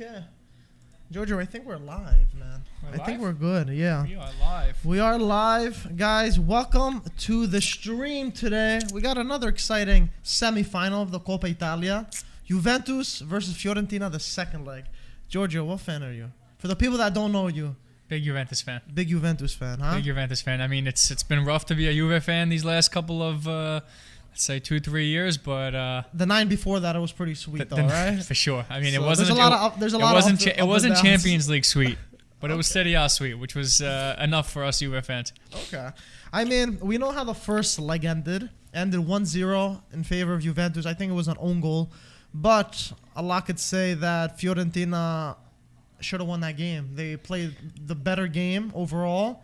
Okay. Giorgio, I think we're live, man. I think we're good, yeah. We are live. We are live. Guys, welcome to the stream today. We got another exciting semi-final of the Coppa Italia. Juventus versus Fiorentina, the second leg. Giorgio, what fan are you? For the people that don't know you. Big Juventus fan. Big Juventus fan, huh? Big Juventus fan. I mean, it's been rough to be a Juve fan these last couple of, let's say 2-3 years, but the 9 before that, it was pretty sweet, though, right? For sure. I mean, So it wasn't. It wasn't Champions League sweet, but it was Serie A sweet, which was enough for us Juve fans. Okay. I mean, we know how the first leg ended. Ended 1-0 in favor of Juventus. I think it was an own goal, but a lot could say that Fiorentina should have won that game. They played the better game overall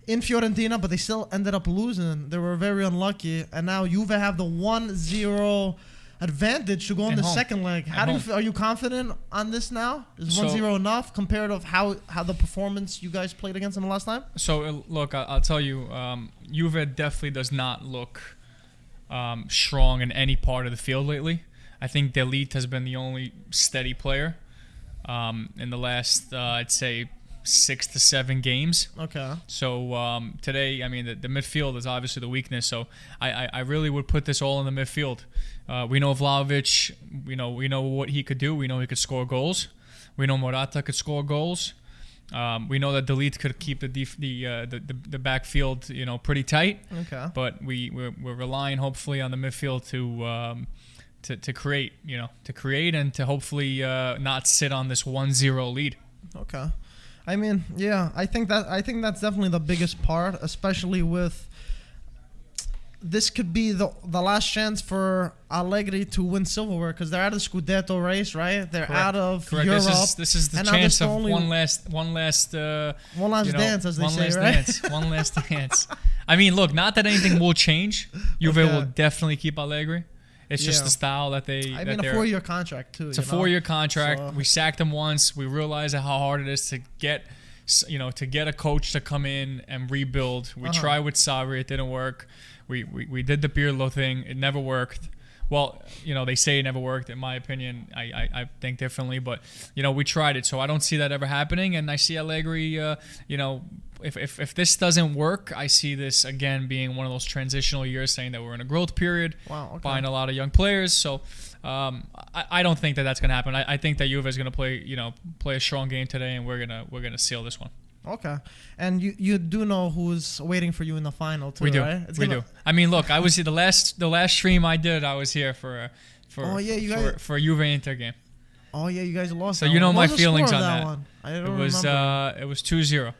in Fiorentina, but they still ended up losing. They were very unlucky, and now Juve have the 1-0 advantage to go in the second leg. How do you feel? Are you confident on this now? Is 1-0 enough compared to how the performance you guys played against them last time? So look, I'll tell you, Juve definitely does not look strong in any part of the field lately. I think Delite has been the only steady player in the last, I'd say, 6 to 7 games. Okay. So today, I mean, the midfield is obviously the weakness. So I really would put this all in the midfield. We know Vlahovic. We know what he could do. We know he could score goals. We know Morata could score goals. We know that Delite could keep the backfield, pretty tight. Okay. But we're relying hopefully on the midfield to create and to hopefully not sit on this 1-0 lead. Okay. I mean, yeah, I think that's definitely the biggest part, especially with this could be the last chance for Allegri to win silverware because they're out of the Scudetto race, right? They're out of Europe. This is the chance of one last dance, as they say, right? One last dance. I mean, look, not that anything will change. Juve will definitely keep Allegri. It's just the style that they. I mean, a 4-year contract too. It's a 4-year contract. So. We sacked him once. We realized how hard it is to get, to get a coach to come in and rebuild. We tried with Sarri, it didn't work. We did the Pirlo thing. It never worked. Well, they say it never worked. In my opinion, I think differently. But we tried it, so I don't see that ever happening. And I see Allegri, If this doesn't work, I see this again being one of those transitional years, saying that we're in a growth period, buying a lot of young players. So I don't think that that's going to happen. I think that Juve is going to play a strong game today, and we're gonna seal this one. Okay, and you do know who's waiting for you in the final too, right? We do. I mean, look, I was here the last stream I did. I was here for a Juve Inter game. Oh yeah, you guys lost. So my feelings on that. One? I don't remember. It was 2-0.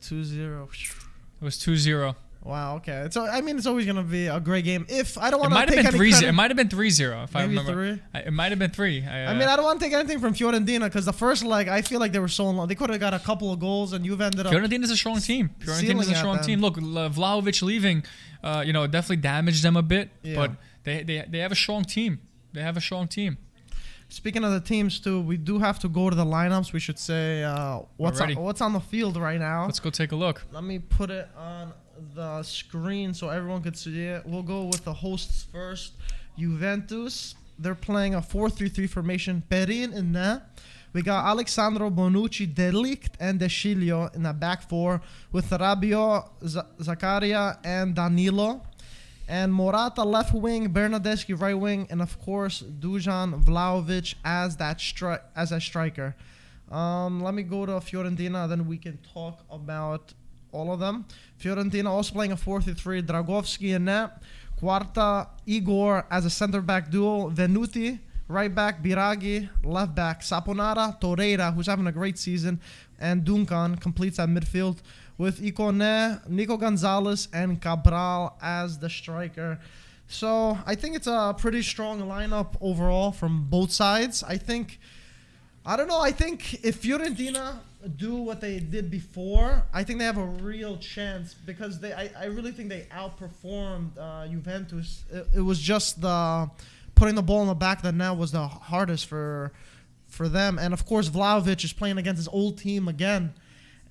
2-0. It was 2-0. Wow. Okay. So I mean, it's always gonna be a great game. If I don't want to take any credit, it might have been 3-0. If I remember, 3? It might have been 3. I mean, I don't want to take anything from Fiorentina because the first leg, I feel like they were so long. They could have got a couple of goals, and you've ended up. Fiorentina is a strong team. Fiorentina is a strong team. Look, Vlahovic leaving, definitely damaged them a bit, but they have a strong team. They have a strong team. Speaking of the teams too, we do have to go to the lineups. We should say what's on the field right now. Let's go take a look. Let me put it on the screen so everyone could see it. We'll go with the hosts first. Juventus. They're playing a 4-3-3 formation. Perin in there. We got Alexandro Bonucci, Delict, and De Sciglio in the back four with Rabiot, Zakaria, and Danilo. And Morata left wing, Bernardeschi right wing, and of course Dusan Vlahovic as that striker. Let me go to Fiorentina, then we can talk about all of them. Fiorentina also playing a 4-3-3, Dragowski in net, Quarta, Igor as a center back duo, Venuti right back, Biraghi left back, Saponara, Torreira, who's having a great season, and Duncan completes that midfield with Icone, Nico Gonzalez, and Cabral as the striker. So I think it's a pretty strong lineup overall from both sides. I think if Fiorentina do what they did before, I think they have a real chance because I really think they outperformed Juventus. It was just the putting the ball in the back of the net was the hardest for them. And of course, Vlahovic is playing against his old team again.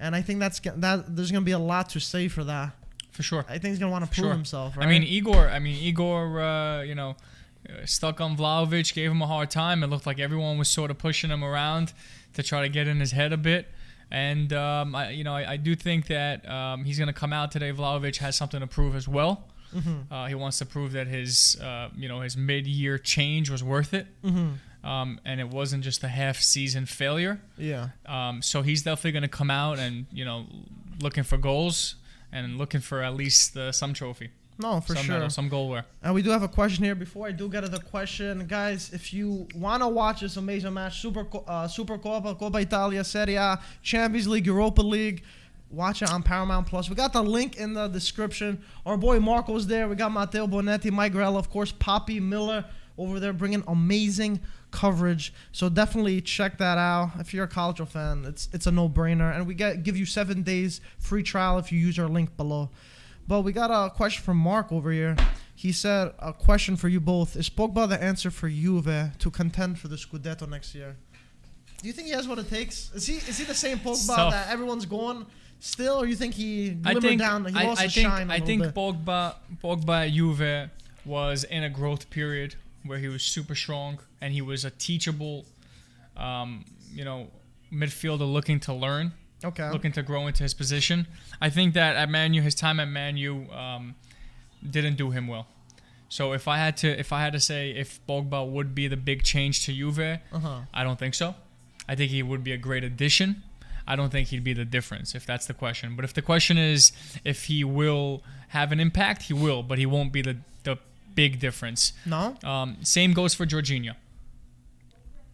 And I think that there's going to be a lot to say for that. For sure. I think he's going to want to prove himself, right? I mean, Igor, stuck on Vlahovic, gave him a hard time. It looked like everyone was sort of pushing him around to try to get in his head a bit. And I do think that he's going to come out today. Vlahovic has something to prove as well. Mm-hmm. He wants to prove that his mid-year change was worth it. Mm-hmm. And it wasn't just a half-season failure. Yeah. So he's definitely going to come out and, looking for goals and looking for at least some trophy. No, for sure. Medal, some goalware. And we do have a question here. Before I do get to the question, guys, if you want to watch this amazing match, Super Coppa, Coppa Italia, Serie A, Champions League, Europa League, watch it on Paramount Plus. We got the link in the description. Our boy Marco's there. We got Matteo Bonetti, Mike Grella, of course, Poppy Miller over there bringing amazing coverage. So definitely check that out. If you're a Calcio fan, it's a no-brainer. And we give you 7 days free trial if you use our link below. But we got a question from Mark over here. He said, a question for you both. Is Pogba the answer for Juve to contend for the Scudetto next year? Do you think he has what it takes? Is he the same Pogba that everyone's going still, or you think he glimmered down? He lost his shine a little bit? Pogba at Juve was in a growth period where he was super strong and he was a teachable, midfielder looking to learn. Okay. Looking to grow into his position. I think that at Man U, his time at Man U didn't do him well. So if I had to say if Pogba would be the big change to Juve, I don't think so. I think he would be a great addition. I don't think he'd be the difference, if that's the question. But if the question is if he will have an impact, he will, but he won't be the big difference. No? Same goes for Jorginho.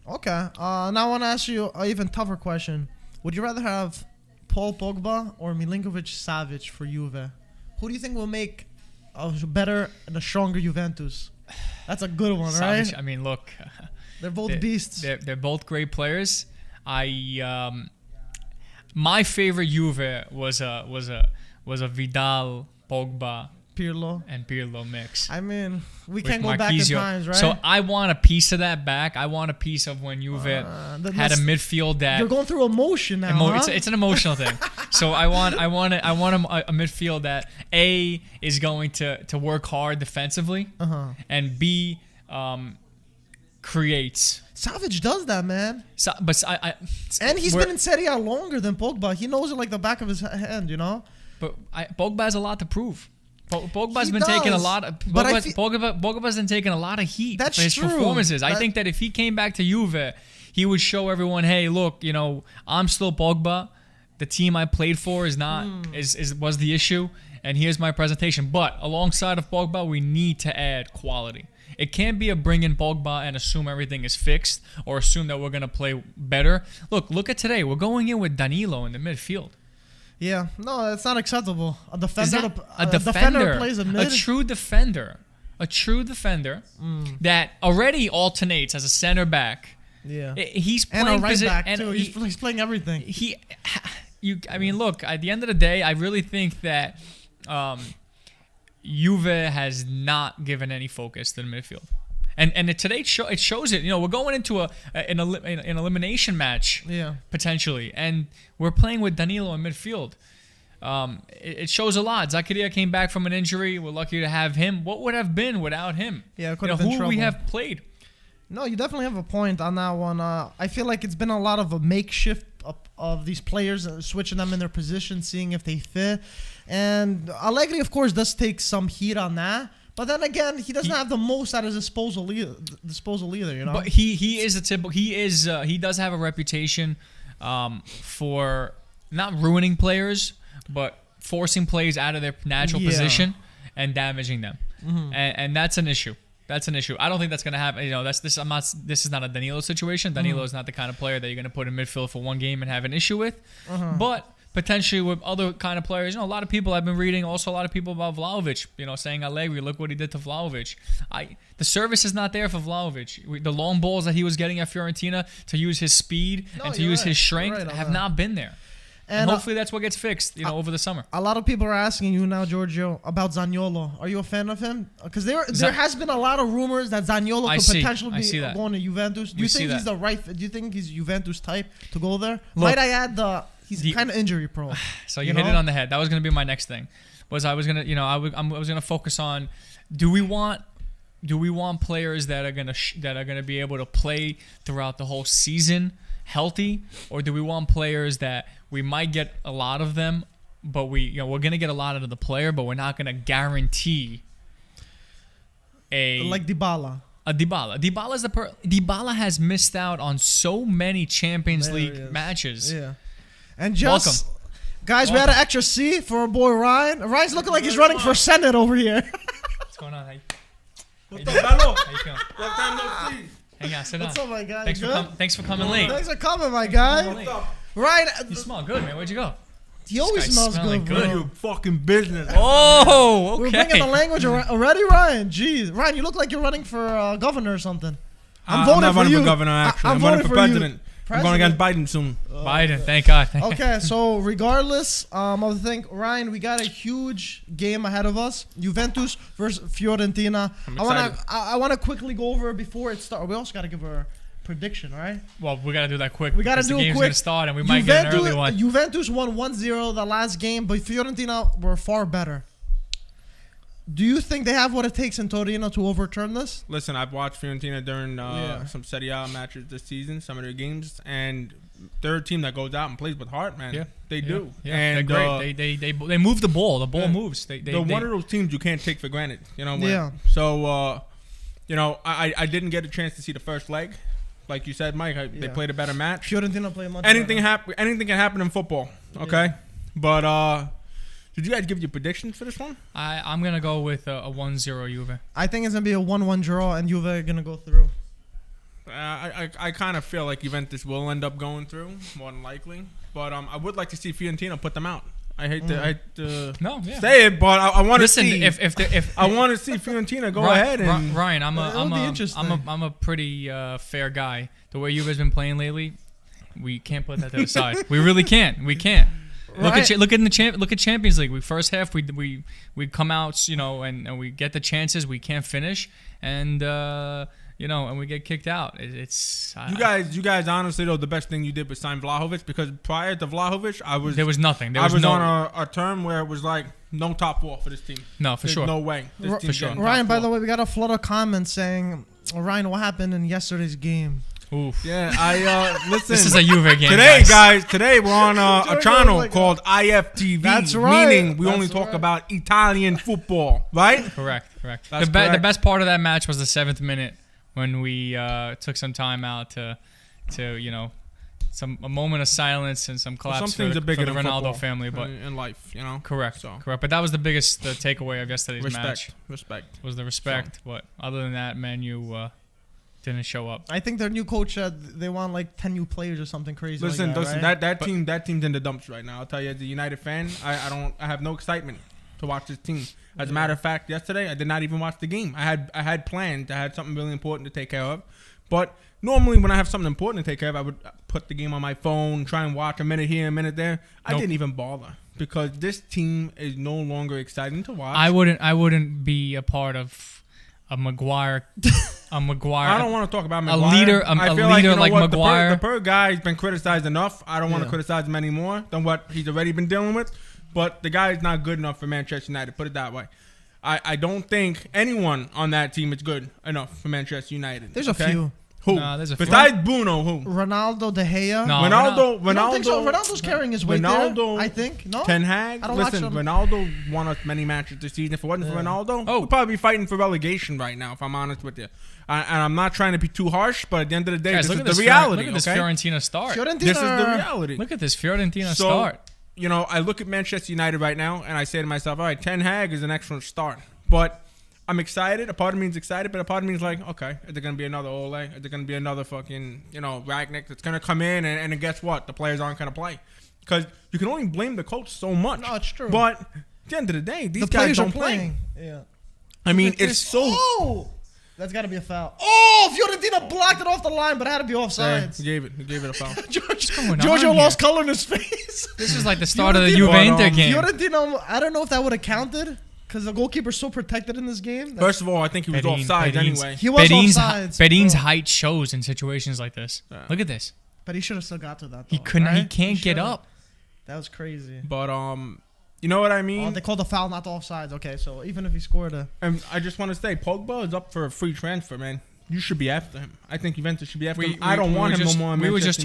Okay. Now I want to ask you an even tougher question. Would you rather have Paul Pogba or Milinkovic-Savic for Juve? Who do you think will make a better and a stronger Juventus? That's a good one, right? I mean, look. They're both beasts. They're both great players. My favorite Juve was a Vidal, Pogba, Pirlo mix. I mean, we can't go back in times, right? So I want a piece of that back. I want a piece of when Juve had a midfield that you're going through emotion now. It's an emotional thing. So I want a midfield that A is going to work hard defensively, and B creates. Savage does that, man. And he's been in Serie A longer than Pogba. He knows it like the back of his hand, But Pogba has a lot to prove. Pogba's been taking a lot of Pogba's been taking a lot of heat for his performances. I think that if he came back to Juve, he would show everyone, hey, look, I'm still Pogba. The team I played for was the issue, and here's my presentation. But alongside of Pogba, we need to add quality. It can't be a bring in Pogba and assume everything is fixed or assume that we're going to play better. Look at today. We're going in with Danilo in the midfield. Yeah, no, that's not acceptable. A defender plays a mid. A true defender that already alternates as a center back. Yeah, he's playing and a right back too. He's playing everything. Look, at the end of the day, I really think that Juve has not given any focus to the midfield. And today it shows it. We're going into an elimination match, potentially, and we're playing with Danilo in midfield. It shows a lot. Zakaria came back from an injury. We're lucky to have him. What would have been without him? Yeah, it could have been trouble. Who we have played. No, you definitely have a point on that one. I feel like it's been a lot of a makeshift of these players, switching them in their position, seeing if they fit. And Allegri, of course, does take some heat on that. But then again, he doesn't have the most at his disposal either. But he does have a reputation for not ruining players, but forcing players out of their natural position and damaging them. Mm-hmm. And that's an issue. That's an issue. I don't think that's going to happen. This is not a Danilo situation. Danilo is not the kind of player that you're going to put in midfield for one game and have an issue with. But potentially with other kind of players, a lot of people I've been reading, also a lot of people about Vlahovic, saying Allegri, look what he did to Vlahovic. The service is not there for Vlahovic. The long balls that he was getting at Fiorentina to use his speed and to use his strength have not been there. And hopefully that's what gets fixed, over the summer. A lot of people are asking you now, Giorgio, about Zaniolo. Are you a fan of him? Because there has been a lot of rumors that Zaniolo could potentially be going to Juventus. Do you think he's Do you think he's Juventus type to go there? Might I add he's kind of injury prone. So you hit it on the head. That was going to be my next thing. I was going to focus on, do we want do we want players that are gonna be able to play throughout the whole season healthy, or do we want players that we might get a lot of them, but we're gonna get a lot out of the player, but we're not gonna guarantee like Dybala. Dybala has missed out on so many Champions League matches. Yeah, and just guys, we had an extra C for our boy Ryan. Ryan's looking like he's running for Senate over here. What's going on? What's up, Bello? How you feeling? Long time no see. Hang on, sit down. What's up, my guy? Thanks for coming late. Thanks for coming, my guy. What's up? Ryan, You smell good, man. Where'd you go? he always This guy smells smelling good, good. bro. You fucking business. Oh, okay. We're bringing the language already, Ryan. Jeez, Ryan, you look like you're running for governor or something. I'm voting not for running you. for governor, actually. I'm voting running for you. president. I'm going against Biden soon. Biden, thank God. Okay, so regardless, I think Ryan, we got a huge game ahead of us. Juventus versus Fiorentina. I wanna quickly go over it before it starts. We also gotta give our prediction, right? Well, we gotta do that quick. We gotta because do the it game's quick. gonna start, and we might get an early one. Juventus won 1-0 the last game, but Fiorentina were far better. Do you think they have what it takes in Torino to overturn this? Listen, I've watched Fiorentina during some Serie A matches this season, some of their games, and they're a team that goes out and plays with heart, man. Yeah. They do. Yeah, and they're great. They move the ball. The ball moves. They're one of those teams you can't take for granted. Yeah. So, I didn't get a chance to see the first leg. Like you said, Mike, they played a better match. Fiorentina played much Anything better. anything can happen in football, okay? But did you guys give your predictions for this one? I'm gonna go with a 1-0 Juve. I think it's gonna be a 1-1 draw, and Juve are gonna go through. I kind of feel like Juventus will end up going through, more than likely. But I would like to see Fiorentina put them out. I hate to say it, but I want to see. If I want to see Fiorentina go ahead and Ryan, I'm a pretty fair guy. The way Juve's been playing lately, we can't put that to the side. We really can't. We can't. Look at Champions League. First half we come out, and we get the chances. We can't finish, and and we get kicked out. You guys. Honestly, though, the best thing you did was sign Vlahovic, because prior to Vlahovic, there was nothing. I was on a term where it was like no top four for this team. No, for sure. No way. For sure. Ryan, by the way, we got a flood of comments saying, Ryan, what happened in yesterday's game? Oof. Yeah, I listen. This is a Juve game. Today we're on a channel called IFTV. That's right. Meaning we only talk about Italian football, right? Correct. That's The best part of that match was the 7th minute when we took some time out to a moment of silence and some claps for the Ronaldo family, but in life, Correct. Correct. But that was the biggest takeaway of yesterday's match. Respect. Was the respect. But other than that, Man U didn't show up. I think their new coach they want like 10 new players or something crazy. Listen, right? that team's in the dumps right now. I'll tell you, as a United fan, I have no excitement to watch this team. As a matter of fact, yesterday I did not even watch the game. I had planned. I had something really important to take care of, but normally when I have something important to take care of, I would put the game on my phone, try and watch a minute here, a minute there. I didn't even bother, because this team is no longer exciting to watch. I wouldn't be a part of a Maguire. I don't want to talk about Maguire. A leader like Maguire. The per guy's been criticized enough. I don't want to criticize him any more than what he's already been dealing with. But the guy's not good enough for Manchester United. Put it that way. I don't think anyone on that team is good enough for Manchester United. There's a few. Who? No, there's a few. Besides Bruno, who? Ronaldo, De Gea. No, Ronaldo. You don't think so? Ronaldo's carrying his weight there, I think. No? Ten Hag. Listen, Ronaldo won us many matches this season. If it wasn't for Ronaldo, we'd probably be fighting for relegation right now, if I'm honest with you. And I'm not trying to be too harsh, but at the end of the day, guys, this is the reality. Look at this Fiorentina start. This is the reality. Look at this Fiorentina start. I look at Manchester United right now, and I say to myself, all right, Ten Hag is an excellent start. But I'm excited. A part of me is excited, but a part of me is like, okay, is there going to be another Ole? Is there going to be another fucking, Ragnick that's going to come in, and guess what? The players aren't going to play. Because you can only blame the coach so much. No, it's true. But at the end of the day, these the guys players don't are playing. Yeah. I mean, it's so... Oh! That's got to be a foul. Oh, Fiorentina blocked it off the line, but it had to be offsides. Yeah, he gave it a foul. Giorgio lost color in his face. This is like the start of the Juventus game. Fiorentina, I don't know if that would have counted, because the goalkeeper's so protected in this game. First of all, I think he was offside anyway. He was offsides. Bedin's height shows in situations like this. Yeah. Look at this. But he should have still got to that, though. He couldn't. Right? He can't get up. That was crazy. But You know what I mean? They called the foul, not the offsides. Okay, so even if he scored a... And I just want to say, Pogba is up for a free transfer, man. You should be after him. I think Juventus should be after him. I don't want him no more. We were just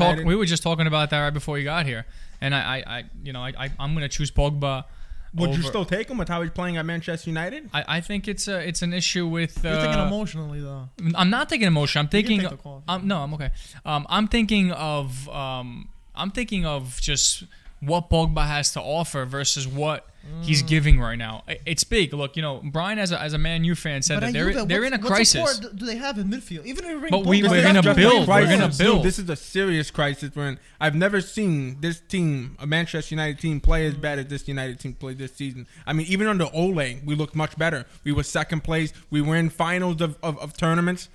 talking about that right before you got here, and I'm gonna choose Pogba. Would you still take him with how he's playing at Manchester United? I think it's an issue with. You're thinking emotionally though. I'm not thinking emotion. I'm thinking. No, I'm okay. I'm thinking of just what Pogba has to offer versus what he's giving right now. It's big. Look, Brian as a Man U fan said that they're in a crisis. What support do they have in midfield? Even if we're going to build. We're going to build. This is a serious crisis we're in. I've never seen this team, a Manchester United team, play as bad as this United team played this season. I mean, even under Ole, we looked much better. We were second place. We were in finals of tournaments.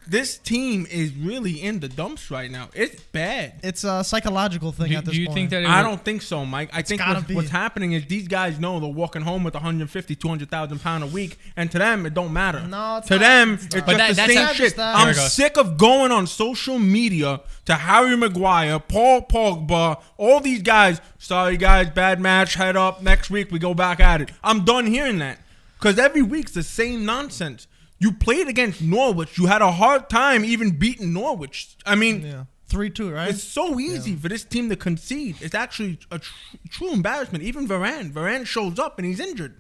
This team is really in the dumps right now. It's bad. It's a psychological thing at this point. Do you think that I don't think so, Mike. I think what's happening is these guys know they're walking home with 150, 200,000 pounds a week, and to them, it don't matter. No, it's to not. them, it's just the same shit. I'm sick of going on social media to Harry Maguire, Paul Pogba, all these guys. Sorry, guys, bad match, head up. Next week, we go back at it. I'm done hearing that because every week's the same nonsense. You played against Norwich. You had a hard time even beating Norwich. I mean, 3-2, right? It's so easy for this team to concede. It's actually a true embarrassment. Even Varane shows up and he's injured.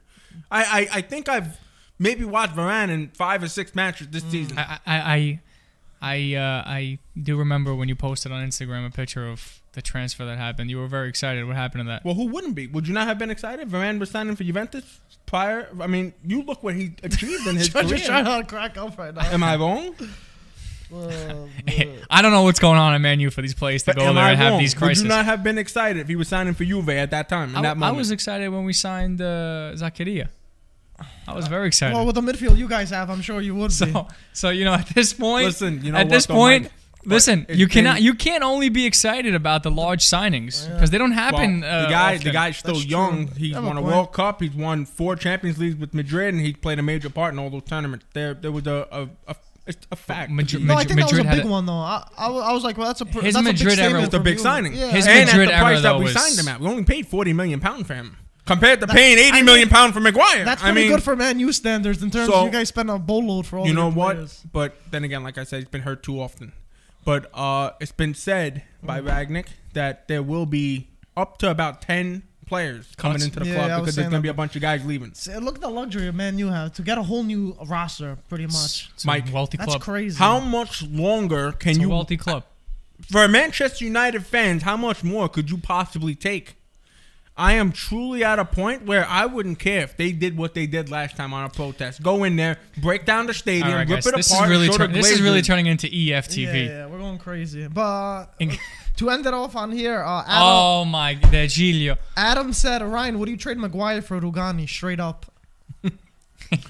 I think I've maybe watched Varane in 5 or 6 matches this season. I do remember when you posted on Instagram a picture of the transfer that happened. You were very excited. What happened to that? Well, who wouldn't be? Would you not have been excited? Varane was signing for Juventus prior. I mean, you look what he achieved in his career. Just trying to crack up right now. Am I wrong? I don't know what's going on in Man U for these players to go there and have these crises. Would you not have been excited if he was signing for Juve at that time? That moment? I was excited when we signed Zakaria. I was very excited. Well, with the midfield you guys have, I'm sure you would be. So at this point, listen, you can't only be excited about the large signings because they don't happen. The guy's still young. He's won a World Cup. He's won 4 Champions Leagues with Madrid, and he played a major part in all those tournaments. There was a fact. I think that was a big one though. I was like, well, that's a big statement. It's a big signing. Yeah. His and Madrid at the price that we was signed him at, we only paid £40 million for him. Compared to paying £80 million for Maguire. That's pretty good for Man U standards in terms of you guys spend a boatload for all your players. But then again, like I said, he's been hurt too often. But it's been said by Ragnick that there will be up to about 10 players coming into the club because there's going to be a bunch of guys leaving. Look at the luxury of Man U have to get a whole new roster, pretty much. Mike, wealthy club. That's crazy. How much longer can you... It's a wealthy club. For Manchester United fans, how much more could you possibly take? I am truly at a point where I wouldn't care if they did what they did last time on a protest. Go in there, break down the stadium, rip it apart. This is really turning into EFTV. Yeah, we're going crazy. But to end it off on here, Adam, oh my, Virgilio. Adam said, Ryan, would you trade Maguire for Rugani straight up? Take him.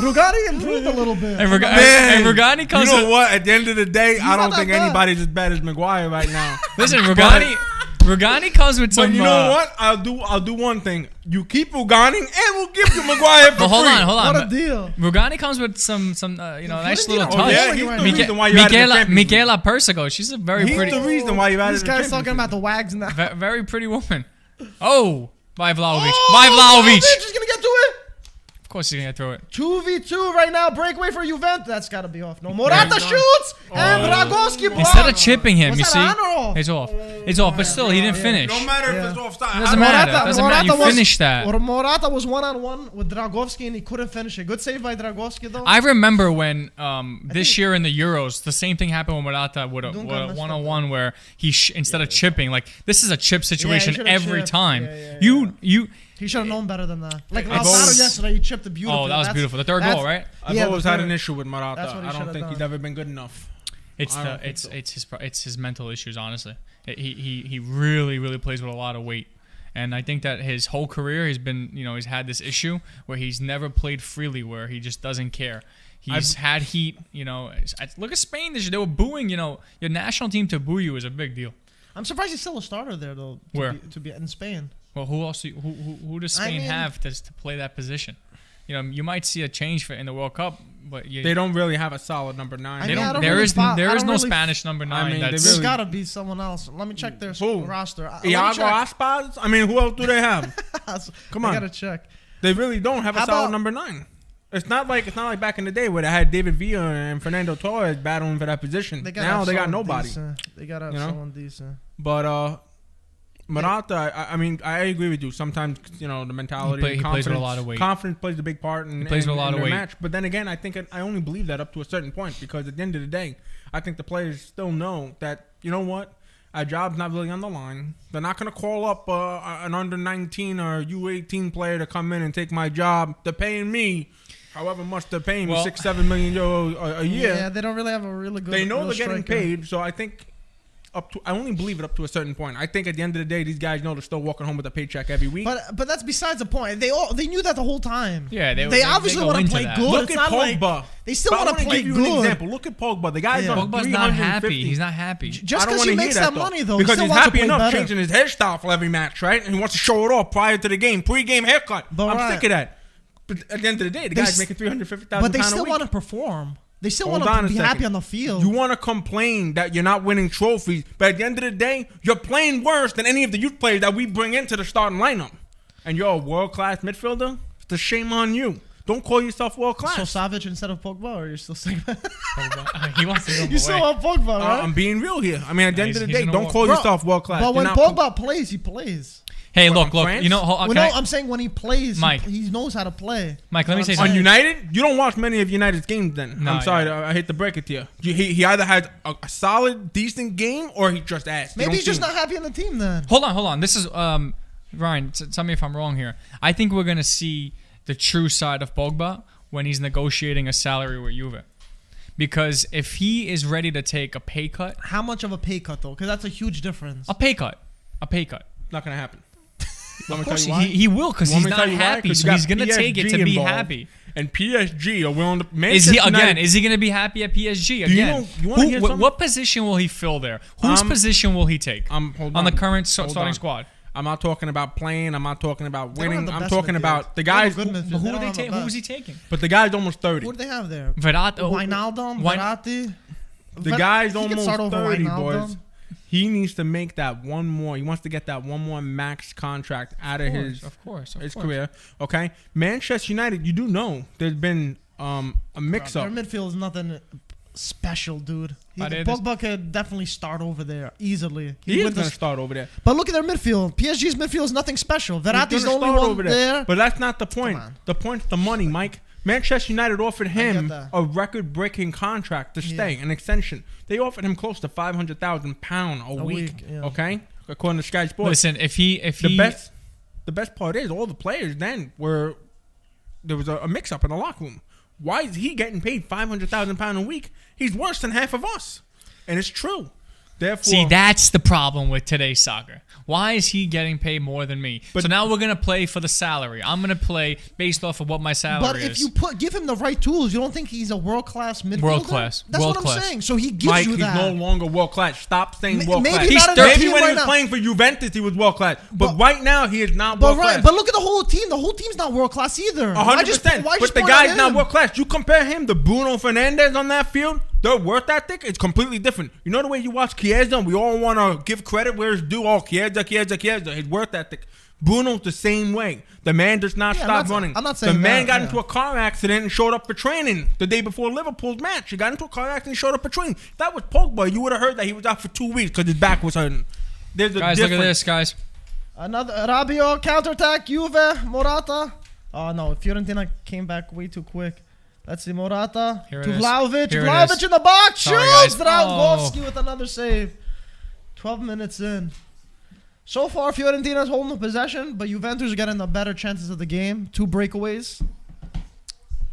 Rugani improved a little bit. And Rugani comes. You know what? At the end of the day, I don't think anybody's as bad as Maguire right now. Listen, Rugani comes with some. But you know what? I'll do one thing. You keep Rugani, and we'll give you Maguire for free. Hold on. What a deal. Rugani comes with some nice little touch. Oh, yeah, he's the reason why you added Michaela Persico. She's a very pretty. He's the reason why you added. This guy's talking about the wags now. Very pretty woman. Oh. By Vlahovic. Vlahovic is going to get to it. Of course he's going to throw it. 2v2 right now. Breakaway for Juventus. That's got to be off. No, Morata shoots. And Dragowski blocks. Instead of chipping him, you see? It's off. It's off, but still, he didn't finish. No matter if it's offside. It doesn't matter. You finished that. Morata was one-on-one with Dragowski, and he couldn't finish it. Good save by Dragowski, though. I remember when this year in the Euros, the same thing happened with Morata with a one-on-one where he instead of chipping, like this is a chip situation every time. He should have known better than that. Like Lautaro yesterday, he chipped it beautifully. Oh, that was beautiful. The third goal, right? I've always had an issue with Morata. I don't think he's ever been good enough. It's his mental issues, honestly. He really plays with a lot of weight. And I think that his whole career he's been, he's had this issue where he's never played freely, where he just doesn't care. He's had heat, look at Spain this year. They were booing, your national team to boo you is a big deal. I'm surprised he's still a starter there, though. To be in Spain. Well, who else? Who does Spain have to play that position? You might see a change in the World Cup, but they don't really have a solid number 9. They I don't. don't There really is spot- I there is don't no really- Spanish number 9. I mean, that's There's really- got to be someone else. Let me check their Who? roster. Let me Iago check. Aspas? I mean, who else do they have? Come on. I gotta check. They really don't have a How solid about- number 9. It's not like back in the day where they had David Villa and Fernando Torres battling for that position. Now they got nobody. They gotta have You know? someone decent. But Morata, I mean, I agree with you. Sometimes the mentality, He plays with a lot of weight. Confidence plays a big part in, plays with a lot of their weight. match. But then again, I think I only believe that up to a certain point because at the end of the day, I think the players still know that our job's not really on the line. They're not going to call up an under 19 or U18 player to come in and take my job. They're paying me. However much they're paying me, 6-7 million euros a year. Yeah, they don't really have a really good. They know real they're getting striker. paid, so I think I only believe it up to a certain point. I think at the end of the day, these guys know they're still walking home with a paycheck every week. But that's besides the point. They knew that the whole time. Yeah, they obviously go want to into play that. good. Look It's at not like Pogba. they still But I want to wanna play give you an good. example. Look at Pogba. The guy's on Pogba's not 350. happy. He's not happy. Just I don't because he wanna makes hear that money though, because he still he's wants happy to play enough better. changing his hairstyle for every match, right? And he wants to show it off prior to the game, pre-game haircut. But I'm right. sick of that. But at the end of the day, the guy's making $350,000 But they a still week. want to perform. They still Hold want on to a be second. happy on the field. You want to complain that you're not winning trophies, but at the end of the day, you're playing worse than any of the youth players that we bring into the starting lineup. And you're a world-class midfielder? It's a shame on you. Don't call yourself world-class. So Savic instead of Pogba, or you're still saying He wants to go you still want Pogba, right? I'm being real here. I mean, at the end of the he's day, gonna don't walk. call Bro, yourself world-class. But when You're not- Pogba plays, he plays. Hey, What, look. on France? Well, Okay, no, I'm saying when he plays, Mike. he knows how to play. Mike, let me say On something. United, you don't watch many of United's games. Then No, I'm sorry, yeah. I hate to break it to you. He either had a solid, decent game, or he just asked. Maybe he's just not happy in the team then. Hold on. This is Ryan. Tell me if I'm wrong here. I think we're gonna see the true side of Pogba when he's negotiating a salary with Juve, because if he is ready to take a pay cut, How much of a pay cut though? Because that's a huge difference. a pay cut. Not gonna happen. Of course, he will, because he's not happy. So he's gonna take it to be happy. And PSG are willing to. Is he Manchester again? United- Is he going to be happy at PSG you again? know- you wanna hear something? What position will he fill there? Whose position will he take hold on the on. current Hold starting on. squad? I'm not talking about playing. I'm not talking about They don't have winning. the I'm best talking midfield. about the They have a guys. good midfield. But They who don't would they have the take? Who was he best. taking? But the guy's almost 30. Who do they have there? Verratti. Wijnaldum, Verratti. The guy's He could almost start over 30, Wijnaldum. boys. He needs to make that one more. He wants to get that one more max contract out of his Of course. career. Okay, Manchester United. You do know there's been a mix-up. Their midfield is nothing special, dude. But it Pogba could definitely start over there easily. He is wins going to the- start over there. But look at their midfield. PSG's midfield is nothing special. He's Verratti's the gonna only start one there. But that's not the point. on. The point's the money, Mike. Manchester United offered him that. a record-breaking contract to stay, an extension. They offered him close to £500,000 a week. yeah. Okay, according to Sky Sports. Listen, if he The best part is all the players then were there was a mix-up in the locker room. Why is he getting paid £500,000 a week? He's worse than half of us, and it's true. Therefore, see, that's the problem with today's soccer. Why is he getting paid more than me? But- so now we're gonna play for the salary. I'm gonna play based off of what my salary But if is. you give him the right tools, you don't think he's a world-class midfielder? World-class. That's what World-class. I'm saying. So he gives Mike, you he's that. no longer world-class. Stop saying Maybe world-class. not in the Maybe team when right he was now. playing for Juventus, he was world-class. But But- right now, he is not But world-class. but look at the whole team. The whole team's not world-class either. 100%. Why But just the point at guy's not him? world-class. You compare him to Bruno Fernandes on that field, their worth ethic is completely different. You know the way you watch Chiesa, and we all want to give credit where it's due. Oh, Chiesa. His worth ethic. Bruno's the same way. The man does not Yeah, stop running. I'm not saying the man that, got yeah. into a car accident and showed up for training the day before Liverpool's match. He got into a car accident and showed up for training. If that was Pogba, you would have heard that he was out for 2 weeks because his back was hurting. There's a guys, look difference. at this, guys. Another Rabiot counterattack. Juve, Morata. Oh no, Fiorentina came back way too quick. Let's see, Morata Here it to is. Vlahovic. Here it Vlahovic is. in the box. Sorry, Shoots. guys. Dragowski with another save. 12 minutes in. So far, Fiorentina's holding the possession, but Juventus are getting the better chances of the game. 2 breakaways.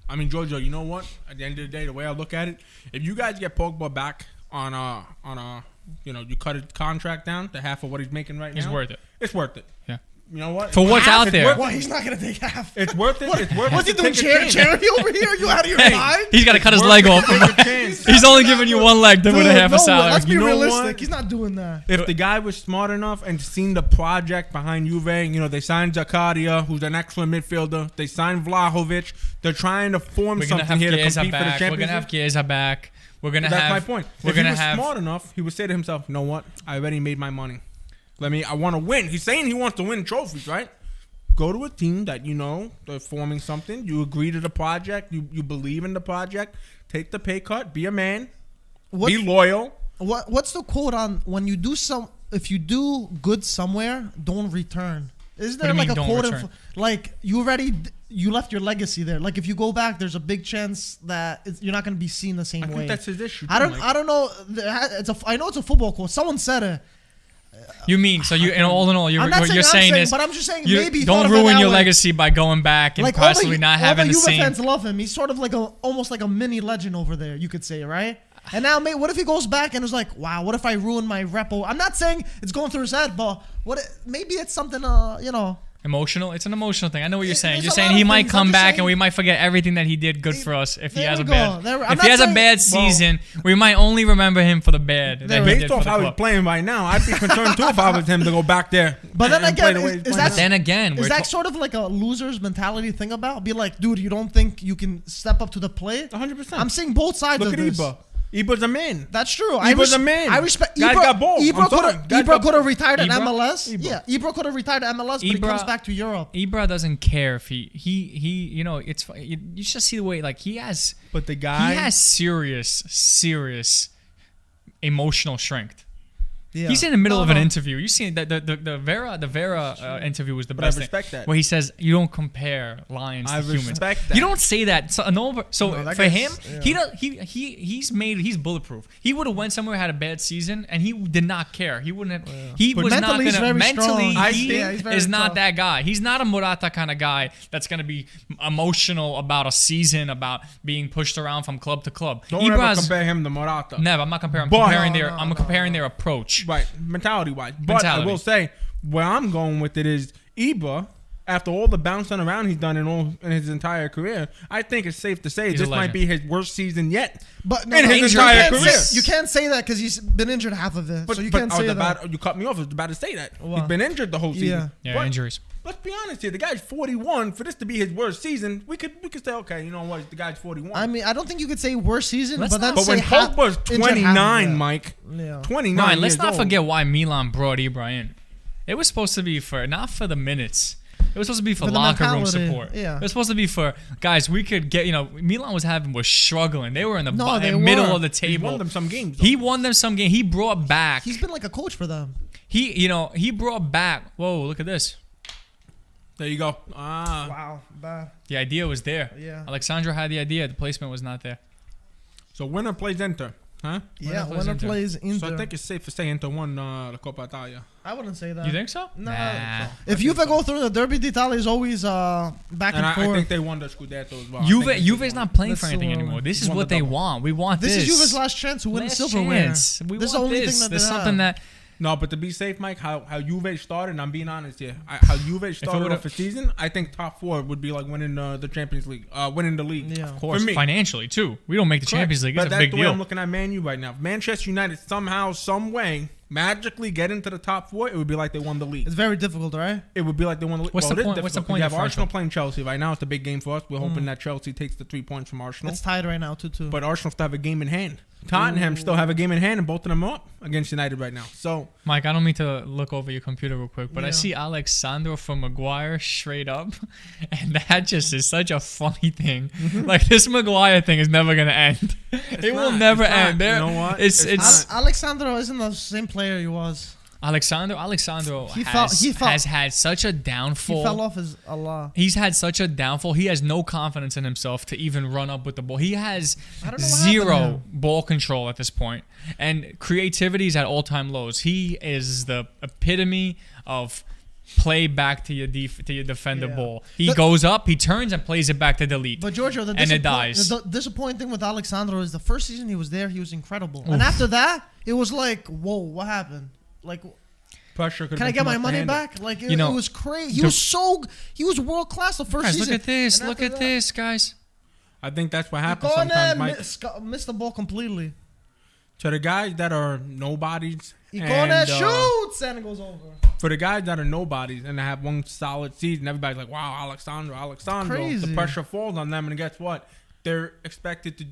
I mean, Giorgio, you know what? At the end of the day, the way I look at it, if you guys get Pogba back on a, you cut his contract down to half of what he's making right now, He's worth it. It's worth it. Yeah. You know what? For what's out there. Well, he's not gonna take half. It's worth it. It's worth it. What's he to doing? take a chance. Charity over here? You out of your mind? He's got to cut his Worth leg it off. to take a chance. He's only giving you one leg with a half a salary. Let's be You know realistic. what? He's not doing that. If the guy was smart enough and seen the project behind Juve, they signed Zakaria, who's an excellent midfielder. They signed Vlahovic. They're trying to form something here to compete for the Champions We're gonna have League. Chiesa back. We're gonna That's have. my point. We're If he gonna was have. smart enough, he would say to himself, "You know what? I already made my money. I want to win." He's saying he wants to win trophies, right? Go to a team that they're forming something. You agree to the project. You believe in the project. Take the pay cut. Be a man. Be loyal. What's the quote on when you do if you do good somewhere, don't return? Is there like a quote like you left your legacy there? Like if you go back, there's a big chance that you're not going to be seen the same way. I think that's his issue. I don't know. I know it's a football quote. Someone said it. You mean so you? All in all, what you're saying is, but I'm just saying you maybe don't ruin your legacy by going back and possibly not having the same. All the Juve fans love him. He's sort of like almost like a mini legend over there. You could say, right? And now, mate, what if he goes back and is like, wow, what if I ruin my repo? I'm not saying it's going through his head, but maybe it's something, Emotional? It's an emotional thing. I know what you're saying. There's You're a saying lot he of might things. come I'm just back saying- and we might forget everything that he did good for us if he There has we a go. bad. I'm If not he has a saying- bad season, we might only remember him for the bad. that he Based did off for the how he's club. playing right now, I'd be concerned too if I was him to go back there. But then and play again, the way he's is playing that- now. Then again, Is that sort of like a loser's mentality thing about? Be like, dude, you don't think you can step up to the plate? 100%. I'm seeing both sides Look of at this. Ibra. Ibra's a man. That's true. Ibra's a man. I respect. Guy got balls. I'm sorry. Guy Ibra got could have retired at Ibra? MLS. Yeah, Ibra could have retired at MLS, but he comes back to Europe. Ibra doesn't care if he it's you just see the way like he has But serious emotional strength. Yeah. He's in the middle of an interview. You seen that the Vera interview was the But I best respect thing. that. Where he says you don't compare lions I to humans. respect that. You don't say that. So that for guy's- him, yeah. he's bulletproof. He would have went somewhere, had a bad season, and he did not care. He wouldn't have. He But was not mentally, he's gonna. very Mentally, strong. he he's very is not tough. that guy. He's not a Morata kind of guy that's gonna be emotional about a season, about being pushed around from club to club. Don't ever compare him to Morata. Never. I'm not comparing. But- I'm comparing their approach. Right, mentality-wise. But I will say, where I'm going with it is Ibra, after all the bouncing around he's done in his entire career, I think it's safe to say He's a this might legend. be his worst season yet. But in his entire career. You can't say that because he's been injured half of it. So you can't say that. You cut me off. I was about to say that. Wow. He's been injured the whole season. Yeah, But injuries. let's be honest here. The guy's 41. For this to be his worst season, we could say, okay, you know what? The guy's 41. I mean, I don't think you could say worst season, Let's but then not- say when Pogba's injured half of 29, it. Mike, Yeah. 29 Ryan, let's years not old. forget why Milan brought Ibra in. It was supposed to be not for the minutes. It was supposed to be for the locker room mentality, support. yeah. It was supposed to be for guys. We could get. Milan was struggling. They were in the they middle were. of the He table. won them some games. Though. He won them some game. He brought back. He's been like a coach for them. He brought back. Whoa, look at this. There you go. Wow, bad. The idea was there. Yeah. Alexandro had the idea. The placement was not there. So winner plays Inter, huh? Yeah, plays winner Inter. plays Inter. So I think it's safe to say Inter won the Coppa Italia. I wouldn't say that. You think so? No. Nah. If Juve go through the Derby d'Italia, is always back and And I forth. think they won the Scudetto as well. Juve's not playing for That's anything so- anymore. This He is won what the they double. want. We want this. This is Juve's last chance to win Last silverware. chance. We This is want the only this. thing that There's they something have. that. No, but to be safe, Mike, how Juve started, and I'm being honest here, how Juve started would've- off the season, I think top four would be like winning the Champions League, winning the league. Yeah. Of course, For me. financially too. We don't make the Champions League. But It's a that's big the way deal. I'm looking at Man U right now. If Manchester United somehow, some way, magically get into the top four, it would be like they won the league. It's very difficult, right? It would be like they won the league. What's the point- what's the point You have differential? Arsenal playing Chelsea right now. It's a big game for us. We're hoping that Chelsea takes the 3 points from Arsenal. It's tied right now, 2-2. But Arsenal still have a game in hand. Tottenham still have a game in hand, and both of them are up against United right now. So Mike, I don't mean to look over your computer real quick, but I Yeah. see Alexandro from Maguire straight up, and that just is such a funny thing. Like this Maguire thing is never gonna end. It will not. never It's not. end. There, You know what? It's It's Alexandro isn't the same player he was. Alexandro He fell- has had such a He downfall. fell off his Allah. He's had such a downfall. He has no confidence in himself to even run up with the ball. He has I don't know what happened to zero him. ball control at this point, and creativity is at all-time lows. He is the epitome of play back to your defender Yeah. ball. He But- goes up, he turns, and plays it back to delete. But Giorgio, And it dies. the disappointing thing with Alexandro is the first season he was there, he was incredible. And after that, it was like, whoa, what happened? Like, pressure. Can I get my money back? Like it was crazy. He was world class the first season. Look at this. Look at this, guys. I think that's what happens sometimes. Missed the ball completely. To the guys that are nobodies, shoots and it goes over. For the guys that are nobodies and they have one solid season, everybody's like, "Wow, Alexandro." Crazy. The pressure falls on them, and guess what? They're expected to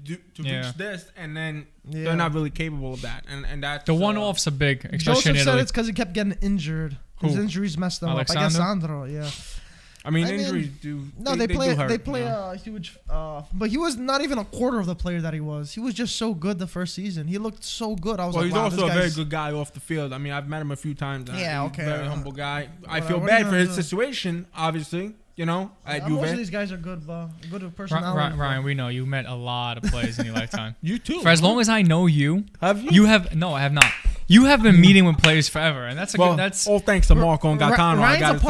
reach this, and then they're not really capable of that. And that's the one-offs are big, especially Joseph in Italy. said it's because he kept getting injured. His injuries messed him up. I guess Sandro, yeah. I mean, injuries do. No, they play a huge. But he was not even a quarter of the player that he was. He was just so good the first season. He looked so good. I was he's also a very good guy off the field. I mean, I've met him a few times. Yeah, okay. Very humble guy. I feel bad for his situation, obviously. You know, at Juve. Most of these guys are good, good personality. Ryan, we know you met a lot of players in your lifetime. You too. For as long as I know you, have you? No, I have not. You have been meeting with players forever, and that's good. That's all thanks to Marco and Gaetano. Ryan's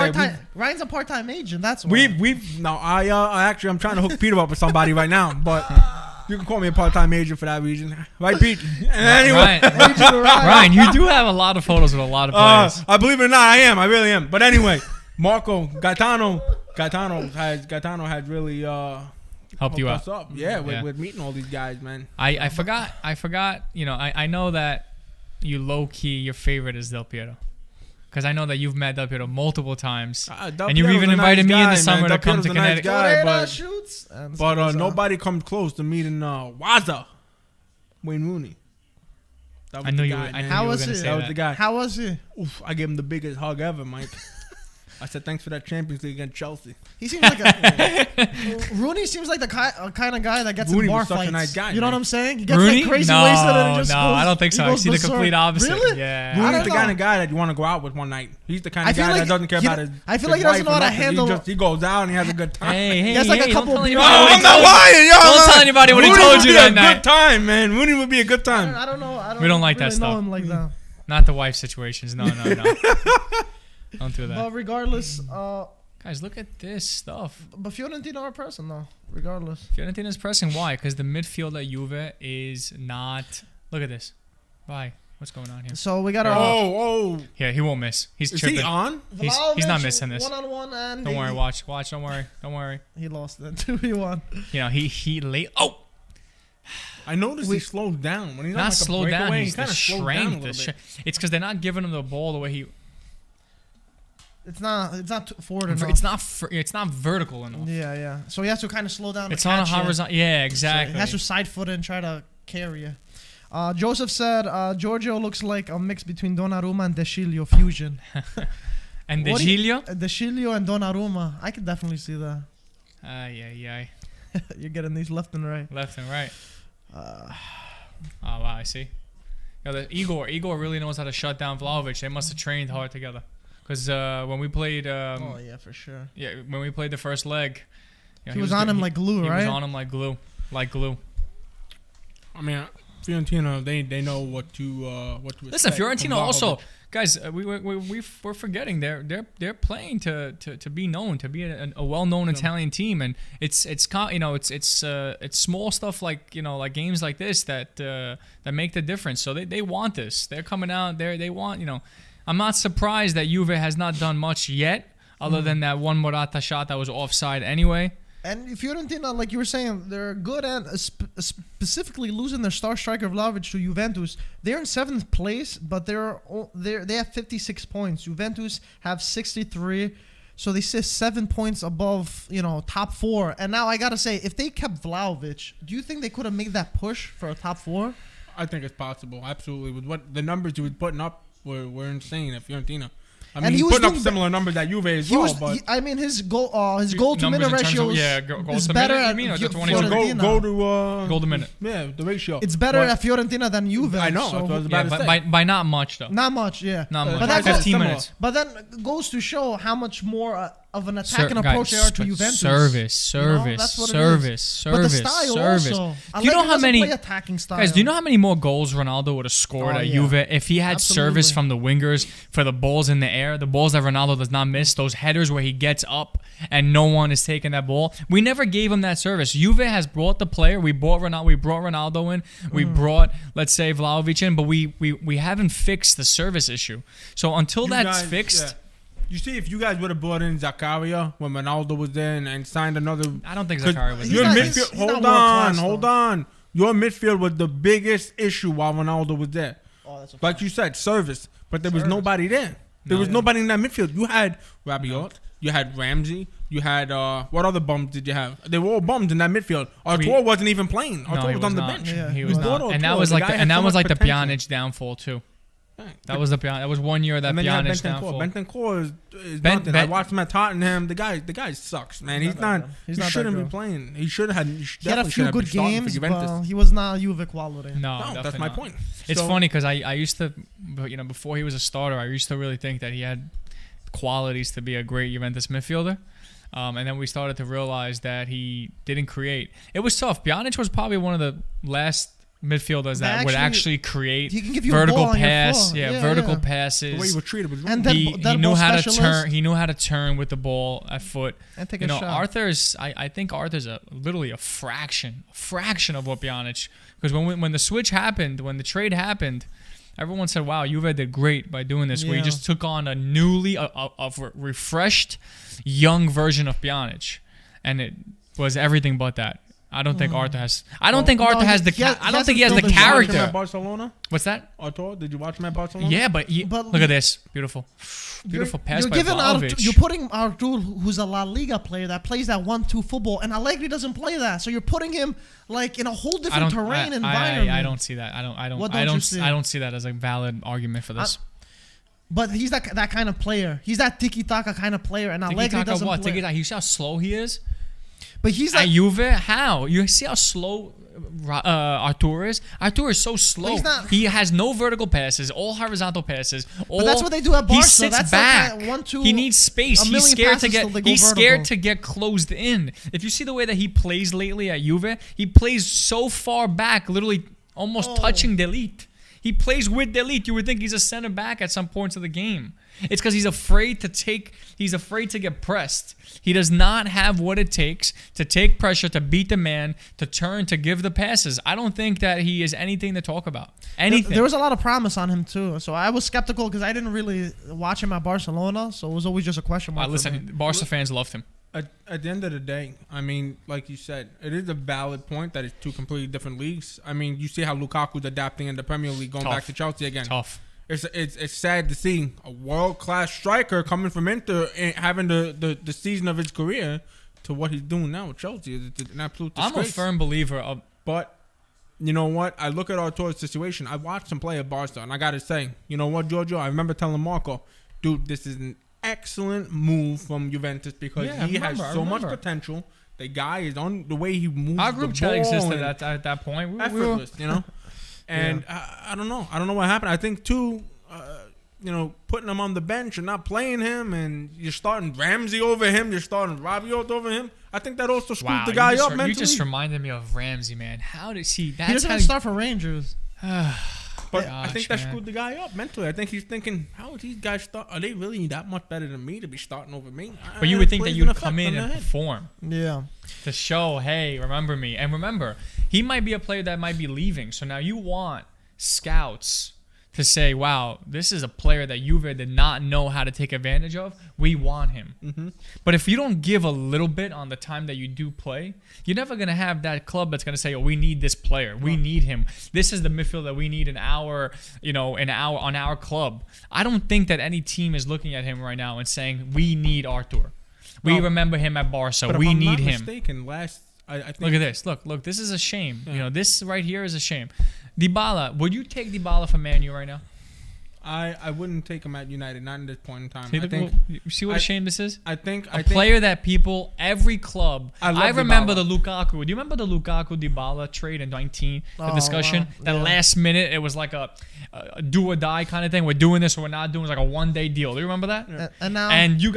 a part-time agent. That's why. I'm trying to hook Peter up with somebody right now, but you can call me a part-time agent for that reason, right, Pete? Anyway, Ryan, you do have a lot of photos with a lot of players. I believe it or not, I am. I really am. But anyway, Marco Gaetano has really helped you out. With meeting all these guys, man. I forgot. You know, I know that you low key your favorite is Del Piero, because I know that you've met Del Piero multiple times, and you've even invited me in the summer to come to Connecticut. But nobody comes close to meeting Wayne Rooney. I knew you were going to say that. That was the guy. How was he? Oof, I gave him the biggest hug ever, Mike. I said thanks for that Champions League against Chelsea. He seems like Rooney seems like the kind of guy that gets in bar fights. Nice guy, you know what I'm saying? He gets Rooney? like crazy wasted and just goes, I don't think so. I see the complete opposite. Really? Yeah. Rooney's the kind of guy that you want to go out with one night. He's the kind of guy that doesn't care about his. I feel like he doesn't know how to handle. He goes out and he has a good time. Hey, he has like a couple. I'm not lying, yo. Don't tell anybody what he told you that night. Good time, man. Rooney would be a good time. I don't know. We don't like that stuff. Know him like that. Not the wife situations. No. Don't do that. But regardless, guys, look at this stuff. But Fiorentina are pressing though. Regardless, Fiorentina's pressing. Why? Because the midfield at Juve is not. Look at this. Why? What's going on here? So we got our. Yeah, he won't miss. He's is tripping. He on? He's not missing this. 1-on-1 and. Don't worry. Watch. Don't worry. He lost it. 2v1. You know he late. Oh. I noticed he slowed down when he's not like slowed down. He's kind the of strength. It's because they're not giving him the ball the way he. It's not forward enough. It's not vertical enough. Yeah. So he has to kind of slow down. It's on a horizontal. Yeah, exactly. So he has to side foot and try to carry you. Joseph said Giorgio looks like a mix between Donnarumma and De Sciglio fusion. And De Sciglio? De Sciglio and Donnarumma. I could definitely see that. Yeah. You're getting these left and right. Left and right. Oh wow, I see. Igor really knows how to shut down Vlahovic. They must have trained hard together. Because when we played, for sure. Yeah, when we played the first leg, he was on him like glue, right? He was on him like glue. I mean, Fiorentina, they know what to listen. Fiorentina also, guys, we're forgetting they're playing to be known, to be a well-known Italian team, and it's small stuff like like games like this that make the difference. So they want this. They're coming out there. They want I'm not surprised that Juve has not done much yet, other than that one Morata shot that was offside anyway. And Fiorentina, like you were saying, they're good at specifically losing their star striker Vlahovic to Juventus. They're in 7th place, but they have 56 points. Juventus have 63, so they sit 7 points above top 4. And now I gotta say, if they kept Vlahovic, do you think they could have made that push for a top 4? I think it's possible, absolutely. With what the numbers he was putting up were insane at Fiorentina. I mean, he's putting up similar numbers at Juve as well. But his goal to minute ratio is better at Fiorentina. Goal to minute. Yeah, the ratio. It's better at Fiorentina than Juve. I know. So, by not much though. Not much, yeah. Not much. But 15 minutes. But then it goes to show how much more of an attacking approach they are to Juventus. Service. That's what it is. But the style also. Do you know how many play attacking style. guys? Do you know how many more goals Ronaldo would have scored at Juve if he had service from the wingers for the balls in the air, the balls that Ronaldo does not miss, those headers where he gets up and no one is taking that ball. We never gave him that service. Juve has brought the player. We brought Ronaldo in. We brought, let's say, Vlahovic in, but we haven't fixed the service issue. So until that's fixed. Yeah. You see, if you guys would have brought in Zakaria when Ronaldo was there and signed another... I don't think Zakaria was your there. midfield. Hold on. Your midfield was the biggest issue while Ronaldo was there. Oh, that's like you said, service. But there was nobody there. There was nobody in that midfield. You had Rabiot. You had Ramsey. You had... what other bums did you have? They were all bums in that midfield. Artur wasn't even playing. Artur was on the bench. Yeah, he was not. And that was like the Pjanic downfall, too. That was 1 year that Pjanic downfall. Bentancur is nothing. I watched him at Tottenham. The guy sucks, man. He shouldn't be playing. He should have. He had a few good games, but he was not Juve quality. No, that's my point. It's funny because I used to, before he was a starter, I used to really think that he had qualities to be a great Juventus midfielder. And then we started to realize that he didn't create. It was tough. Pjanic was probably one of the last midfielders that would actually create vertical pass, vertical passes. The way he was treated was and he knew how to turn. He knew how to turn with the ball at foot. And take a shot. I think Arthur's literally a fraction of what Pjanic. Because when the switch happened, when the trade happened, everyone said, "Wow, Juve did great by doing this." Where he just took on a refreshed, young version of Pjanic, and it was everything but that. I don't think Arthur has. I don't think Arthur has the. I don't think he has the character. Did you watch him at Barcelona? What's that? Arthur, did you watch him at Barcelona? Yeah, but look at this, beautiful pass by Vlahovic. You're putting Artur, who's a La Liga player that plays that 1-2 football, and Allegri doesn't play that. So you're putting him like in a whole different terrain environment. I don't see that. I don't see that as a valid argument for this. But he's that kind of player. He's that tiki-taka kind of player, and Allegri doesn't play. Tiki-taka? You see how slow he is? But he's like... At Juve, how? You see how slow Artur is? Artur is so slow. He has no vertical passes, all horizontal passes. But that's what they do at Barca. He sits back. Like he needs space. He's scared to get closed in. If you see the way that he plays lately at Juve, he plays so far back, literally almost touching delete. He plays with delete. You would think he's a center back at some points of the game. It's because he's afraid to get pressed. He does not have what it takes to take pressure, to beat the man, to turn, to give the passes. I don't think that he is anything to talk about. Anything. There was a lot of promise on him too. So I was skeptical because I didn't really watch him at Barcelona. So it was always just a question mark. Listen, Barca fans loved him. At the end of the day, I mean, like you said, it is a valid point that it's two completely different leagues. I mean, you see how Lukaku's adapting in the Premier League, going back to Chelsea again. Tough. It's sad to see a world-class striker coming from Inter and having the season of his career to what he's doing now with Chelsea. It's an absolute disgrace. I'm a firm believer of... But, you know what? I look at Artur's situation. I watched him play at Barca, and I got to say, you know what, Giorgio? I remember telling Marco, dude, this is an excellent move from Juventus because he has so much potential. The guy is on the way he moves. Our group chat existed at that point. Effortless, you know? And I don't know. I don't know what happened. I think, too, putting him on the bench and not playing him, and you're starting Ramsey over him, you're starting Rabiot over him. I think that also screwed the guy up mentally. You just reminded me of Ramsey, man. How does he... He doesn't start for Rangers. But I think that screwed the guy up mentally. I think he's thinking, how would these guys start? Are they really that much better than me to be starting over me? But you would think that you'd come in and perform. Yeah. To show, hey, remember me. And remember, he might be a player that might be leaving. So now you want scouts to say, wow, this is a player that Juve did not know how to take advantage of. We want him. Mm-hmm. But if you don't give a little bit on the time that you do play, you're never going to have that club that's going to say, oh, we need this player. We need him. This is the midfield that we need on our club. I don't think that any team is looking at him right now and saying, we need Artur. We remember him at Barca. We need him. I think look at this. Look, this is a shame. Yeah. This right here is a shame. Dybala, would you take Dybala for Man U right now? I wouldn't take him at United, not at this point in time. See, you see what a shame this is? I think Player that people, every club. I remember Dybala. the Lukaku. Do you remember the Lukaku Dybala trade in 19? The discussion. Wow. That Yeah. last minute, it was like a do or die kind of thing. We're doing this or we're not doing. It was like a 1-day deal. Do you remember that? Yeah. And now, And you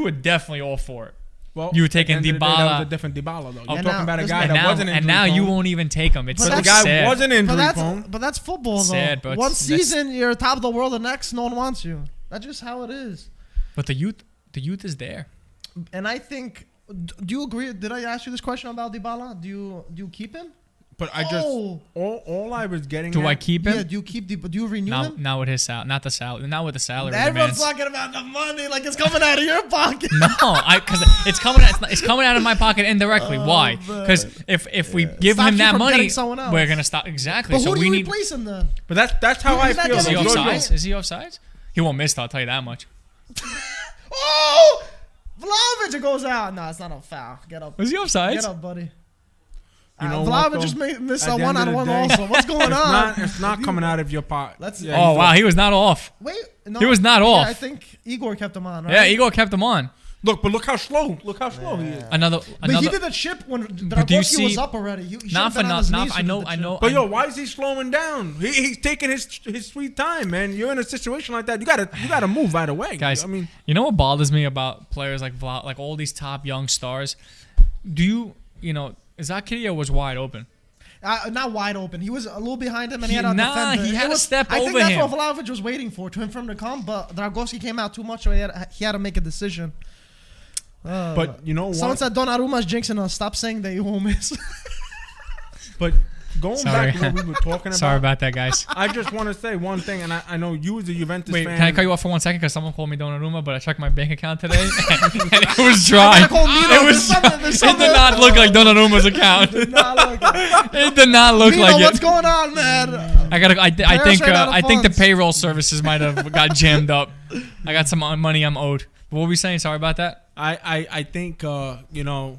were definitely all for it. Well, You were taking at the end of the day, Dybala. That was a different Dybala, though. You're And talking now- about a listen, guy And that now, wasn't and injury now you prone. won't even take him. It's But The so guy sad. wasn't but injury that's prone. but that's football though. Sad, but One that's- season you're top of the world, the next no one wants you. That's just how it is. But the youth is there. And I think, do you agree? Did I ask you this question about Dybala? Do you keep him? But I just Oh. all I was getting. Do at, I keep him? Yeah. Do you keep? Do you renew him? Now with his salary, not the salary, not with the salary. Everyone's demands. talking about the money like it's coming out of your pocket. No, because it's coming out of my pocket indirectly. Why? man. Because if we give Stops him you that from money, getting someone else. we're gonna stop exactly. But So who do we you need. replace him then? But that's how I He's not feel. Is he getting Yo, yo, yo. offsides? Is he offsides? He won't miss. I'll tell you that much. Oh, Vlahovic goes out. No, it's not a foul. Get up. Was he offsides? Get up, buddy. You know what, Vlahovic though? just missed At a the end of the one-on-one day, also. What's going on? It's not coming out of your pot. Let's- Yeah, Oh he's wow, he was not off. Wait, no. He was not Yeah, off. I think Igor kept him on, right? Yeah, Igor kept him on. Look how slow. Look how slow he is. Another. But he did the chip when do you Dragowski was see- up already. He should've Not for been on his not. knees I when he know. did the I chip. know. But yo, why is he slowing down? He's taking his sweet time, man. You're in a situation like that. You gotta move right away, Guys, I mean, you know what bothers me about players like like all these top young stars? You know, Zakirya was wide open. Not wide open. He was a little behind him, and he had a defender. He had to step I think over that's him. what Vlahovic was waiting for him to come, but Dragowski came out too much, so he had to make a decision. but you know Someone what? said Donnarumma's jinxing us. Stop saying that you won't miss. But going Sorry. back to what we were talking about. Sorry about that, guys. I just want to say one thing, and I know you as a Juventus Wait, fan. can I cut you off for 1 second? Because someone called me Donnarumma, but I checked my bank account today, and it was dry. I gotta call Mino. It was There's dry. something- It did not look like Donnarumma's account. It did not look Mino, like what's it. going on, man? I think the funds. payroll services might have got jammed up. I got some money I'm owed. What were we saying? Sorry about that. I think you know,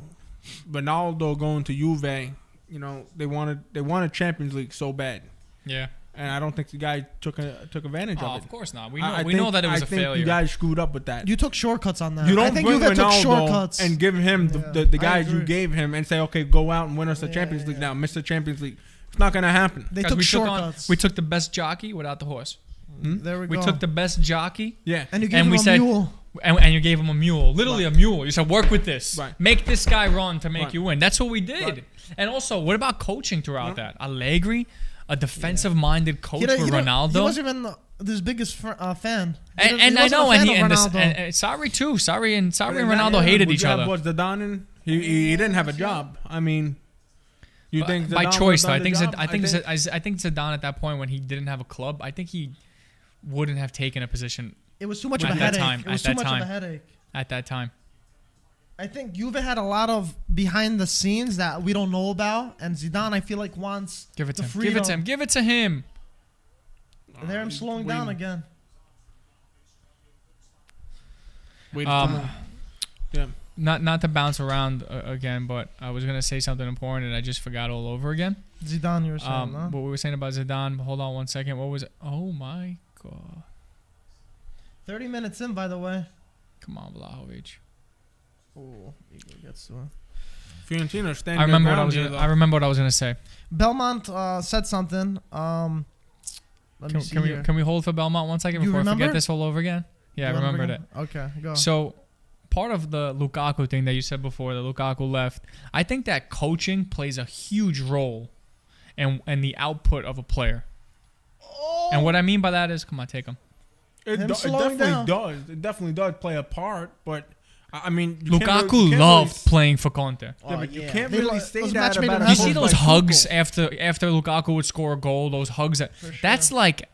Ronaldo going to Juve. You know, they wanted Champions League so bad, Yeah. and I don't think the guy took advantage Oh, of it. of course not. We I know think- that it was I a think failure. you guys screwed up with that. You took shortcuts on that. You don't I think bring Juve took Ronaldo shortcuts. and give him Yeah, the I guys you agree. gave him and say, okay, go out and win us the Champions League now. Mr. Champions League. It's not gonna happen. They Guys, took we shortcuts. we took the best jockey without the horse. There we We go. took the best jockey, Yeah. and you gave and him we a said, mule. and you gave him a mule, literally a mule. You said, work with this, Right. make this guy run to make Right. you win. That's what we did. Right. And also, what about coaching throughout Yeah. that? Allegri, a defensive-minded coach with Ronaldo. He wasn't even his biggest fan. And I know, and Sarri too. Sarri and Ronaldo hated each other. Was Zidane in? He didn't have a job. I mean, you think By Zidane choice, would've though. done the job? I think Zidane at that point when he didn't have a club, I think he wouldn't have taken a position It was too much of a At that headache. time, It was at too that much of time. a headache. at that time. I think Juve had a lot of behind the scenes that we don't know about, and Zidane, I feel like, wants Give it to the him. freedom. Give it to him. Give it to him. There, I'm slowing down again. Yeah. Not to bounce around again, but I was gonna say something important and I just forgot all over again. Zidane, you were saying, huh? What we were saying about Zidane. Hold on 1 second. What was it? Oh my god! 30 minutes in, by the way. Come on, Vlahovic. Oh, Igor gets to it. Fiorentina standing. I remember what I their was. ground Gonna, here, I remember what I was gonna say. Belmont said something. Let me see here. Can we hold for Belmont 1 second You before I remember? forget this all over again? Yeah, I You remembered it. Okay, go. So, part of the Lukaku thing that you said before, that Lukaku left, I think that coaching plays a huge role in the output of a player. Oh! And what I mean by that is, come on, take him. It Him definitely slowing down. does. It definitely does play a part, but I mean, you can't Lukaku really- you can't loved really- playing for Conte. Yeah, but you can't They really lo- say those that match made about in a You heaven. see coach those like hugs Tuchel. after Lukaku would score a goal, those hugs. That's like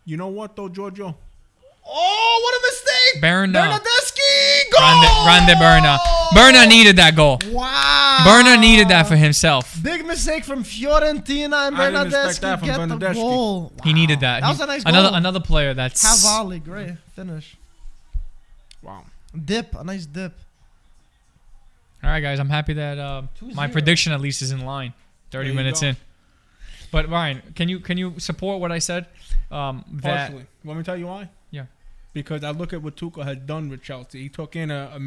You know what though, Giorgio? Oh, what a mistake! Berna. Bernardeschi! Goal! Grande Berna. Berna needed that goal. Wow. Berna needed that for himself. Big mistake from Fiorentina and I didn't expect that Bernardeschi from get the Bernardeschi. goal. He needed that. That was a nice goal. Another player that's Half volley, great finish. Wow. Dip, a nice dip. All right, guys. I'm happy that my 2-0. prediction at least is in line. 30 There you minutes go. in. But Ryan, can you support what I said? That Partially. Want me to tell you why? Yeah. Because I look at what Tuchel has done with Chelsea. He took in a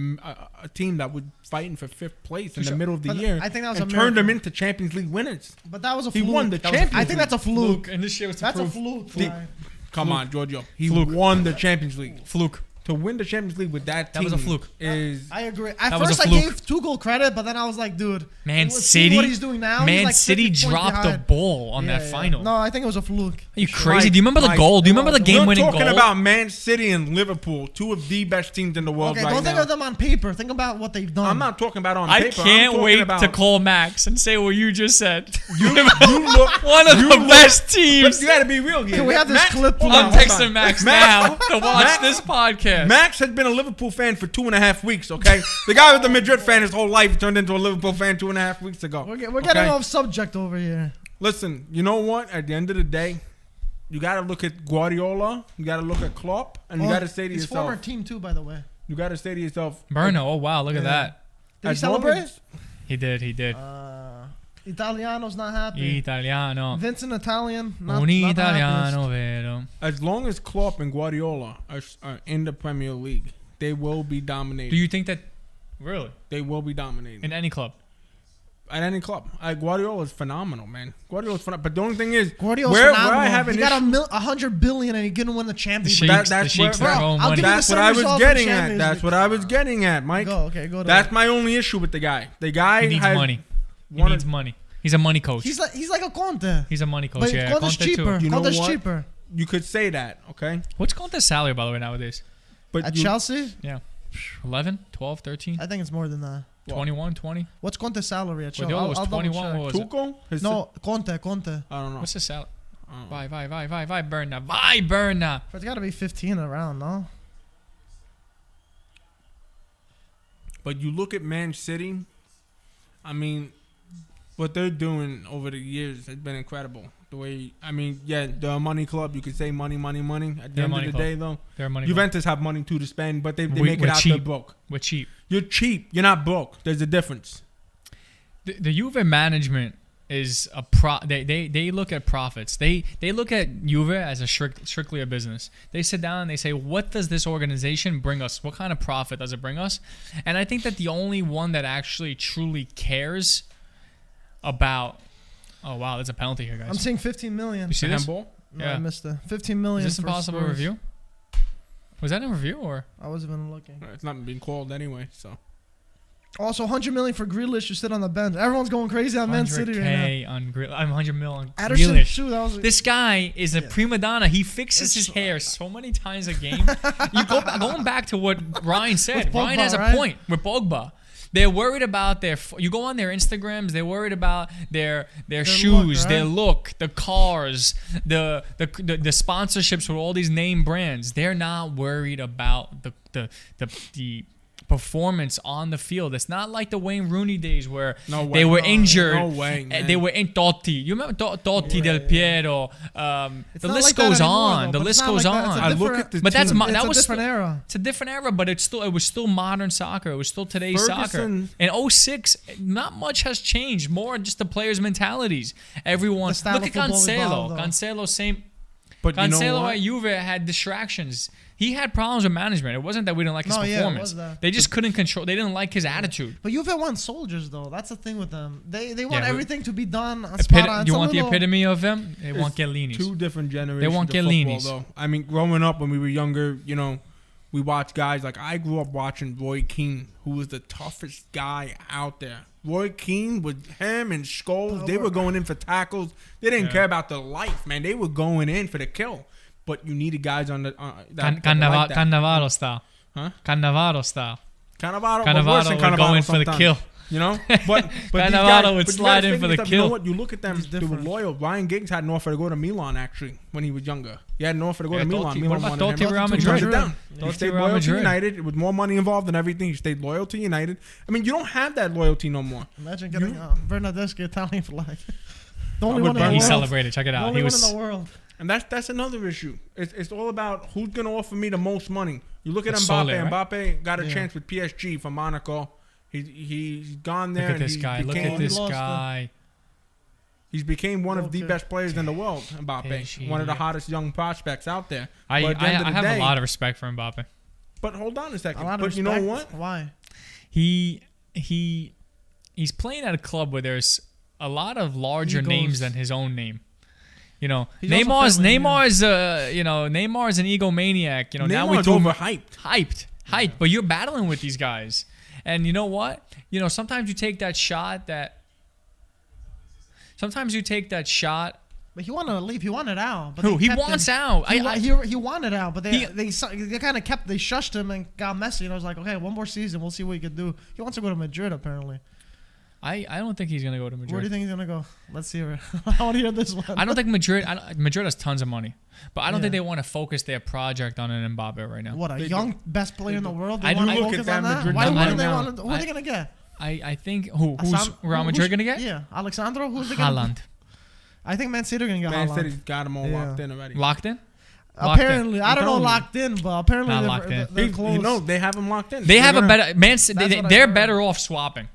team that was fighting for 5th place in the middle of the year. I think that was and a turned them miracle. into Champions League winners. But that was a He fluke. won the That was- Champions I think that's a fluke. and this year was That's a fluke. Ryan. Come on, Giorgio. He Fluke. won the Champions League. Fluke. To win the Champions League with that team was a fluke. is... I agree. That At was first, a I fluke. gave Tuchel credit, but then I was like, dude, Man see City. what he's doing now. Man He's like City 50 points dropped the behind. ball on that Yeah. final. No, I think it was a fluke. Are you crazy? Mike, Do you remember the Mike, goal? Do you remember the you're game-winning You're goal? talking about Man City and Liverpool, two of the best teams in the world Okay, right don't think now. of them on paper. Think about what they've done. I'm not talking about on I paper. I'm can't talking wait about, to call Max and say what you just said. You look One of the best teams. But you got to be real here. Can we have this clip, hold please? on, I'm hold texting on. Max now to watch Max- this podcast. Max has been a Liverpool fan for 2.5 weeks, okay? The guy was a Madrid fan his whole life, turned into a Liverpool fan 2.5 weeks ago. We're getting okay? off subject over here. Listen, you know what? At the end of the day, you got to look at Guardiola, you got to look at Klopp, and you got to say to his yourself, former team too, by the way. you got to say to yourself, Bruno, oh wow, look at Yeah. that. Did he as long celebrate? as- He did. Italiano's not happy. Italiano. Vincent Italian, not, Un not the italiano happiest. vero. As long as Klopp and Guardiola are in the Premier League, they will be dominating. Do you think that really They will be dominating. in any club? At any club. Guardiola is phenomenal, man. Guardiola's phenomenal. But the only thing is, Guardiola's where phenomenal. I have an he got issue, 100 billion and he couldn't win the The championship. Sheiks, that's the Sheiks where- are Bro, throwing I'll money. give you that's the what same I was result for getting at. Champions That's League. what I was getting at, Mike. Go to That's it. my only issue with the guy. The guy He needs has money. He one needs of- money. He's a money coach. He's like a Conte. He's a money coach. But Yeah, Conte's Conte cheaper. too. You know Conte's what? cheaper. You could say that, okay? What's Conte's salary by the way nowadays? But At you, Chelsea, Yeah, 11, 12, 13, I think it's more than that. 21, 20. What's Conte's salary at Chelsea? Guardiola was I'll double 21. check. What was it? Tuchel? His- No, Conte. I don't know. What's his salary? I don't know. Vai, Berna. Vai, Berna. But it's got to be 15 around, no? But you look at Man City, I mean, what they're doing over the years has been incredible. The way, I mean, yeah, they're a money club. You could say money. At the They're end a of the money club. day, though, They're a money. Juventus have money too to spend, but they We- make we're it out their cheap. broke. We're cheap. You're cheap. You're not broke. There's a difference. The Juve management is they look at profits. They look at Juve as a strictly a business. They sit down and they say, what does this organization bring us? What kind of profit does it bring us? And I think that the only one that actually truly cares about. Oh wow, there's a penalty here, guys. I'm seeing 15 million. You see this? Handball? No, Yeah. I missed it. 15 million. Is this for impossible Spurs. review? Was that in review or? I wasn't even looking. It's not being called anyway, so. Also, 100 million for Grealish to sit on the bench. Everyone's going crazy on Man City right now. 100K on Grealish. I'm 100 mil on Addison, Grealish. shoot, that was This guy is a prima donna. He fixes his hair so many times a game. Going back to what Ryan said. With Pogba, Ryan has a right? point with Pogba. They're worried about you go on their Instagrams. They're worried about their shoes, look, their right? look, the cars, the sponsorships with all these name brands. They're not worried about the performance on the field. It's not like the Wayne Rooney days where No way. they were No, injured. no way, man. They were in Totti. You remember Totti, Del Piero? It's The not list like that goes anymore, on. though, The but list it's not goes like that. It's a on. I look different- at the But that's team. that It's a was different era. It's a different era, but it was still modern soccer. It was still today's soccer. Ferguson- In 06, not much has changed. More just the players' mentalities. Everyone The style look of at football Cancelo. evolved, though. Cancelo same. But you know Cancelo what? at Juve had distractions. He had problems with management. It wasn't that we didn't like his No, yeah, it performance. was that. They just couldn't control. They didn't like his attitude. But Juve want soldiers, though. That's the thing with them. They want Yeah, everything to be done on spot on. You It's a want the little- epitome of them? They want It's Chiellinis. Two different generations. want of football, Chiellinis. though. I mean, growing up when we were younger, you know, we watched guys like I grew up watching Roy Keane, who was the toughest guy out there. Roy Keane with him and Scholes, they were going in for tackles. They didn't care about the life, man. They were going in for the kill. But you needed guys on the that like that. Cannavaro style. Huh? Cannavaro style. Cannavaro Cannavaro would go in for the sometimes. kill. You know, but these Cannavaro guys, would but you slide gotta in think for the yourself, You know kill. what? You look at them; He's they were different. loyal. Ryan Giggs had an offer to go to Milan actually when he was younger. He had an offer to go Yeah, to Milan. Totti. Milan What about wanted Totti, him. Real He turned it Madrid? down. Totti, He stayed Real loyal to Madrid. United with more money involved and everything. He stayed loyal to United. I mean, you don't have that loyalty no more. Imagine getting Bernardeschi Italian flag. The only would one in the burn He world. celebrated. Check it The out. only He one in was. the world. And that's another issue. It's all about who's going to offer me the most money. You look at It's Mbappe. Sole, right? Mbappe got a Yeah. chance with PSG from Monaco. He's gone there. Look at and this he guy. Look became- at this lost guy. He's became one of the Okay. best players in the world, Mbappe. Fishy. One of the hottest young prospects out there. I But at the end of the have day- a lot of respect for Mbappe. But hold on a A second. lot of But you know respect. what? Why? He's playing at a club where there's a lot of larger Egos. names than his own name. You know, He's also Neymar's friendly, Neymar's an egomaniac. You know, now we Neymar's talk overhyped. hyped, but you're battling with these guys. And you know what? You know, sometimes you take that shot But he wanted to leave. He wanted out. But Who? they He kept wants him. out. He wanted out, but they He- kind of kept. They shushed him and got messy. And I was like, okay, one more season, we'll see what he can do. He wants to go to Madrid, apparently. I don't think he's gonna go to Where do you Madrid. think he's gonna go? Let's see. I want to hear this one. I don't think Madrid. Madrid has tons of money, but I don't Yeah. think they want to focus their project on an Mbappe right now. What a They young best player in the world. They I want do to look at focus that on that. Madrid Why number wouldn't they now. want to? Who are they gonna get? I think who's Assam- Real Madrid gonna get? Yeah, Alexandro. Who's they gonna? Haaland. I think Man City are gonna get Man Haaland. City's got him all Yeah. locked in already. Locked in? Locked in. Apparently, I don't know telling you. locked in, but apparently Not they're, locked in. they're close. You know, they have him locked in. They have a gonna- better Man City. That's what I They're heard. better off swapping.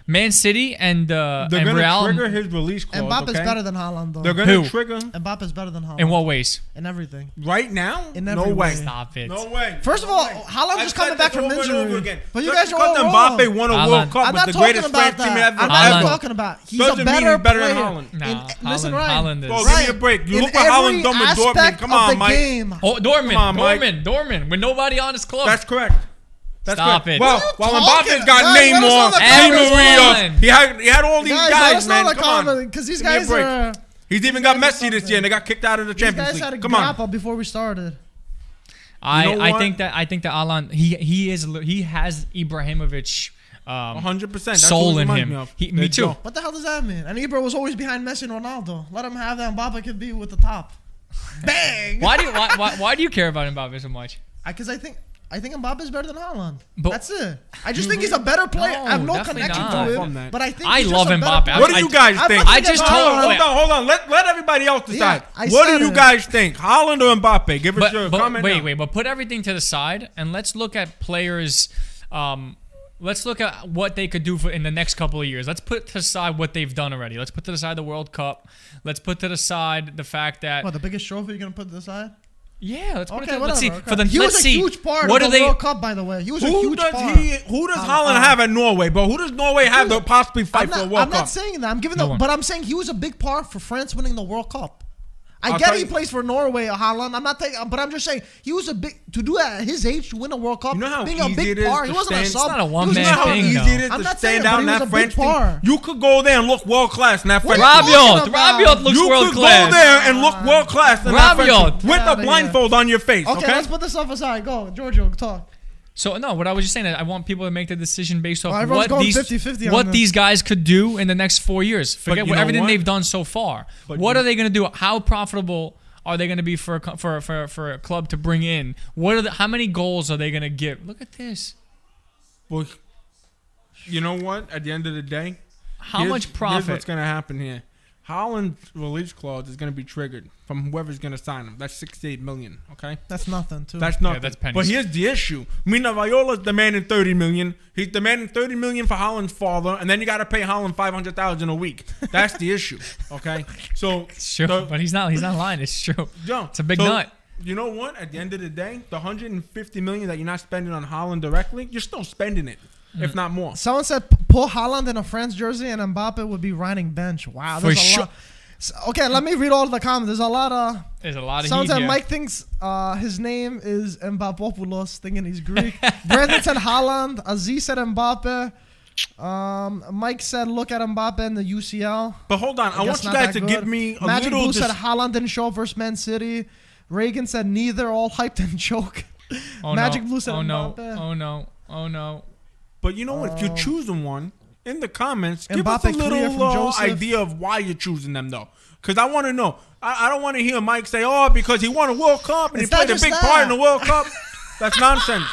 Man City and They're going to Real. trigger his release clause. Mbappe's okay? better than Haaland, though. They're going Who? to trigger Mbappe's better than Haaland. In what ways? In everything. right now. In No every way. way. Stop it. No way. First of No all, way. Haaland's I've just coming said back this from over and injury. over again. But you Just guys are all because wrong. Mbappe won a Haaland. World Cup I'm with not the talking greatest about French team that. ever. I'm not Haaland. talking about. He's Doesn't a mean better he's better player. than Haaland. Nah, Listen, Haaland- Ryan. Haaland is- Bro, Ryan, give me a break. You in look what every Haaland done with aspect Dortmund. Come of on, the Mike. game. Oh, Dortmund, Come on, Mike. Dortmund, with nobody on his club. That's correct. That's Stop correct. it. Well, What are you while talking Mbappe's got about? Let us know Neymar, in the Di comments. Maria, he had all these Guys, guys, man. let us know Come in the on. comment, because these Give me a guys break. are. He's even got Messi this year, and they got kicked out of the These Champions guys had a League. Come on. grapple before we started. You know I what? think that Haaland he has Ibrahimovic 100%. That's soul what he in reminds me him. of. Me There you too. go. What the hell does that mean? And Ibra was always behind Messi and Ronaldo. Let him have that. Mbappe could be with the top. Bang! Why do you care about Mbappe so much? Because I think Mbappe's better than Haaland. But- That's it. I just think he's a better player. No, I have no definitely connection not. to From him, that. but I think I he's love just a better Mbappe. player. What do you guys I'm think? not I just thinking told- Haaland. Hold on. Let everybody else decide. I What said do you it. guys think? Haaland or Mbappe? Give us your comment. now. But put everything to the side and let's look at players. Let's look at what they could do in the next couple of years. Let's put to the side what they've done already. Let's put to the side the World Cup. Let's put to the side the fact that What, the biggest trophy you're gonna put to the side? let's put Okay, it. whatever. Let's see okay. for the. He let's was a see huge part what of do the they. World Cup, by the way. He was a Who huge does part. who does Haaland have at Norway, bro? Who does Norway have to possibly fight for a World I'm Cup? not saying that. I'm giving No the, one. but I'm saying he was a big part for France winning the World Cup. I I'll get tell he you- plays for Norway or Haaland. I'm not taking, but I'm just saying he was a big to do it at his age to win a World Cup. You know how being a easy big it is part. to He wasn't a stand- sub. It's not a He was one-man You know how thing, easy though. it is I'm to not saying stand it, down but he in was that a big French team? part. You could go there and look world class in that What French are you team. talking about? Rabiot looks You world could class. go there and look world class in that French Rabiot. team with Get a outta here. blindfold on your face. Okay, Okay, let's put this off aside. Go, Giorgio, talk. So no, what I was just saying is I want people to make the decision based off Well, everyone's what going these 50-50 on what this. these guys could do in the next 4 years. Forget you know everything what? they've done so far. But What you- are they going to do? How profitable are they going to be for a club to bring in? How many goals are they going to give? Look at this. well, you know what? At the end of the day, How here's- much Here's profit? what's going to happen here. Haaland's release clause is going to be triggered from whoever's going to sign him. That's 68 million. Okay. That's nothing, too. That's nothing. that's pennies. But here's the issue. Mina Viola's demanding 30 million. He's demanding 30 million for Haaland's father, and then you got to pay Haaland 500,000 a week. That's the issue. Okay. So It's true, the- but he's not lying. It's true. Yo, It's a big so, nut. You know what? At the end of the day, the 150 million that you're not spending on Haaland directly, you're still spending it, if not more. Someone said pull Haaland in a France jersey and Mbappe would be riding bench. Wow, For there's a sure. lot. Okay, let me read all the comments. There's a lot of. There's a lot of Someone heat said here. Mike thinks his name is Mbapopoulos, thinking he's Greek. Brandon said Haaland. Aziz said Mbappe. Mike said look at Mbappe in the UCL. But hold on, I want guess you not guys that to good. give me a Magic little. Blue said Haaland didn't show up versus Man City. Reagan said neither, all hyped and choke. Oh, Magic no. Blue said Oh no. Mbappe. Oh no. Oh no. But you know what? If you're choosing one, in the comments, give us Mbappe a clear from little Joseph. idea of why you're choosing them, though. Because I want to know. I don't want to hear Mike say, "Oh, because he won a World Cup and It's he not played a just big that. part in the World Cup." That's nonsense.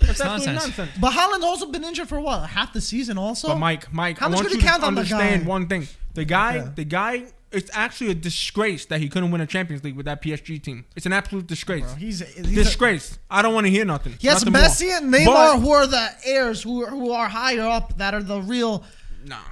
That's absolutely nonsense. nonsense. But Haaland's also been injured for what, half the season also? But Mike, How I much want could you you to count on the understand guy? one thing. The guy. It's actually a disgrace that he couldn't win a Champions League with that PSG team. It's an absolute disgrace. Bro, he's Disgrace. I don't want to hear nothing. Yes, Nothing Messi more. and Neymar, But- who are the heirs, who are higher up, that are the real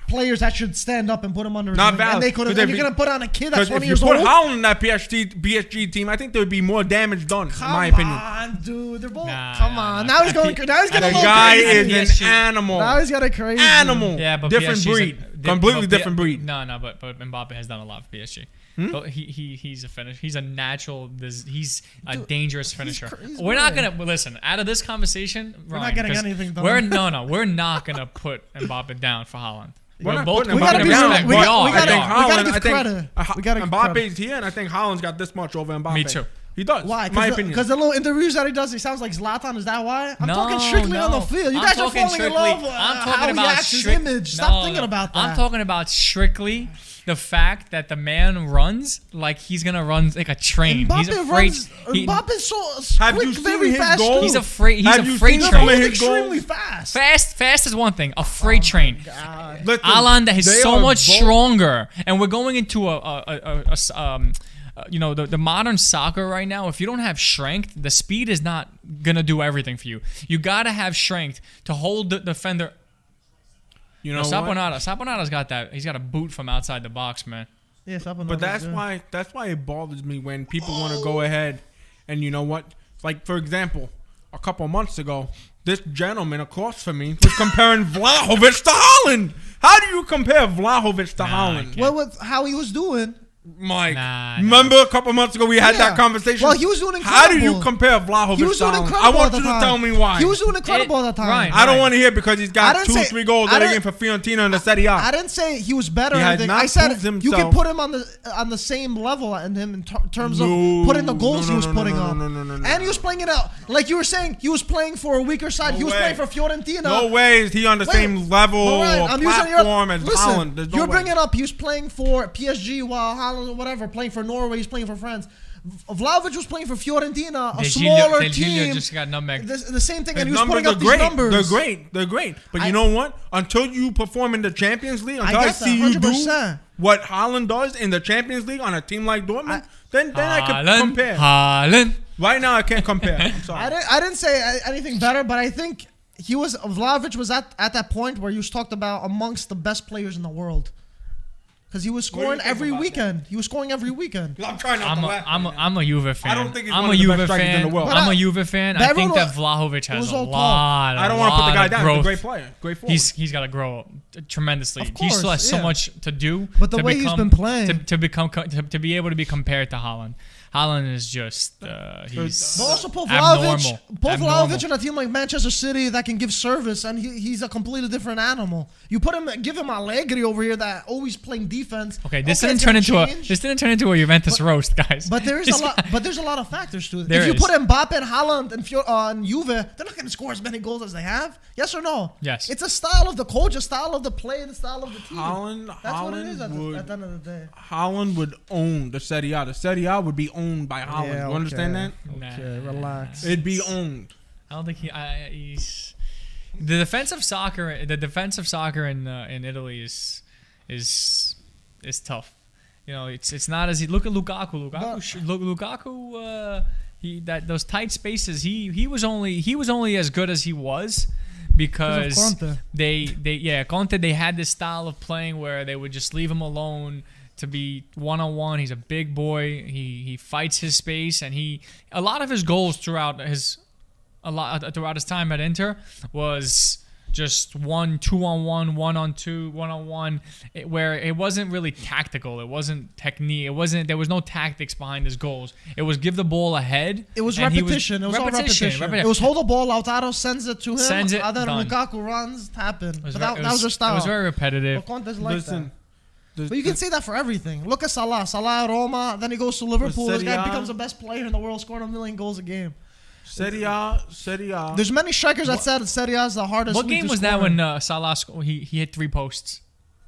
players that should stand up and put him under. Not his wing. valid. And they could have. You're gonna put on a kid that's 20 years old. If you put old. Haaland in that PSG team, I think there would be more damage done. Come in my opinion. on, dude. They're both. Nah, come on. Now he's going. Now he's The getting a little guy crazy. is an animal. Now he's got a crazy Animal. Yeah, but different PSG's breed. Completely different breed. No, but Mbappe has done a lot for PSG. But he's a finisher. He's a natural. He's a dangerous finisher. We're not gonna listen. Out of this conversation, we're not getting anything done. We're not gonna put Mbappe down for Haaland. We're not both putting we gotta Mbappe be down. real. We are. We gotta give I think credit. We gotta give Mbappe's credit. here, and I think Haaland's got this much over Mbappe. Me too. He does. Why? My opinion. Because the little interviews that he does, he sounds like Zlatan. Is that why? I'm No, talking strictly on the no. field. You I'm guys are talking falling in strictly- love with I'm how talking he about acts, his strict- image. Stop thinking no. about that. I'm talking about strictly the fact that the man runs like he's gonna run like a train. He's Mbappe afraid. runs. Mbappe's so Have you quick, seen very his fast. goal? too. He's afraid. He's Have a you freight seen He's some of train. his extremely goals? fast. Fast is one thing. A freight train. God. Listen, Haaland is they so are much both- stronger, and we're going into the modern soccer right now. If you don't have strength, the speed is not gonna do everything for you. You gotta have strength to hold the defender. You know what? Saponara's got that. He's got a boot from outside the box, man. Yeah, But that's why it bothers me when people want to go ahead and you know what? Like for example, a couple months ago, this gentleman across from me was comparing Vlahovic to Haaland. How do you compare Vlahovic to Haaland? Well, with how he was doing. Mike, Nah. remember a couple months ago we had that conversation? Well, he was doing How do incredible. you compare Vlahovic He was to doing Haaland? incredible I want at you the to time. tell me why. He was doing incredible at the time. Ryan, I don't want to hear because he's I got didn't 2-3 goals I that didn't- game for Fiorentina in the Serie A. I didn't say he was better. He or had anything. not I said proved you can himself. put him on the same level and him in terms of No, putting the goals no, he was no, putting no, up. no, no, no, no, And he was playing it out like you were saying. He was playing for a weaker side. No he was way. playing for Fiorentina. No way is he on the Wait, same level or I'm using platform as Haaland. There's no you're way. bringing up he was playing for PSG while Haaland or whatever playing for Norway. He's playing for France. Vlahovic was playing for Fiorentina, a smaller team. Just got nutmeg. The same thing, His and he was putting numbers up are these great. numbers. They're great. But you know what? Until you perform in the Champions League, until I get that, see you do 100%. what Haaland does in the Champions League on a team like Dortmund, then I can Haaland, compare. Haaland. Right now, I can't compare. I'm sorry. I didn't say anything better, but I think Vlahovic was at that point where he was talked about amongst the best players in the world. Because he was What do you scoring think every about weekend. He was scoring every weekend. I'm trying not to laugh. I'm a Juve fan. I don't think he's I'm one a of the Juve best strikers in fan. the world. I'm a Juve fan. But I think everyone that was- Vlahovic has was a all lot. I don't want to put the guy of down. He's growth. a great player. Great forward. He's got to grow tremendously. Of He still course, has so yeah. much to do. But the to way he's become- been playing- to be able to be compared to Haaland. Haaland is just he's But also Paul abnormal. Vlahovic in a team like Manchester City that can give service, and he's a completely different animal. You give him Allegri over here that always playing defense. Okay, this it's didn't turn gonna into change. this didn't turn into a Juventus roast, guys. But there's a lot. But there's a lot of factors to it. There If you is. put Mbappe and Haaland and Juve, they're not going to score as many goals as they have. Yes or no? Yes. It's a style of the coach, a style of the play, the style of the team. That's what it is at the end of the day. Haaland would own the Serie A. The Serie A would be owned by Haaland. Yeah, You understand that? Okay, relax. It'd be owned. I don't think he's the defensive soccer. The defensive soccer in Italy is tough. You know, it's not as look at Lukaku. Lukaku. Those tight spaces. He was only as good as he was because Conte. They had this style of playing where they would just leave him alone to be one-on-one. He's a big boy. He fights his space, and a lot of his goals throughout his time at Inter was just 2-on-1, 1-on-2, 1-on-1, where it wasn't really tactical. It wasn't technique. There was no tactics behind his goals. It was give the ball ahead. It was and repetition. It was all repetition. It was hold the ball. Lautaro sends it to him. Sends it, and then done. Lukaku runs, tap in. But It that was their style. It was very repetitive. But Conte's like Listen. that. But you can say that for everything. Look at Salah. Salah at Roma. Then he goes to Liverpool. This guy becomes the best player in the world, scoring 1 million goals a game. Serie A. There's many strikers that said Serie A is the hardest. What league game to was score that in. when Salah he hit 3 posts?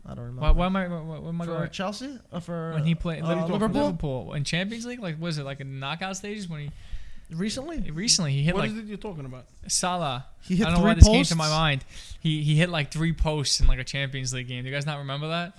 I don't remember. Why am I For going? Chelsea? For When he played Liverpool? Liverpool in Champions League, like was it like in knockout stages when Recently? he hit What like is it you're talking about? Salah. He hit I don't know 3 why this posts? came to my mind. He hit like 3 posts in like a Champions League game. Do you guys not remember that?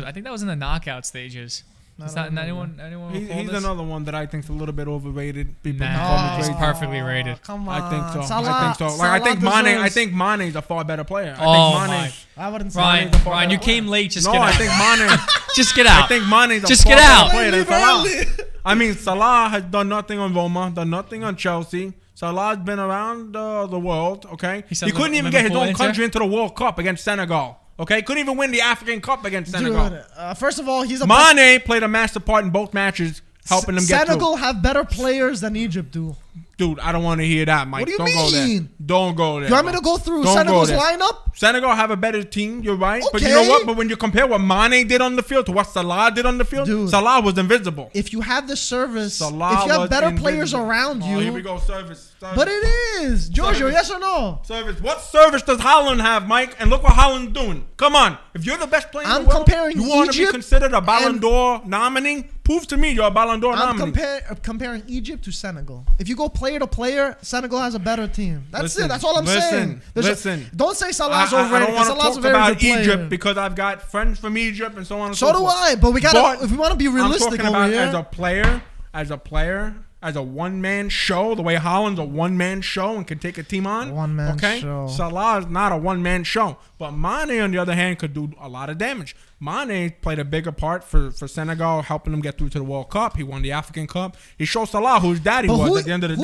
I think that was in the knockout stages. Is that anyone? He's another one that I think's a little bit overrated. People Nah, call me he's crazy. perfectly rated. Come on. I think so. Salah, I think so. Like I think Mane's a far better player. I think Mane. I wouldn't say Ryan, you came late. Just get out. I think Mane. Just get out. I think Mane's a Just far get out. better player than Salah. I mean, Salah has done nothing on Roma, done nothing on Chelsea. Salah's been around the world. Okay, he couldn't even get his own country into the World Cup against Senegal. Okay, couldn't even win the African Cup against Senegal. Dude, first of all, Mane played a master part in both matches, helping them get through. Senegal have better players than Egypt do. Dude, I don't want to hear that, Mike. What do you Don't mean? go there. Don't go there. You want me to go through Don't Senegal's go there. lineup? Senegal have a better team, you're right. Okay. But you know what? But when you compare what Mane did on the field to what Salah did on the field, Dude, Salah was invisible. If you have the service, Salah if you have was better invisible. players around you. Here we go, service. But it is. Giorgio, yes or no? Service. What service does Haaland have, Mike? And look what Haaland's doing. Come on. If you're the best player in the world, comparing you want to be Egypt considered a Ballon d'Or nominee? Prove to me you're a Ballon d'Or I'm nominee. comparing Egypt to Senegal. If you go player to player, Senegal has a better team. That's Listen, it. That's all I'm saying. Listen. Don't say Salah's I overrated. don't want to Salah's talk a very about good player. Egypt because I've got friends from Egypt and so on and so So do forth. I. But we gotta. If we want to be realistic I'm talking about over here, as a player, as a one-man show, the way Haaland's a one-man show and can take a team on. One-man show. Salah is not a one-man show. But Mane, on the other hand, could do a lot of damage. Mane played a bigger part for Senegal, helping them get through to the World Cup. He won the African Cup. He showed Salah whose daddy was at the end of the day.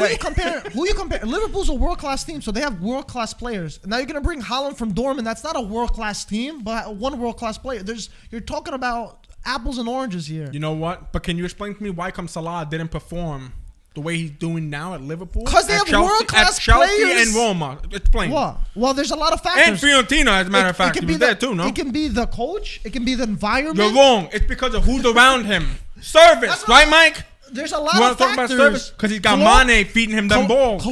Who you compare? Liverpool's a world-class team, so they have world-class players. Now you're going to bring Haaland from Dortmund. That's not a world-class team, but one world-class player. You're talking about apples and oranges here. You know what? But can you explain to me why come Salah didn't perform the way he's doing now at Liverpool? Because they have world-class Chelsea players. and Roma. Explain. What? Well, there's a lot of factors. And Fiorentina, as a matter of fact. He was there too, no? It can be the coach. It can be the environment. You're wrong. It's because of who's around him. Service, right, Mike? There's a lot you of factors. You want to talk about service? Because he's got Mane feeding him them balls.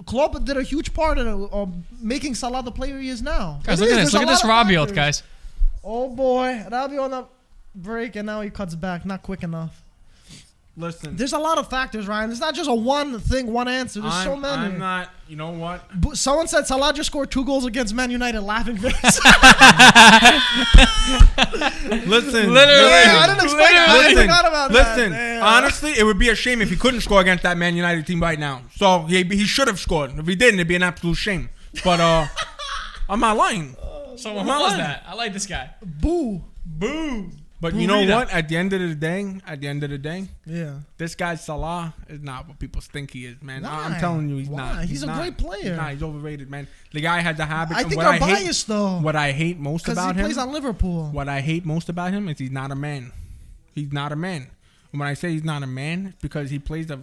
Klopp did a huge part of making Salah the player he is now. Guys, look at this. Look at this Rabiot, guys. Oh, boy. Rabiot on the break, and now he cuts back. Not quick enough. Listen. There's a lot of factors, Ryan. It's not just a one thing, one answer. There's so many. I'm not, you know what? Someone said Salah just scored 2 goals against Man United. Laughing face. Listen. Literally. I didn't expect it. I forgot about that. Listen. Honestly, it would be a shame if he couldn't score against that Man United team right now. So he should have scored. If he didn't, it'd be an absolute shame. But I'm not lying. So what was that? I like this guy. Boo. But you know what? At the end of the day, yeah, this guy Salah is not what people think he is, man. Why? I'm telling you, he's not. He's a great player. He's overrated, man. The guy has a habit. I think you're biased, though. What I hate most about him, because he plays on Liverpool. What I hate most about him is he's not a man. He's not a man. And when I say he's not a man, it's because he plays a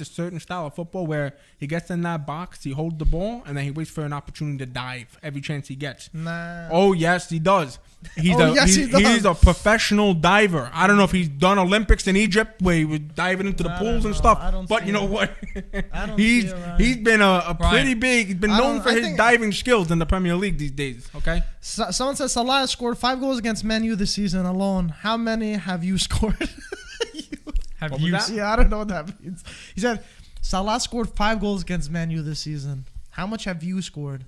certain style of football where he gets in that box, he holds the ball, and then he waits for an opportunity to dive every chance he gets. Nah. Oh yes, he does. He's he's a professional diver. I don't know if he's done Olympics in Egypt where he was diving into the pools and stuff. But you know what? He's been a pretty big. He's been known for his diving skills in the Premier League these days. Okay. Someone says Salah has scored 5 goals against Man U this season alone. How many have you scored? Have you? Yeah, I don't know what that means. He said Salah scored 5 goals against Man U this season. How much have you scored?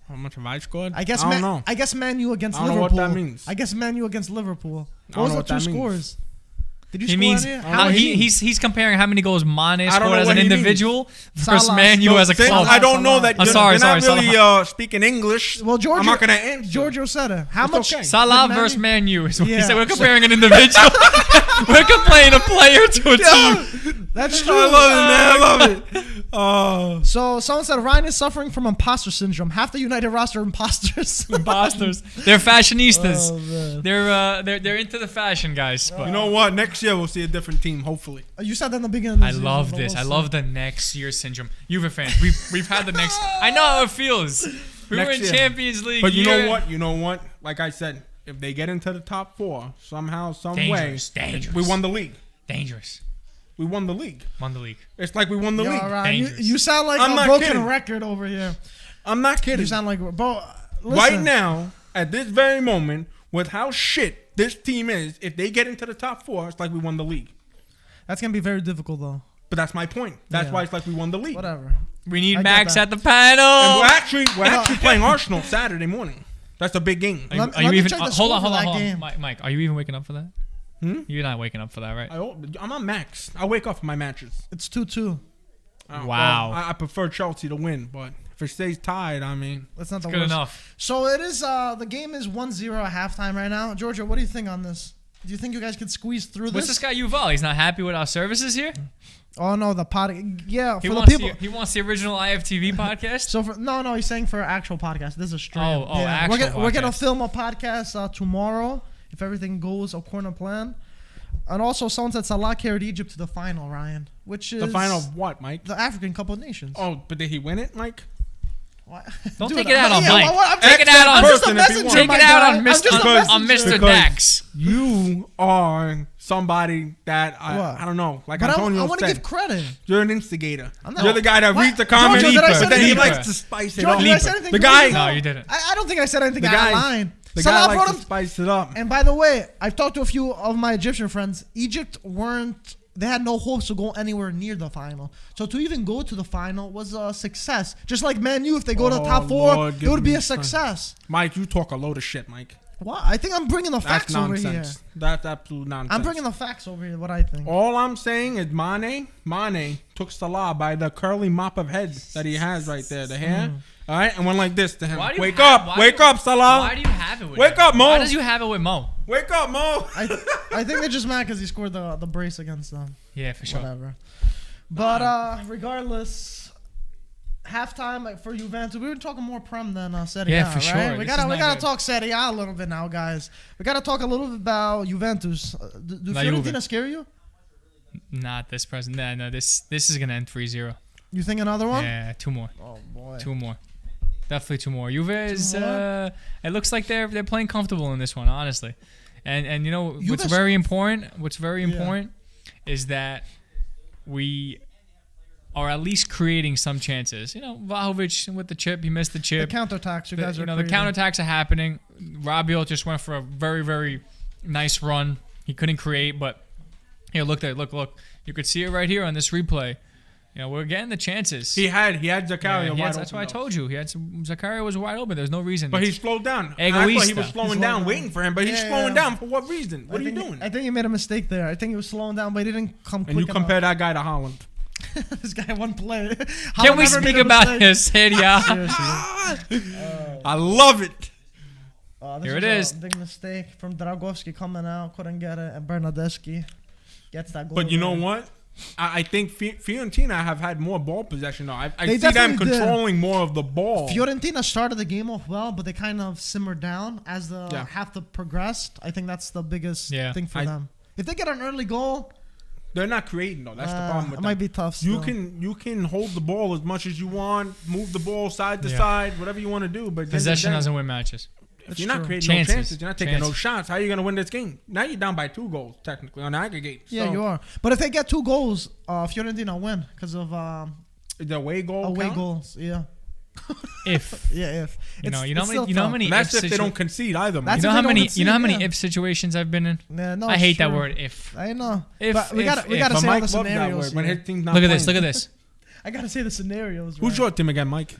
How much have I scored? I don't know. I guess Man U against Liverpool. I don't know what that means. I guess Man U against Liverpool. What was the 2 scores? Did you he score means any? he's comparing how many goals Mane scored as an individial versus Man U as a club. I don't know that. I'm sorry, you're not really speaking English. Well, Giorgio, I'm not gonna answer. Giorgio said it. How much? Okay. Salah versus Man U is what he said. We're comparing an individual. We're comparing a player to a team. That's true. I love it, man. I love it. So someone said Ryan is suffering from imposter syndrome. Half the United roster are imposters. They're fashionistas. They're into the fashion, guys. But you know what? Next year we'll see a different team. Hopefully. You said that in the beginning. Of the season, love this. I love the next year syndrome. Juve fans, we've had the next. I know how it feels. We were in Champions League. But you know what? You know what? Like I said, if they get into the top 4 somehow, some way, we won the league. Dangerous. We won the league. It's like we won the league. Ryan, you sound like a broken record over here. I'm not kidding. You sound like bro. Right now, at this very moment, with how shit this team is, if they get into the top 4, it's like we won the league. That's gonna be very difficult, though. But that's my point. That's why it's like we won the league. Whatever. We need Max at the panel. And we're actually playing Arsenal Saturday morning. That's a big game. Are you even? Hold on. Mike, are you even waking up for that? You're not waking up for that, right? I'm on max. I wake up for my matches. It's 2-2. Wow. Well, I prefer Chelsea to win, but if it stays tied, I mean, That's not the Good worst. enough. So it is. The game is 1-0 at halftime right now. Georgia, what do you think on this? Do you think you guys could squeeze through What's this? this guy Yuval? He's not happy with our services here? Oh no, the pod. Yeah, He for the wants people. he wants the original IFTV podcast? So no, he's saying for an actual podcast. This is a stream. Actual We're gonna podcast. film a podcast tomorrow if everything goes according to plan. And also, someone said Salah carried Egypt to the final, Ryan, which is the final of what, Mike? the African Cup of Nations. Oh, but did he win it, Mike? What? Don't Dude, take it out on Mike. I'm Take it out on I'm just a person if you messenger, want. Take my it out guy. on I'm just a Mr. messenger. Dax. You are somebody that What? I don't know, like But Antonio I want to said. give credit. You're an instigator. I'm not- You're the guy that What? reads the comments, Georgia, did I say but then he anything likes good? to spice it George, up. did I say anything The crazy? guy, No, you didn't. I don't think I said anything the out of guy, line. the Salah guy brought likes to him. spice it up. And by the way, I've talked to a few of my Egyptian friends. Egypt weren't. They had no hopes to go anywhere near the final. So to even go to the final was a success. Just like Man U, if they go to the top four, Lord, it would be give a me some. success. Mike, you talk a load of shit, Mike. What? I think I'm bringing the That's facts over here. nonsense. That's absolute nonsense. I'm bringing the facts over here. What I think. All I'm saying is Mane took Salah by the curly mop of head that he has right there, the hair. All right, and went like this to him. Why do you Wake have- up, why wake do- up, Salah. Why do you have it with Wake him? up, Mo. Why does you have it with Mo? Wake up, Mo. I think they're just mad because he scored the brace against them. Yeah, for sure. Whatever. But regardless, halftime for Juventus. We were talking more Prem than Serie A, Yeah, for right? sure. We This gotta is not gotta good. talk Serie A a little bit now, guys. We gotta talk a little bit about Juventus. Do La Fiorentina Juve. scare you? Not this present. No, this is gonna end 3-0. You think another one? Yeah, two more. Oh boy. Two more. Definitely two more. Juve is. more? It looks like they're playing comfortable in this one, honestly. And you know what's Juve's- very important. What's very important is that we are at least creating some chances. You know, Vlahovic with the chip, he missed the The chip. counterattacks, you guys are the creating. counterattacks are happening. Rabiot just went for a very, very nice run. He couldn't create, but here, look there, look. You could see it right here on this replay. You know, we're getting the chances. He had Zakaria wide open. That's why I though. told you. Zakaria was wide open. There's no reason. But he slowed down. Egoista. I thought he was He's slowing slowing down, down. waiting for him, but he's Yeah, slowing yeah. down for what reason? What are you doing? I think you made a mistake there. I think he was slowing down, but he didn't come And you quick compare that guy to Haaland. enough. This guy one play. Can we speak about his head, yeah? Seriously. I love it. This Here was it is. A big mistake from Dragovski coming out, couldn't get it, and Bernardeschi gets that goal. But you know there. what? I think Fiorentina have had more ball possession now. I They see them definitely did. controlling more of the ball. Fiorentina started the game off well, but they kind of simmered down as the Yeah. half progressed. I think that's the biggest thing for I- them. If they get an early goal, They're not creating though. That's the problem with it them. might be tough. You Still. you can hold the ball as much as you want, move the ball side to Yeah. side, whatever you want to do. But Possession doesn't win matches. if you're not true. creating Chances. no chances, you're not taking no Chances. shots. How are you going to win this game? Now you're down by 2 goals technically on aggregate. Yeah, So, you are. But if they get 2 goals, Fiorentina win because of the away goal. away count? goals. Yeah, If yeah. If you know, It's still how tough. many. And that's if if they situ- don't concede either. Man. That's You know if how they don't many. You know how many concede, if situations I've been in. Yeah, no, I it's hate that true. word. If. I know. If- But we if- gotta if. say But all Mike the loves that scenarios. word when here. his team's not Look at this. playing. Look at this. I gotta say the scenarios. Who's right? your team again, Mike?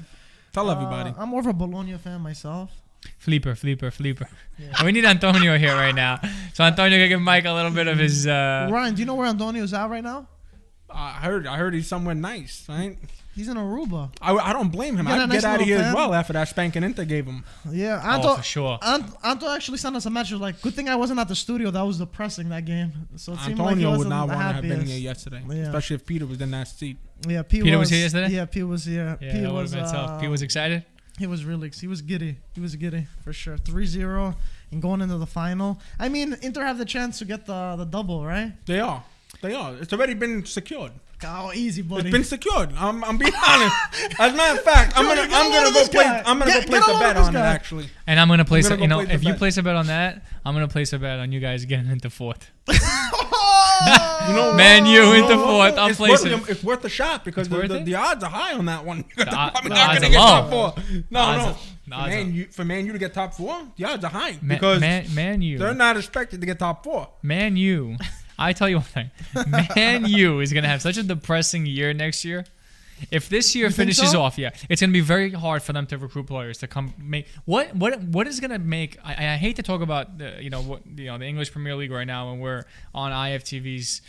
Tell everybody. I'm more of a Bologna fan myself. Flipper. And we need Antonio here right now. So Antonio can give Mike a little bit of his. Ryan, do you know where Antonio's at right now? I heard he's somewhere nice, right? He's in Aruba. I don't blame him. You got a I'd nice get out of little here as fan? well after that spanking Inter gave him. Yeah, Oh, Anto, for sure. Anto actually sent us a message like, "Good thing I wasn't at the studio. That was depressing that game." So it seemed like he Antonio would wasn't not the want to have been happiest. here yesterday, Yeah. especially if Peter was in that seat. Yeah, P Peter was here yesterday? Yeah, P was here. Yeah, P that would was. have been tough. He was excited. He was really. He was giddy. He was giddy for sure. 3-0 and going into the final. I mean, Inter have the chance to get the double, right? They are. It's already been secured. Oh, easy, buddy. It's been secured. I'm being honest. As a matter of fact, I'm gonna go place a bet on it actually. And I'm gonna place. gonna go You know, place a if you bet. place a bet on that, I'm gonna place a bet on you guys getting into 4th. You know, Man, you know into what? 4th. I'm It's placing. It's worth a shot because worth the, it? the odds are high on that one. They're odds probably are not gonna get low. top 4. No. Odds For are- Man U to get top 4, the odds are high because Man U. they're not expected to get top 4. Man U. I tell you one thing. Man U is gonna have such a depressing year next year. If this year You think finishes so? off, it's going to be very hard for them to recruit players to come make what is going to make. I hate to talk about the English Premier League right now when we're on IFTV's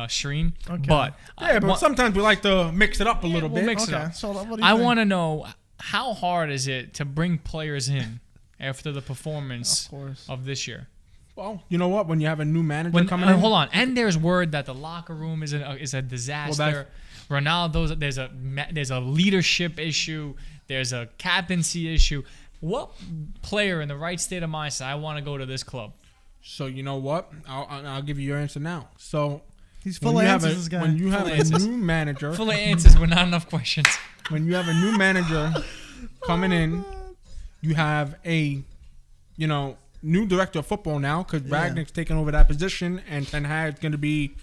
stream, but sometimes we like to mix it up a little bit. Mix it up. So what do you I think? want to know how hard is it to bring players in after the performance of this year. Well, you know what? When you have a new manager coming in, hold on, and there's word that the locker room is a disaster. Ronaldo's there's a leadership issue. There's a captaincy issue. What player in the right state of mind says I want to go to this club? So you know what? I'll give you your answer now. So he's full of answers. This guy. When you have a new manager, full of answers with not enough questions. When you have a new manager coming in, you have a new director of football now because Ragnick's taking over that position, and Ten Hag's going to be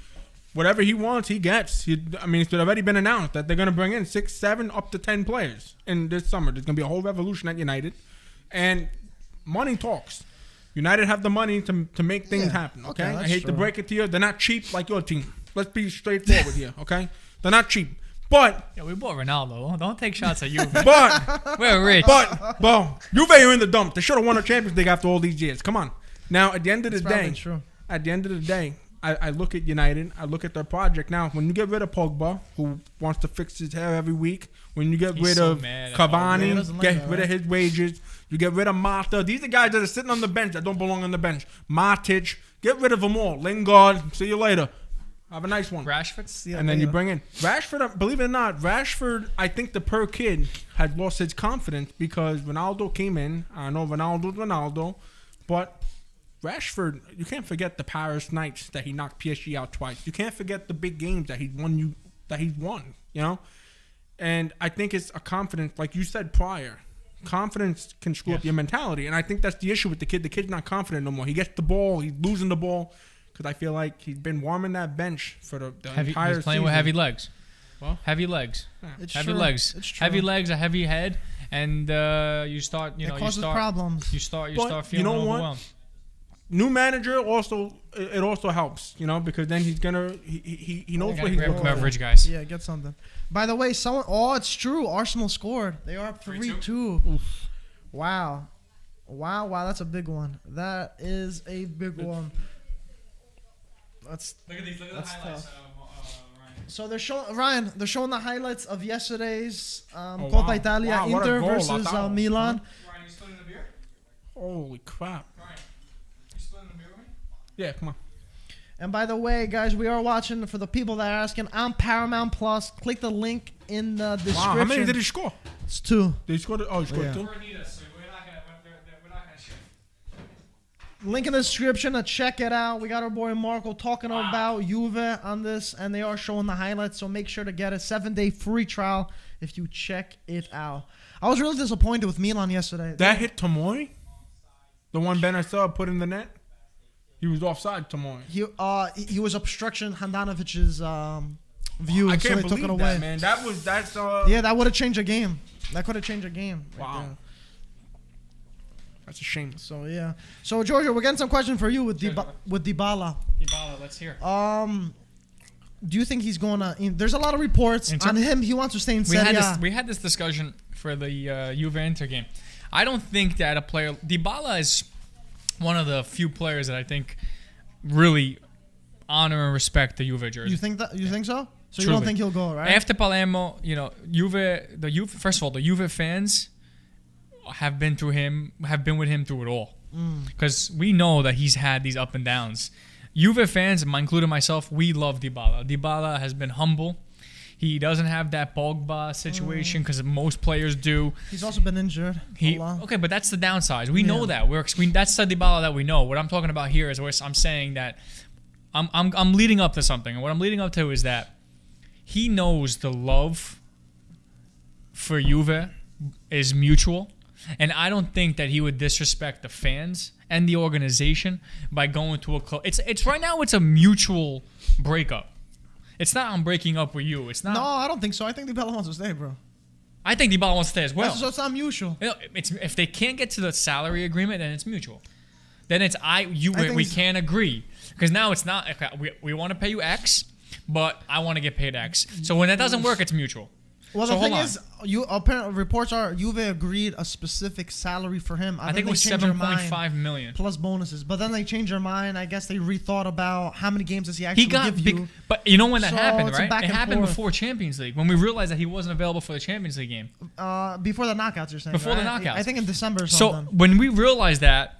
whatever he wants, he gets. It's already been announced that they're going to bring in 6, 7, up to 10 players in this summer. There's going to be a whole revolution at United, and money talks. United have the money to make things happen. Okay, I hate to break it to you, they're not cheap like your team. Let's be straightforward here. Okay, they're not cheap. But we bought Ronaldo. Don't take shots at you. But we're rich. But Juve are in the dump. They should have won a Champions League after all these years. Come on. Now at the end of the day, I look at United. I look at their project. Now when you get rid of Pogba, who wants to fix his hair every week, when you get rid of Cavani, get rid of his wages, you get rid of Morata. These are guys that are sitting on the bench that don't belong on the bench. Matic, get rid of them all. Lingard, see you later. Have a nice one. Rashford? And then you bring in Rashford. Believe it or not, Rashford, I think the per kid had lost his confidence because Ronaldo came in. I know Ronaldo, but Rashford, you can't forget the Paris nights that he knocked PSG out twice. You can't forget the big games that he's won, And I think it's a confidence, like you said prior. Confidence can screw up your mentality. And I think that's the issue with the kid. The kid's not confident no more. He gets the ball. He's losing the ball. Because I feel like he's been warming that bench for the entire season. He's playing with heavy legs. Well, heavy legs. Yeah. Heavy legs. It's true. Heavy legs, a heavy head, and you start, it causes problems. You start feeling overwhelmed. New manager also helps, because then he's gonna he knows what he's looking for. Beverage guys. Yeah, get something. By the way, it's true. Arsenal scored. They are up 3-2. Wow, that's a big one. That is a big one. Look at the highlights. Ryan. So they're showing the highlights of yesterday's Coppa Italia, Inter versus Milan. Ryan, you splitting the beer? Holy crap! Ryan, you splitting the beer with me? Yeah, come on. And by the way, guys, we are watching, for the people that are asking, on Paramount Plus. Click the link in the description. Wow, how many did he score? It's 2. Did he score? He scored 2. Link in the description to check it out. We got our boy Marco talking about Juve on this, and they are showing the highlights. So make sure to get a 7-day free trial if you check it out. I was really disappointed with Milan yesterday. That hit Tomori? The one Benacer put in the net? He was offside, Tomori. He was obstruction Handanovic's view, I so can't they took believe it away. that, man. That would have changed a game. That could have changed a game. Wow. Right. That's a shame. So yeah. So Giorgio, we're getting some question for you with Dybala. Dybala, let's hear. Do you think he's gonna? There's a lot of reports on him. He wants to stay in Serie A. We had this discussion for the Juve Inter game. I don't think that a player Dybala is one of the few players that I think really honor and respect the Juve jersey. You think that? You think so? So Truly. You don't think he'll go, right? After Palermo, Juve. First of all, the Juve fans have been with him through it all. Because we know that he's had these up and downs. Juve fans, including myself, we love Dybala. Dybala has been humble. He doesn't have that Pogba situation because most players do. He's also been injured. Okay, but that's the downside. We know that. That's the Dybala that we know. What I'm talking about here is where I'm saying that I'm leading up to something. And what I'm leading up to is that he knows the love for Juve is mutual. And I don't think that he would disrespect the fans and the organization by going to a club. It's right now. It's a mutual breakup. It's not I'm breaking up with you. It's not. No, I don't think so. I think Dybala wants to stay, bro. I think Dybala wants to stay as well. So it's not mutual. If they can't get to the salary agreement, then it's mutual. Then we can't agree because now it's not. Okay, we want to pay you X, but I want to get paid X. So when that doesn't work, it's mutual. Well, So the thing hold on. is, apparently reports are Juve agreed a specific salary for him. I think it was 7.5 million. plus bonuses. But then they changed their mind. I guess they rethought about how many games does he actually He got give big, you. but you know when that So happened, it's a right? back It and happened forth. before Champions League when we realized that he wasn't available for the Champions League game. Before the knockouts, you're saying? Before the right? knockouts. I think in December or So something. when we realized that,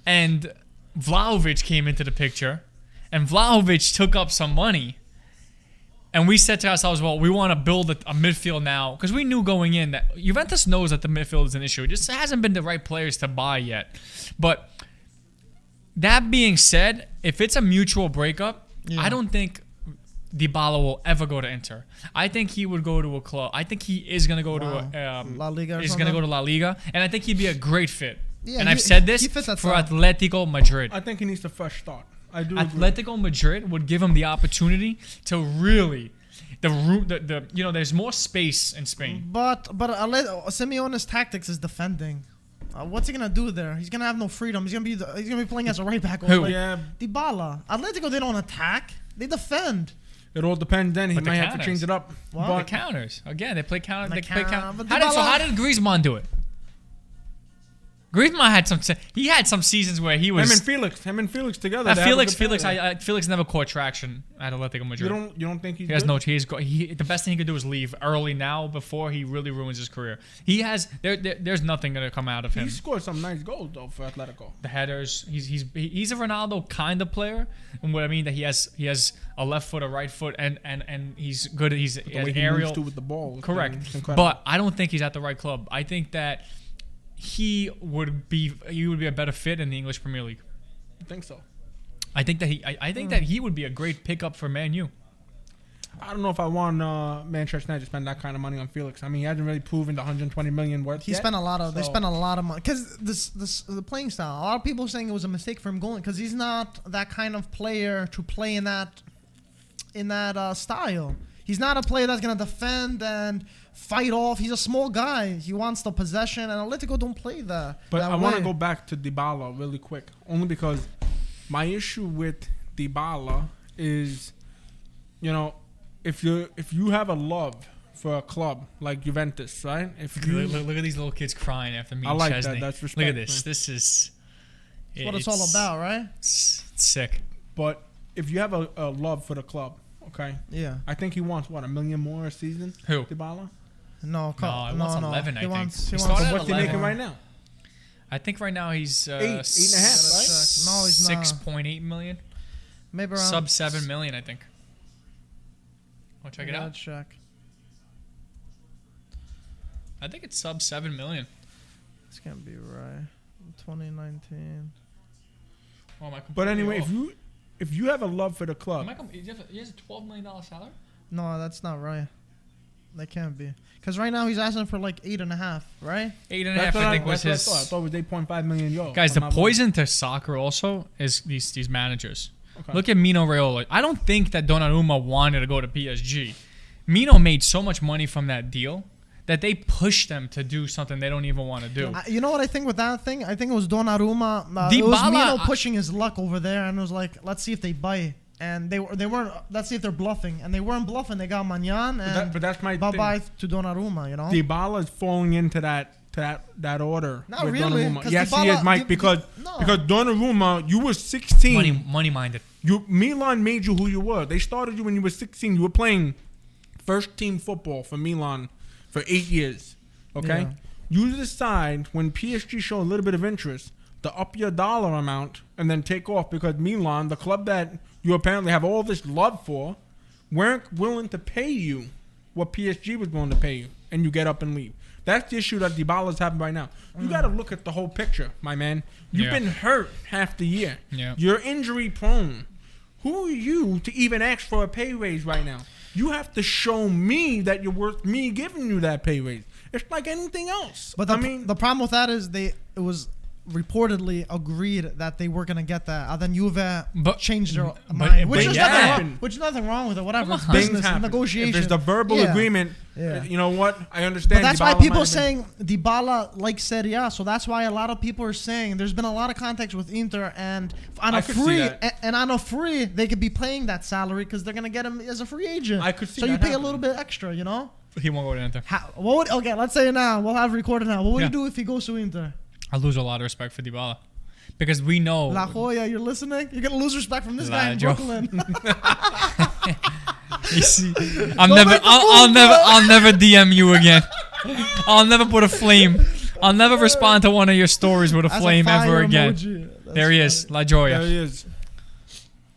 and Vlahovic came into the picture, and Vlahovic took up some money, and we said to ourselves, well, we want to build a midfield now, because we knew going in that Juventus knows that the midfield is an issue. It just hasn't been the right players to buy yet. But that being said, if it's a mutual breakup, I don't think Dybala will ever go to Inter. I think he would go to a club. I think he is going to go to La Liga or He's going to something? go to La Liga, and I think he'd be a great fit. Yeah, and he- I've said this he fits that for style. Atletico Madrid. I think he needs a fresh start. I do. Agree. Atletico Madrid would give him the opportunity to really there's more space in Spain. But Simeone's tactics is defending. What's he gonna do there? He's gonna have no freedom. He's gonna be playing as a right back. Who? Yeah, Dybala. Atletico, they don't attack. They defend. it all depends. Then he But the might have to counters. change it up. What? The But counters again. They play counter. The They play counter, counter. but How Dybala- did Griezmann do it? Griezmann had some seasons where he was. him and Felix together. they have a Felix good pair. Felix never caught traction at Atletico Madrid. You don't think he's He has good? no. The best thing he could do is leave early now before he really ruins his career. He has there's nothing gonna come out of him. He scored some nice goals though for Atletico. The headers. He's a Ronaldo kind of player, and what I mean that he has a left foot, a right foot, and he's good. He The has way he aerial. moves too with the ball. is Correct, incredible. but I don't think he's at the right club. I think that he would be a better fit in the English Premier League. I think so. I think that he would be a great pickup for Man U. I don't know if I want Manchester United to spend that kind of money on Felix. I mean, he hasn't really proven the 120 million worth. They yet, spent a lot of. They so- spent a lot of money because the playing style. A lot of people are saying it was a mistake for him going because he's not that kind of player to play in that style. He's not a player that's gonna defend and fight off. He's a small guy. He wants the possession, and Atletico don't play that. But that I want to way. go back to Dybala really quick, only because my issue with Dybala is, if you have a love for a club like Juventus, right? If you Look at these little kids crying after meeting I like that. Chesney. That's Look respect, at this. man. This is. That's what it's all about, right? It's sick. but if you have a love for the club, okay, Yeah. I think he wants $1 million more a season. Who? Dybala. No, he wants 11, I He think. wants. He He started wants. at What's he 11. making right now? I think right now he's 8.5, right? No, he's not. 6.8 million. Maybe around Sub 7 million, I think. Want to check it Yeah, out? check. I think it's sub 7 million. This can't be right. 2019. Oh, my. But anyway, if you have a love for the club, He has a $12 million salary. No, that's not right. That can't be. Because right now he's asking for like 8.5, right? 8.5, that's what I think was that's what I his. thought. I thought it was 8.5 million euros. Guys, I'm the not wrong. poison to soccer also is these managers. Okay. Look at Mino Raiola. I don't think that Donnarumma wanted to go to PSG. Mino made so much money from that deal that they pushed them to do something they don't even want to do. You know what I think with that thing? I think it was Donnarumma. It was Dybala, Mino pushing his luck over there, and it was like, let's see if they bite. And they weren't. Let's see if they're bluffing, and they weren't bluffing. They got Magnan and But that's my bye thing. bye to Donnarumma. You know. Dybala is falling into that order. Not with really, Donnarumma. 'cause Yes, he Dybala- is, Mike. Di- Because no. Donnarumma, you were 16. Money minded. Milan made you who you were. They started you when you were 16. You were playing first team football for Milan for 8 years. Okay, Yeah. you decide when PSG show a little bit of interest to up your dollar amount and then take off because Milan, the club that you apparently have all this love for, weren't willing to pay you what PSG was willing to pay you, and you get up and leave. That's the issue that Dybala's having right now. You got to look at the whole picture, my man. You've Yeah. been hurt half the year. Yeah. You're injury prone. Who are you to even ask for a pay raise right now? You have to show me that you're worth me giving you that pay raise. It's like anything else. But the problem with that is it was reportedly agreed that they were gonna get that, and then Juve changed their mind, which is nothing wrong with it. Whatever, it's things business, happen. negotiation. If there's the verbal Yeah. agreement, Yeah. you know what? I understand. But that's why Dybala people might are have been- saying Dybala likes Serie A, so that's why a lot of people are saying there's been a lot of contacts with Inter, and on I a could see free that. and on a free they could be paying that salary because they're gonna get him as a free agent. I could see So you that pay a happening. little bit extra, you know. He won't go to Inter. Okay, let's say now. We'll have recorded now. What would Yeah. you do if he goes to Inter? I lose a lot of respect for Dybala. Because we know... La Jolla, you're listening? You're going to lose respect from this guy in Joe. Brooklyn. You see, I'll never DM you again. I'll never put a flame. I'll never respond to one of your stories with a As flame fire ever again. emoji. There he is, La Joya. There he is.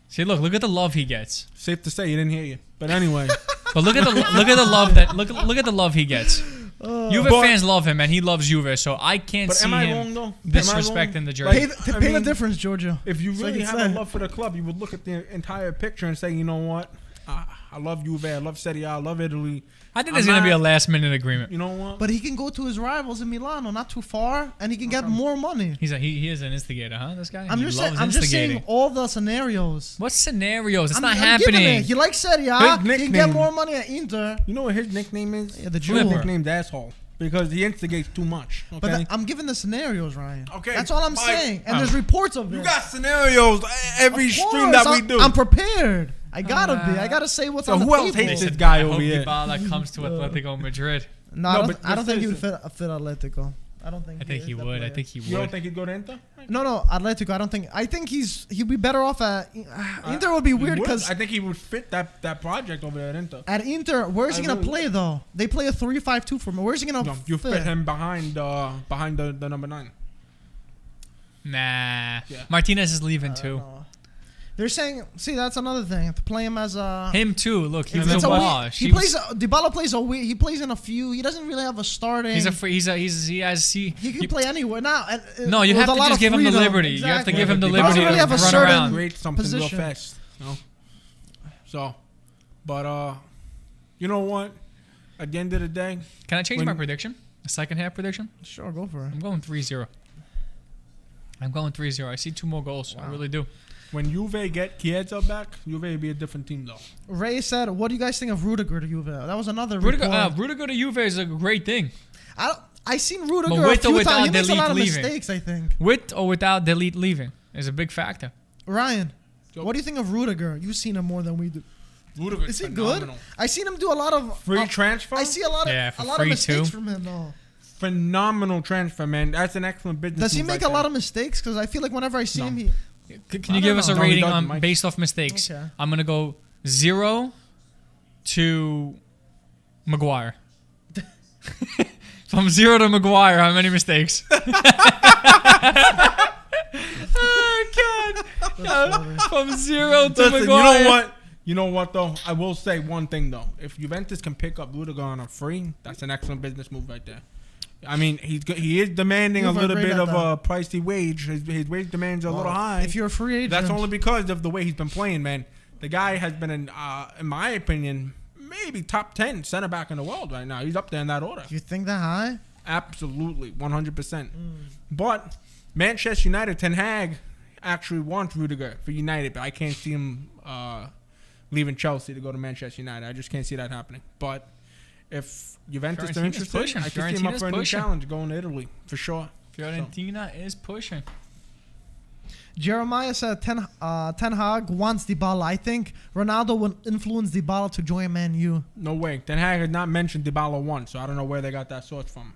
See, look at the love he gets. Safe to say, he didn't hear you. But anyway. But look at the love that look at the love he gets. Juve fans love him, and he loves Juve. So I can't see him disrespecting the jersey. Pay the difference, Giorgio. If you So really you have can a say. love for the club, you would look at the entire picture and say, you know what? I love Juve. I love Serie A. I love Italy. I think there's gonna be a last minute agreement. You know what? But he can go to his rivals in Milano, not too far, and he can get more money. He is an instigator, huh? This guy. I'm He just loves saying instigating. all the scenarios. What scenarios? It's I'm not giving happening. it. He likes Serie A. His He can nickname- get more money at Inter. You know what his nickname is? Yeah, the His Jewel. nickname's asshole because he instigates too much. Okay. But I'm giving the scenarios, Ryan. Okay, That's all I'm fine. saying. And there's reports of it. you got scenarios every Of stream course, that we do. I'm prepared. I gotta be. I gotta say what's So on the who else table. hates this guy I over hope here? Dybala comes to Atletico Madrid. No, No, I but don't think he would listen. fit Atletico. I don't think. I think is he that would. I player. think he You don't would. think he'd go to Inter? No, Atletico. I don't think. I think he'd be better off at Inter. Would be weird He would. because I think he would fit that project over there at Inter. at Inter, where's he I gonna really play though? They play a 3-5-2 for him. Where's he gonna? No, you fit him behind the number 9. Nah. Yeah. Martinez is leaving too. They're saying, see, that's another thing. To play him as a. Him too. Look, he's It's a a wash. He plays. Dybala plays a. He plays in a few. He doesn't really have a starting. He has. He can play anywhere now. No, you with have a to lot just of give him the freedom. liberty. You have to Exactly. give him the He liberty doesn't to really have a run certain around. Create something real position. fast. So, but you know what? At the end of the day, Can I change my prediction? A second half prediction? Sure, go for it. I'm going 3-0. I'm going 3-0. I see 2 more goals. I really do. when Juve get Chiesa back, Juve will be a different team though. Ray said, "What do you guys think of Rudiger to Juve?" That was another Rudiger report. to Juve is a great thing. I seen Rudiger But a with or few without times. He makes a Delete lot of leaving. mistakes, I think. With or without Delete leaving is a big factor. Ryan, So- what do you think of Rudiger? You've seen him more than we do. Rudiger's Is he phenomenal. good? I seen him do a lot of Free transfer? I see a lot of Yeah, for a lot free of mistakes too. from him though. Phenomenal transfer, man. That's an excellent business. Does he move make right a lot there. of mistakes? Because I feel like whenever I see No. him, he. Can I you give don't us a know. No, he rating doesn't, on Mike. based off mistakes? Okay. I'm gonna go 0 to Maguire. From 0 to Maguire, how many mistakes? Oh God! From 0 to Listen, Maguire. You know what though? I will say one thing though. If Juventus can pick up Rudiger on a free, that's an excellent business move right there. I mean, he is demanding You've a little agreed bit at of a pricey wage. His wage demands are a little high. If you're a free agent, That's only because of the way he's been playing, man. The guy has been, in my opinion, maybe top 10 center back in the world right now. He's up there in that order. You think that high? Absolutely, 100%. But Manchester United, Ten Hag actually wants Rudiger for United, but I can't see him leaving Chelsea to go to Manchester United. I just can't see that happening. But if Juventus are Fiorentina's interested, pushing. I can see him up Fiorentina's for a new pushing. challenge going to Italy for sure. Fiorentina is pushing. Jeremiah said Ten Hag wants Dybala. I think Ronaldo will influence Dybala to join Man U. No way. Ten Hag had not mentioned Dybala once, so I don't know where they got that source from.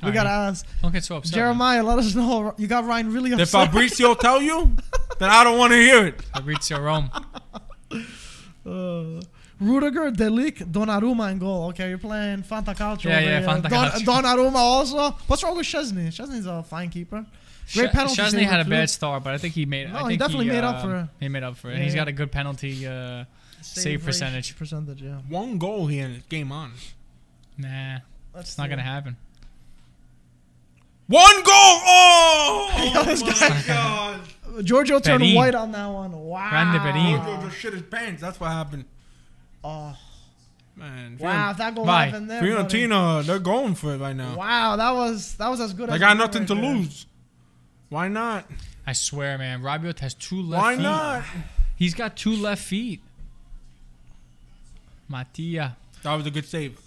We gotta ask Don't get so upset. Jeremiah. Let us know. You got Ryan really Did upset. Fabrizio tell you? Then I don't want to hear it. Fabrizio Rome. Rudiger, Delic, Donnarumma in goal. Okay, you're playing Fantacalcio. Yeah, over yeah, here. Fantacalcio. Donnarumma also. What's wrong with Chesney? Chesney's a fine keeper. Great penalty Chesney saver had a too. bad start, but I think he made. No, I he think definitely made up for it. He made up for it. Yeah, And he's yeah. got a good penalty save percentage. Yeah. One goal here in this game on. Nah, it's not gonna happen. One goal! Oh! This my guy- God. Giorgio turned Perin. white on that one. Wow. Grande Perin. Giorgio just shit his pants. That's what happened. Oh, Man, wow, if that goal Bye. happened there. buddy. Fiorentina, they're going for it right now. Wow, that was as good as They got it got nothing right to there. lose. Why not? I swear, man. Rabiot has 2 left Why feet. not? He's got 2 left feet. Mattia. That was a good save.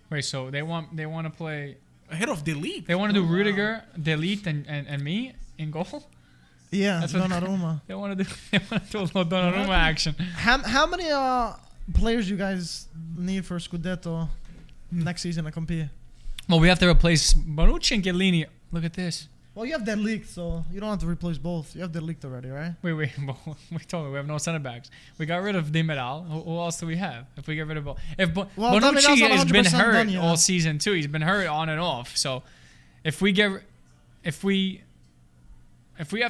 Wait, so they want to play. A hit off delete. They want to do Rudiger, Delete, and me in goal. Yeah, That's what- Donnarumma. They want to do. They want to do a little Donnarumma action. How many players you guys need for Scudetto next season to compete? Well, we have to replace Bonucci and Chiellini. Look at this. Well, you have that leaked, so you don't have to replace both. You have that leaked already, right? Wait. We told me we have no center backs. We got rid of Demiral. Who else do we have? If we get rid of Bonucci has been hurt done, yeah. all season too. He's been hurt on and off. So if we have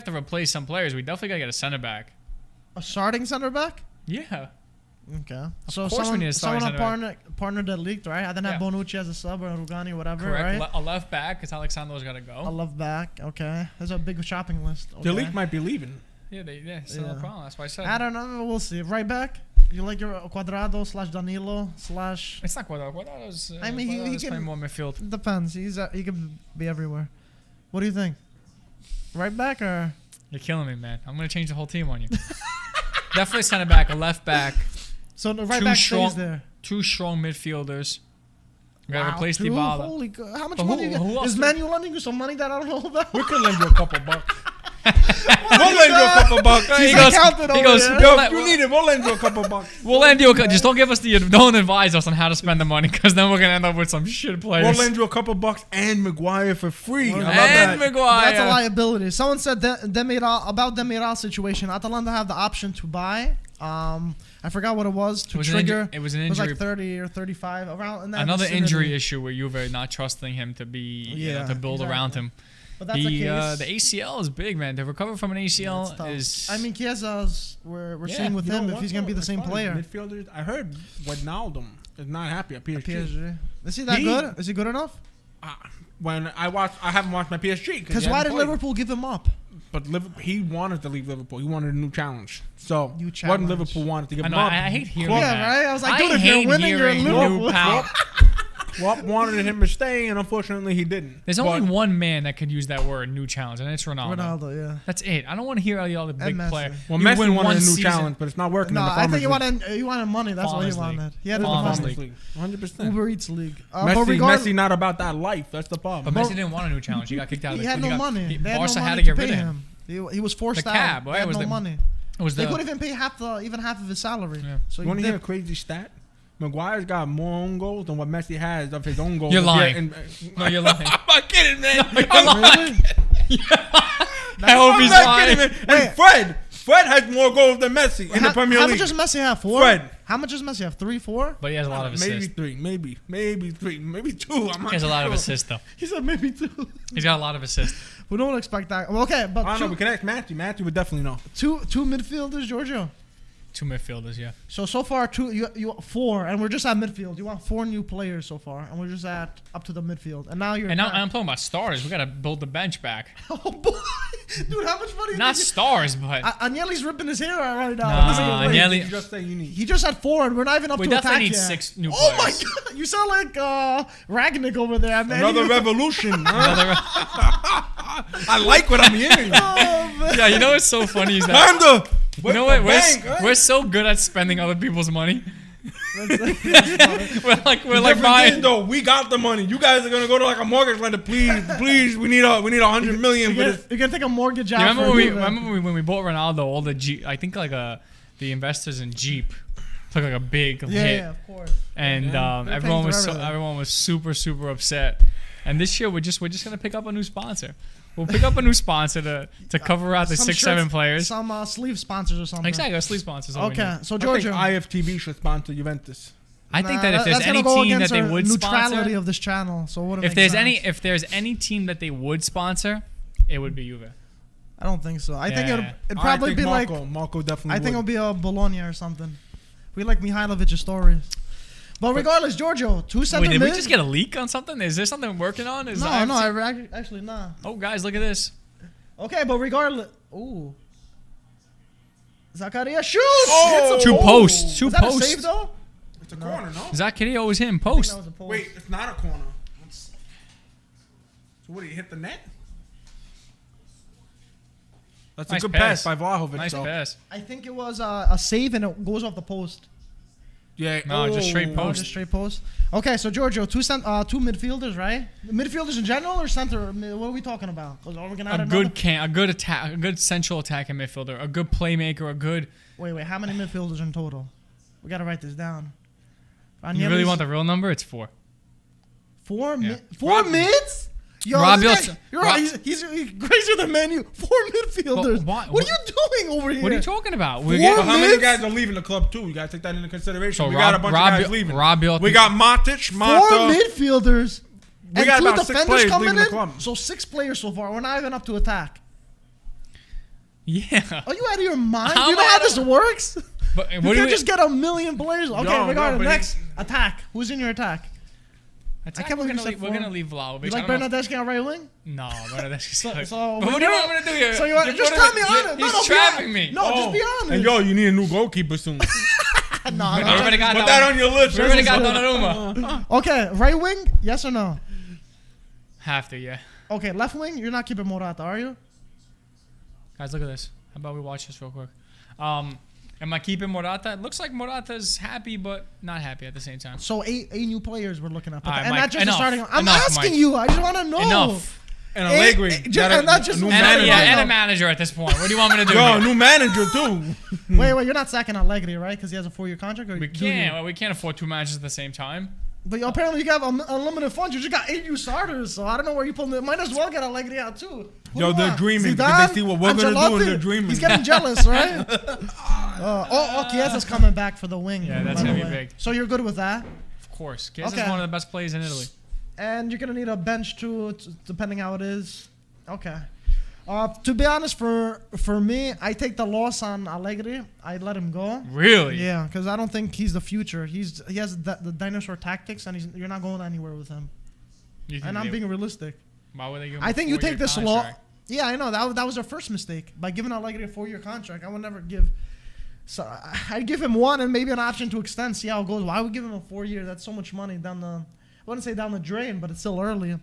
to replace some players, we definitely gotta get a center back. A starting center back? Yeah. Okay. Of course we need a starting center partner that leaked, right? I didn't have Yeah. Bonucci as a sub or Rugani, whatever, Correct. right? A left back because Alexandro's got to go. A left back. Okay. There's a big shopping list. Okay. The league might be leaving. Yeah, still no problem. That's why I said. I don't know. We'll see. Right back? You like your Cuadrado / Danilo / It's not Cuadrado. Cuadrado's. I mean, he Cuadrado's can playing more midfield. Depends. He can be everywhere. What do you think? Right back or? You're killing me, man. I'm gonna change the whole team on you. Definitely center back, a left back. So the right back stays there. Two strong midfielders. We gotta replace Dude, Dybala. Holy God. How much But money you who get? else Is Manu lending you some money that I don't know about? We could lend you a couple bucks. We'll lend you a couple bucks. He He's goes, accountant he over goes, there. Yo, we'll, if you need it, we'll lend you a couple bucks. we'll lend you just don't give us don't advise us on how to spend the money because then we're gonna end up with some shit players. We'll lend you a couple bucks and Maguire for free. I love And that. Maguire. That's a liability. Someone said about Demiral's situation. Atalanta have the option to buy. I forgot what it was to trigger. It was an It was injury. like 30 or 35 around in that Another vicinity. injury issue where Juve not trusting him to be to build around him. But that's the case. The ACL is big, man. To recover from an It's ACL tough. is. I mean, Chiesa's we're seeing with You know him if what, he's gonna be though? the same As far player. as Midfielders, I heard Wijnaldum is not happy at PSG. PSG. Is he that good? Is he good enough? When I haven't watched my PSG Because why did Liverpool give him up? But he wanted to leave Liverpool. He wanted a new challenge. So New what challenge. Liverpool wanted to give I him know. up. I hate hearing Yeah, that. right? I was like, dude, if hate you're winning, you're in hearing Liverpool. new power. Klopp wanted him to stay, and unfortunately, he didn't. There's But only one man that could use that word, new challenge, and it's Ronaldo. Ronaldo, yeah. That's it. I don't want to hear all the big Messi. player. Well, You Messi win wanted one a new season. challenge, but it's not working. No, in the I think Farmers he wanted money. That's what he Farmers wanted. League. He had the Farmers Farmers League. League. 100%. Uber Eats League. Messi not about that life. That's the problem. But Messi didn't want a new challenge. He got kicked out of he the had no money. They had Barca no had money to get pay rid of him. He was forced The out. cab, They right? had Was no the- money. It was They the couldn't even pay half of his salary. Yeah. So You want to he hear a crazy stat? Maguire's got more own goals than what Messi has of his own goals. You're Yeah, lying. No, you're lying. I'm not kidding, man. I'm lying. I hope he's not lying. kidding, man. And Fred has more goals than Messi in the Premier How League. much does Messi have? 4? Fred. How much does Messi have? 3, 4? But he has a lot of maybe assists. 3, maybe 3, maybe 2. I'm not He has a lot of sure. assists, though. He said maybe 2. He's got a lot of assists. We don't expect that. Well, okay, but I don't know. We can ask Matthew. Matthew would definitely know. two midfielders, Giorgio. 2 midfielders, yeah. So far, you 4, and we're just at midfield. You want 4 new players so far, and we're just at up to the midfield. And now you're. And now I'm talking about stars. We got to build the bench back. Oh boy, dude, how much money? Not stars, but Agnelli's ripping his hair out right now. Nah, Listen to the way- Agnelli- You just say you need. He just had 4, and we're not even up we to attack definitely need yet. 6 new Oh my players. god, you sound like Ragnick over there, man. Another revolution. Huh? I like what I'm hearing. Oh, man. Yeah, you know what's so funny is that Time to. you know what Bank, we're so good at spending other people's money. That's we're like Difference buying. is, though, we got the money. You guys are gonna go to like a mortgage lender. Please, we need 100 million for this. You're gonna take a mortgage out. Remember for when we Juve. when we bought Ronaldo? All the I think like the investors in Jeep took like a big hit, Yeah, of course. and Yeah. They're everyone paying was for everything. everyone was super upset. And this year we're just gonna pick up a new sponsor. We'll pick up a new sponsor to cover out the Some 6-7 shirts, players. Some sleeve sponsors or something. Exactly, our sleeve sponsors. all we Okay, need. so I think Giorgio. IFTV should sponsor Juventus. I think that if there's that's gonna any go team that against they our would neutrality sponsor, of this channel, so what? if there's any team that they would sponsor, it would be Juve. I don't think so. I think Yeah. it'd probably be like. Marco definitely. I think it'll would. be a Bologna or something. We like Mihailovic's stories. But regardless, Giorgio, 2 center Wait, did mid. we just get a leak on something? Is there something we're working on? Is No, IFT actually nah. Oh, guys, look at this. Okay, but regardless, ooh, Zakaria shoot! Oh! Hits a Two post. posts. Two Was that a posts. save though? It's a corner, no? Zakaria always him I think post. that was a post. Wait, it's not a corner. So what? Did he hit the net? That's Nice a good pass. pass by Vlahovic. Nice though. pass. I think it was a save and it goes off the post. Yeah. No, just straight Oh, post. just straight post. Okay, so Giorgio, two midfielders, right? Midfielders in general or center? What are we talking about? 'Cause are we gonna add A another- good attack, a good central attacking midfielder, a good playmaker, a good. Wait, how many midfielders in total? We gotta write this down. You really want the real number? It's 4. 4 Yeah. Four mids? Yo, you're right. He's crazier than Manu. 4 midfielders. What are you doing over here? What are you talking about? How many guys are leaving the club too? You gotta take that into consideration. So we got a bunch of guys leaving. We got Matic, 4 Mata. midfielders. We got about 6 players leaving the club. So 6 players so far. We're not even up to attack. Yeah. Are you out of your mind? You know how this works? But you can't just get a million players. Okay, we got the next attack. Who's in your attack? We're gonna leave Vlahovic. You like Bernardeschi on right wing? No, Bernardeschi's so what do you want me to do here? So just tell me honest. He's trapping me. No, just be honest. And yo, you need a new goalkeeper soon. No, put that on your list. We already got Donnarumma. Okay, right wing? Yes or no? Have to, yeah. Okay, left wing? You're not keeping Morata, are you? Guys, look at this. How about we watch this real quick? Am I keeping Morata? It looks like Morata's happy, but not happy at the same time. So 8 new players we're looking at. Right, and Mike, not just the starting. I'm asking Mike. you. I just want to know. Enough. And Allegri. And a manager at this point. What do you want me to do? Yo, new manager too. Wait, you're not sacking Allegri, right? Because he has a 4-year contract? Or we can't afford 2 managers at the same time. But apparently you have unlimited funds. You just got 8 new starters, so I don't know where you pulling it. Might as well get Allegri out too. Yo, they're dreaming because they see what we're going to do and they're dreaming. He's getting jealous, right? Chiesa's coming back for the wing. Yeah, that's going to be big. So you're good with that? Of course. Chiesa's one of the best players in Italy. And you're going to need a bench too, depending how it is. Okay. To be honest, for me, I take the loss on Allegri. I let him go. Really? Yeah, because I don't think he's the future. He has the dinosaur tactics, and you're not going anywhere with him. And I'm being realistic. Why would they give him I think you take this law. Yeah, I know that was their first mistake by giving Allegri a 4-year contract. I would never give. So I'd give him 1 and maybe an option to extend. See how it goes. Why would give him a 4-year? That's so much money down the. I wouldn't say down the drain, but it's still early.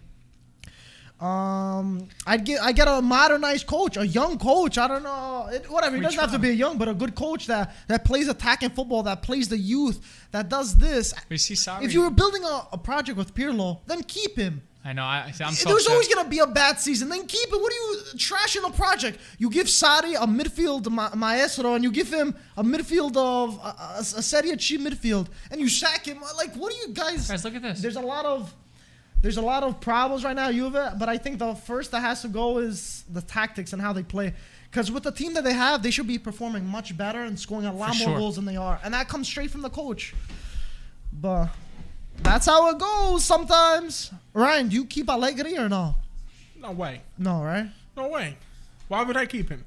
I get a modernized coach, a young coach. I don't know, whatever. He doesn't have to be a young, but a good coach that plays attacking football, that plays the youth, that does this. If you were building a project with Pirlo, then keep him. I know. There's always gonna be a bad season. Then keep it. What are you trashing a project? You give Sarri a midfield maestro, and you give him a midfield of a Serie C midfield, and you sack him. Like, what are you guys? Guys, look at this. There's a lot of problems right now, Juve, but I think the first that has to go is the tactics and how they play. Because with the team that they have, they should be performing much better and scoring a lot more goals than they are. And that comes straight from the coach. But that's how it goes sometimes. Ryan, do you keep Allegri or no? No way. No, right? No way. Why would I keep him?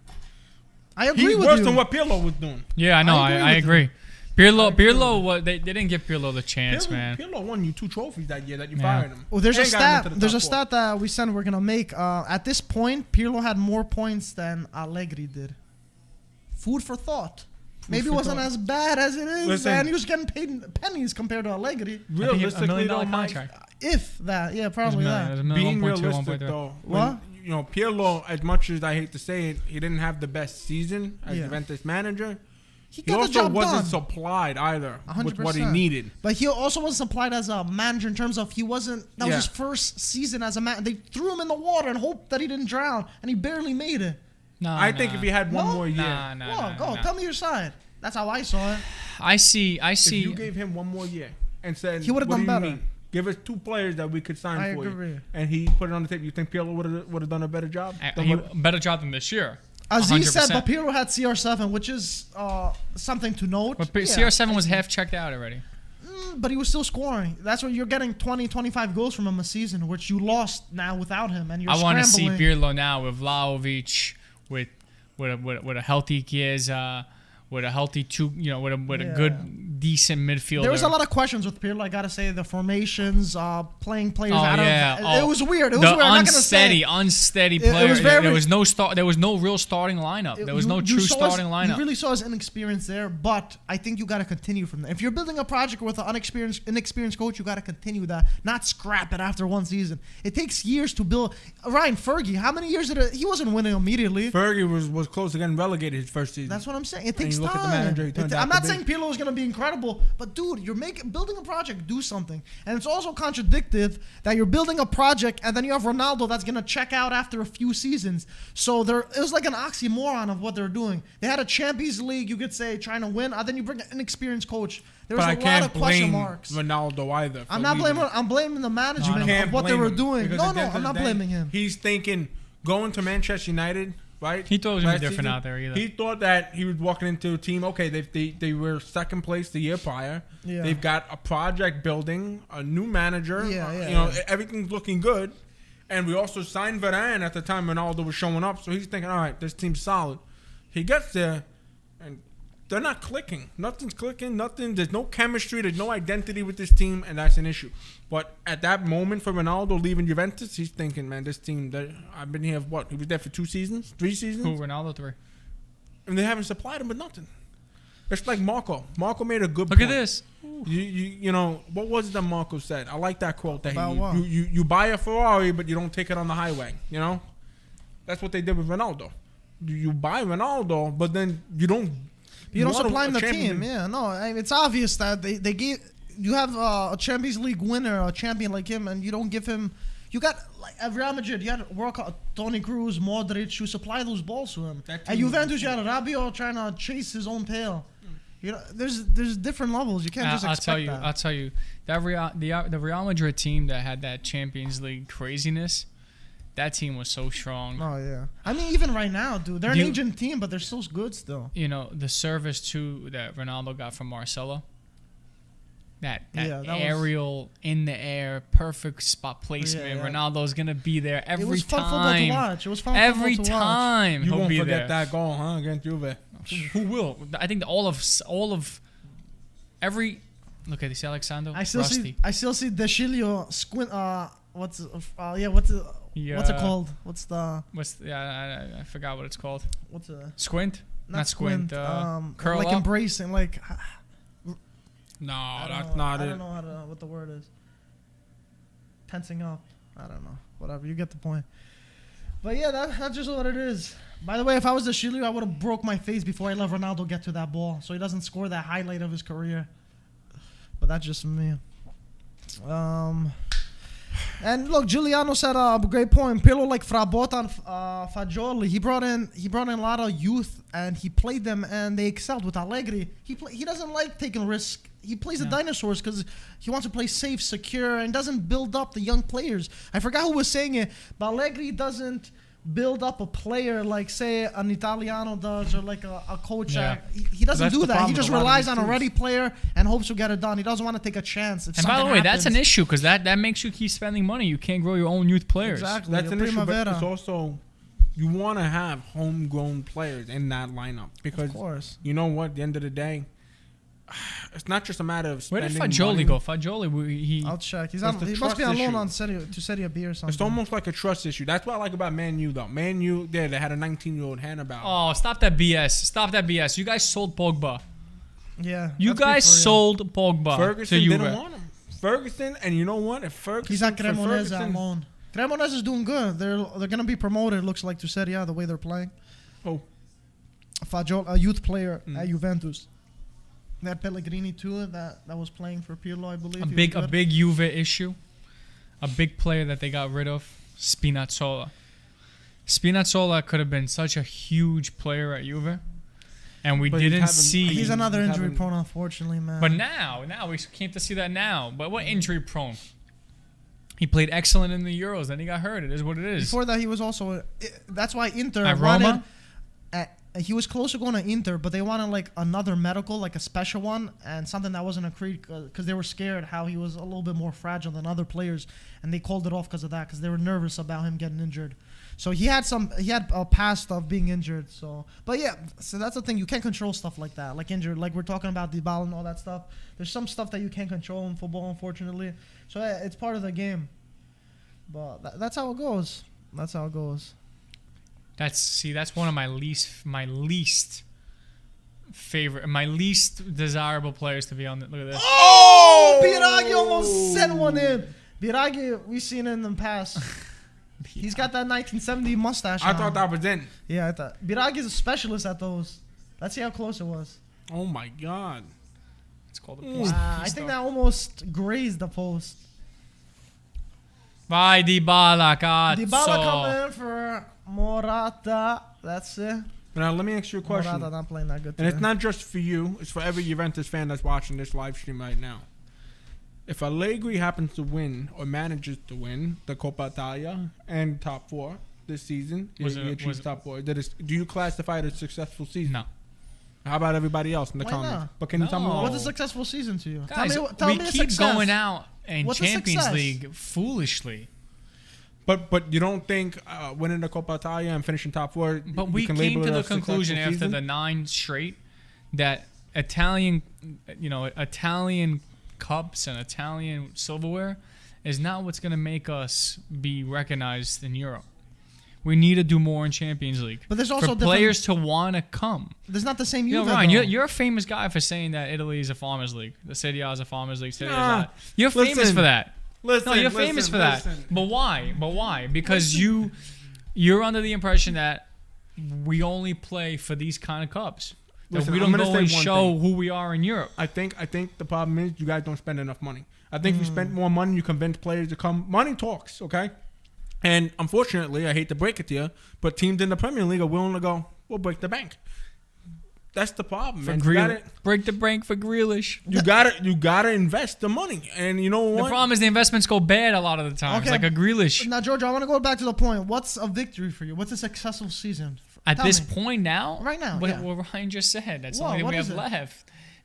I agree with you. He's worse than what Pirlo was doing. Yeah, I know. I agree. Pirlo, they didn't give Pirlo the chance, man. Pirlo won you 2 trophies that year that you fired him. Well, there's a stat that we said we're gonna make. At this point, Pirlo had more points than Allegri did. Food for thought. Maybe it wasn't as bad as it is, and he was getting paid pennies compared to Allegri. Realistically, $1 million contract. If that, yeah, probably that. Being realistic, though, what? Pirlo, as much as I hate to say it, he didn't have the best season as Juventus manager. He also wasn't supplied either 100%. With what he needed. But he also wasn't supplied as a manager in terms of that was his first season as a manager. They threw him in the water and hoped that he didn't drown, and he barely made it. I think if he had one more year. Tell me your side. That's how I saw it. I see. If you gave him one more year and said, he would have done better. Mean? Give us 2 players that we could sign for agree. You. And he put it on the table. You think Pirlo would have done a better job? Better job than this year. Aziz said, but Pirlo had CR7, which is something to note. But CR7 was half checked out already. But he was still scoring. That's what you're getting 20, 25 goals from him a season, which you lost now without him. And I want to see Pirlo now with Vlahovic, with a healthy Chiesa, with a healthy with a good, decent midfielder. There was a lot of questions with Pirlo. I gotta say the formations, playing players out of. It was weird. It was weird. Unsteady player. It was very, there was no start. There was no real starting lineup. There was no true starting lineup. You really saw his inexperience there, but I think you gotta continue from there. If you're building a project with an inexperienced coach, you gotta continue that, not scrap it after one season. It takes years to build. Ryan Fergie, how many years did he wasn't winning immediately? Fergie was close to getting relegated his first season. That's what I'm saying. It takes Look time. at the manager he turned out I'm not saying Pirlo is going to be incredible. incredible. But dude, you're building a project, do something. And it's also contradicted that you're building a project and then you have Ronaldo that's gonna check out after a few seasons. So it was like an oxymoron of what they're doing. They had a Champions League, you could say, trying to win, and then you bring an inexperienced coach. There was a lot of question marks. Ronaldo either. I'm not blaming. I'm blaming the management of what they were doing. No, I'm not blaming him. He's thinking going to Manchester United. Right? He thought it was going to be different out there either. He thought that he was walking into a team, okay, they were second place the year prior. Yeah. They've got a project building, a new manager. Everything's looking good. And we also signed Varane at the time Ronaldo was showing up. So he's thinking, all right, this team's solid. He gets there, and they're not clicking. Nothing's clicking. Nothing. There's no chemistry. There's no identity with this team, and that's an issue. But at that moment for Ronaldo leaving Juventus, he's thinking, man, this team, I've been here, what? He was there for 2 seasons? 3 seasons? Who, Ronaldo? 3. And they haven't supplied him with nothing. It's like Marco. Marco made a good Look point. at this. You know, what was it that Marco said? I like that quote. That you buy a Ferrari, but you don't take it on the highway. You know? That's what they did with Ronaldo. You buy Ronaldo, but then you don't supply him the team. Yeah, no, I mean, it's obvious that they gave. You have a Champions League winner, a champion like him, and you don't give him. You got like at Real Madrid, you had World Cup, Toni Kroos, Modric, you supply those balls to him. At Juventus, you had Rabiot trying to chase his own tail. You know, there's different levels. You can't just expect that. I'll tell you that the Real Madrid team that had that Champions League craziness. That team was so strong. Oh, yeah. I mean, even right now, dude. They're an aging team, but they're so good still. You know, the service, too, that Ronaldo got from Marcelo. That aerial, in the air, perfect spot placement. Ronaldo's going to be there every time. It was fun football to watch. It was fun every football to time. You won't forget there. that goal, huh, against Juve. Who will? I think all of every... Look at this, Alexander. I still see De Chilio squint... what's it called? I forgot what it's called. What's a squint? Not squint. Curl like up? Embracing, like. No, that's not it. I don't know what the word is. Tensing up. I don't know. Whatever. You get the point. But yeah, that's just what it is. By the way, if I was the Chile, I would have broke my face before I let Ronaldo get to that ball, so he doesn't score that highlight of his career. But that's just me. And look, Giuliano said a great point. Pirlo like Frabotta and Fagioli. He brought in a lot of youth and he played them and they excelled with Allegri. He doesn't like taking risks. He plays the dinosaurs because he wants to play safe, secure, and doesn't build up the young players. I forgot who was saying it, but Allegri doesn't build up a player like, say, an Italiano does or like a coach. Yeah. He doesn't do that. He just relies on a ready player and hopes to get it done. He doesn't want to take a chance. And by the way, that's an issue because that makes you keep spending money. You can't grow your own youth players. Exactly. That's an issue, but it's also you want to have homegrown players in that lineup because, of course, you know what? At the end of the day, it's not just a matter of spending money. Where did Fagioli go? Fagioli, I'll check. He must be on loan to Serie B or something. It's almost like a trust issue. That's what I like about Man U, though. Man U, they had a 19-year-old Hannibal. Oh, stop that BS. You guys sold Pogba. Yeah. You guys sold Pogba Ferguson to Juve. didn't want him. Ferguson, and you know what? If Ferguson... He's at Cremonese on loan. Cremonese is doing good. They're going to be promoted, looks like, to Serie A, the way they're playing. Oh. Fagioli, a youth player at Juventus. They had Pellegrini too, that was playing for Pirlo, I believe. A big Juve issue. A big player that they got rid of, Spinazzola. Spinazzola could have been such a huge player at Juve. And we didn't see... He's another injury prone, unfortunately, man. But now we came to see that now. But what injury prone? He played excellent in the Euros, then he got hurt. It is what it is. Before that, he was also... That's why Inter at Roma? He was close to going to Inter, but they wanted like another medical, like a special one, and something that wasn't agreed because they were scared how he was a little bit more fragile than other players, and they called it off because of that because they were nervous about him getting injured. So he had a past of being injured. But yeah, so that's the thing. You can't control stuff like that, like injured, like we're talking about Dybala and all that stuff. There's some stuff that you can't control in football, unfortunately. So yeah, it's part of the game. But that's how it goes. That's how it goes. That's one of my least favorite, my least desirable players to be on. Look at this. Oh, Biraghi almost sent one in. Biraghi, we've seen it in the past. He's got that 1970 mustache. I thought that was in. Yeah, I thought Biraghi's a specialist at those. Let's see how close it was. Oh my God. It's called a post. I think that almost grazed the post. Vai Dybala, cazzo. Dybala coming in for Morata. That's it. Now, let me ask you a question. Morata not playing that good And today. it's not just for you. It's for every Juventus fan that's watching this live stream right now. If Allegri happens to win or manages to win the Coppa Italia and top 4 this season, he achieves top 4. Do you classify it as a successful season? No. How about everybody else in the Why comments? not? But can you tell me No. why? What's a successful season to you? Guys, tell we me a keep success. going out in What's a Champions success? League foolishly. But you don't think winning the Coppa Italia and finishing top 4? But we came to the conclusion after the 9 straight that Italian cups and Italian silverware is not what's going to make us be recognized in Europe. We need to do more in Champions League. But there's also for players to want to come. There's not the same You know, Juve, Ryan, though. you're a famous guy for saying that Italy is a farmers league. The Serie A is a farmers league. Serie A is Nah. not. You're famous for that. Listen, No, you're famous for that. But why? Because you're under the impression that we only play for these kind of cups. That Listen, we I'm don't gonna go and say one show thing. who we are in Europe. I think the problem is you guys don't spend enough money. I think if you spend more money, you convince players to come. Money talks, okay? And unfortunately, I hate to break it to you, but teams in the Premier League are willing to go, we'll break the bank. That's the problem, man. Break the bank for Grealish. You gotta invest the money. And you know what? The problem is the investments go bad a lot of the time. Okay. Like a Grealish. Now, George, I want to go back to the point. What's a victory for you? What's a successful season? At Tell this me. point now? Right now, What, yeah. what Ryan just said. That's the Whoa, only thing what we is have it? left.